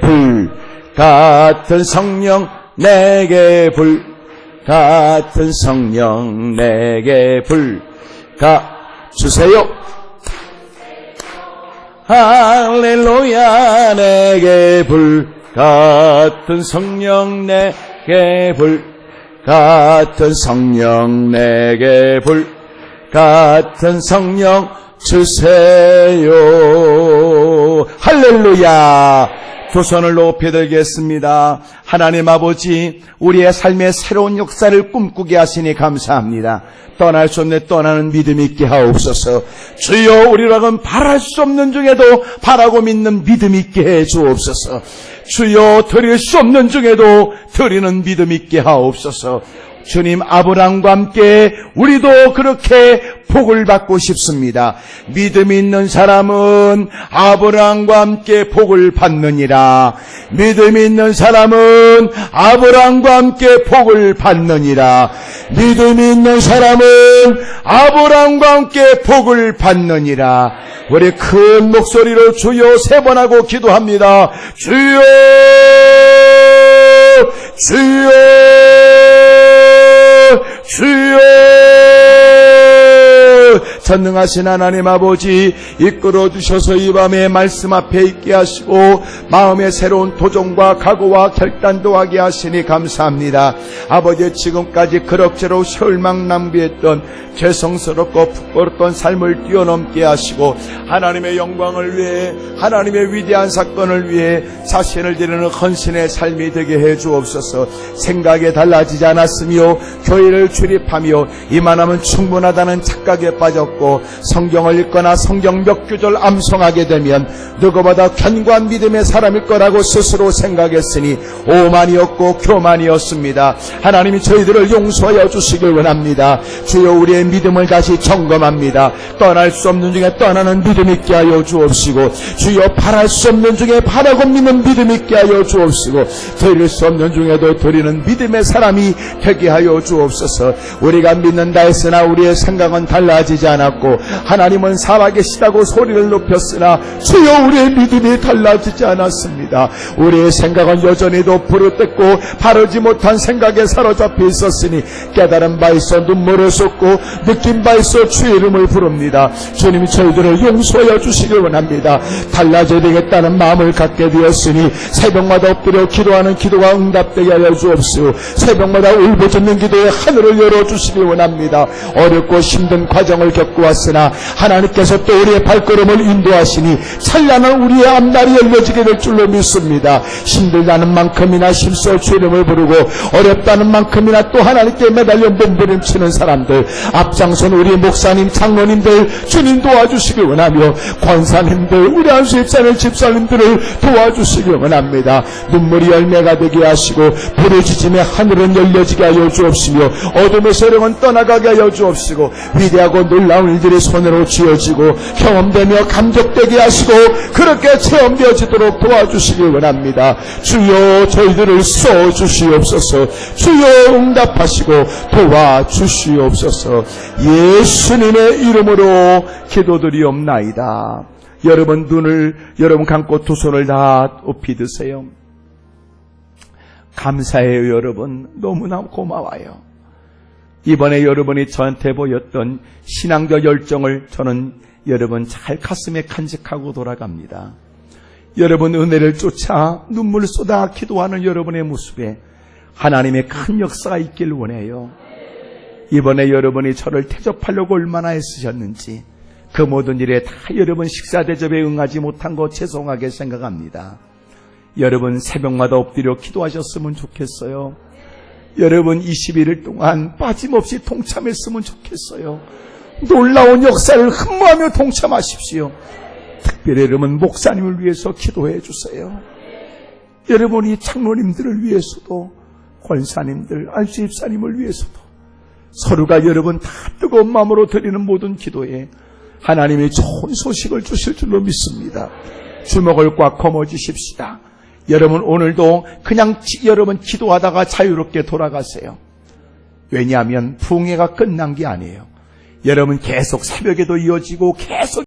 불같은 성령, 내게 불같은 성령, 내게 주세요. 할렐루야. 내게 불같은 성령, 내게 불같은 성령, 내게 같은 성령 주세요. 할렐루야. 두 손을 높이 들겠습니다. 하나님 아버지, 우리의 삶의 새로운 역사를 꿈꾸게 하시니 감사합니다. 떠날 수 없는 떠나는 믿음 있게 하옵소서. 주여, 우리라고는 바랄 수 없는 중에도 바라고 믿는 믿음 있게 해 주옵소서. 주여, 드릴 수 없는 중에도 드리는 믿음 있게 하옵소서. 주님, 아브라함과 함께 우리도 그렇게 복을 받고 싶습니다. 믿음 있는 사람은 아브라함과 함께 복을 받느니라. 믿음 있는 사람은 아브라함과 함께 복을 받느니라. 믿음 있는 사람은 아브라함과 함께 복을 받느니라. 우리 큰 목소리로 주여 세 번 하고 기도합니다. 주여, 주여, 주여. 전능하신 하나님 아버지, 이끌어 주셔서 이 밤에 말씀 앞에 있게 하시고 마음의 새로운 도전과 각오와 결단도 하게 하시니 감사합니다. 아버지, 지금까지 그럭저럭 혈망 낭비했던 죄성스럽고 부끄럽던 삶을 뛰어넘게 하시고 하나님의 영광을 위해, 하나님의 위대한 사건을 위해 자신을 드리는 헌신의 삶이 되게 해 주옵소서. 생각에 달라지지 않았으며 교회를 출입하며 이만하면 충분하다는 착각에 빠졌고 성경을 읽거나 성경 몇 구절 암송하게 되면 누구보다 견고한 믿음의 사람일 거라고 스스로 생각했으니 오만이었고 교만이었습니다. 하나님이 저희들을 용서하여 주시길 원합니다. 주여, 우리의 믿음을 다시 점검합니다. 떠날 수 없는 중에 떠나는 믿음 있게 하여 주옵시고, 주여, 바랄 수 없는 중에 바라고 믿는 믿음 있게 하여 주옵시고, 드릴 수 없는 중에도 드리는 믿음의 사람이 되게 하여 주옵소서. 우리가 믿는다 했으나 우리의 생각은 달라지지 않았고 하나님은 살아계시다고 소리를 높였으나 주여, 우리의 믿음이 달라지지 않았습니다. 우리의 생각은 여전히도 부르짖고 바르지 못한 생각에 사로잡혀 있었으니 깨달은 바 있어 눈물을 쏟고 느낀 바 있어 주의 이름을 부릅니다. 주님이 저희들을 용서하여 주시길 원합니다. 달라져야 되겠다는 마음을 갖게 되었으니 새벽마다 엎드려 기도하는 기도가 응답되게 하여 주옵시고 새벽마다 울부짖는 기도에 하늘을 열어주시길 원합니다. 어렵고 힘든 과정을 겪고 왔으나 하나님께서 또 우리의 발걸음을 인도하시니 찬란한 우리의 앞날이 열려지게 될 줄로 믿습니다. 힘들다는 만큼이나 힘써 주 이름을 부르고 어렵다는 만큼이나 또 하나님께 매달려 몸부림치는 사람들, 앞장선 우리 목사님, 장로님들 주님 도와주시길 원하며 권사님들, 우리 안수집사님, 집사님들을 도와주시길 원합니다. 눈물이 열매가 되게 하시고 부르짖음의 하늘은 열려지게 하여 주옵시며 어둠의 세력은 떠나가게 하여 주옵시고 위대하고 놀라운 일들이 손으로 쥐어지고 경험되며 감격되게 하시고 그렇게 체험되어지도록 도와주시길 원합니다. 주여, 저희들을 써주시옵소서. 주여, 응답하시고 도와주시옵소서. 예수님의 이름으로 기도드리옵나이다. 여러분, 눈을 감고 두 손을 다 높이 드세요. 감사해요. 여러분, 너무나 고마워요. 이번에 여러분이 저한테 보였던 신앙적 열정을 저는 여러분 잘 가슴에 간직하고 돌아갑니다. 여러분 은혜를 쫓아 눈물을 쏟아 기도하는 여러분의 모습에 하나님의 큰 역사가 있길 원해요. 이번에 여러분이 저를 대접하려고 얼마나 애쓰셨는지 그 모든 일에 다 여러분 식사 대접에 응하지 못한 거 죄송하게 생각합니다. 여러분 새벽마다 엎드려 기도하셨으면 좋겠어요. 여러분 21일 동안 빠짐없이 동참했으면 좋겠어요. 놀라운 역사를 흠모하며 동참하십시오. 특별히 여러분 목사님을 위해서 기도해 주세요. 여러분이 장로님들을 위해서도, 권사님들, 안수집사님을 위해서도 서로가 여러분 다 뜨거운 마음으로 드리는 모든 기도에 하나님이 좋은 소식을 주실 줄로 믿습니다. 주먹을 꽉 거머쥐십시다. 여러분 오늘도 그냥 여러분 기도하다가 자유롭게 돌아가세요. 왜냐하면 부흥회가 끝난 게 아니에요. 여러분 계속 새벽에도 이어지고 계속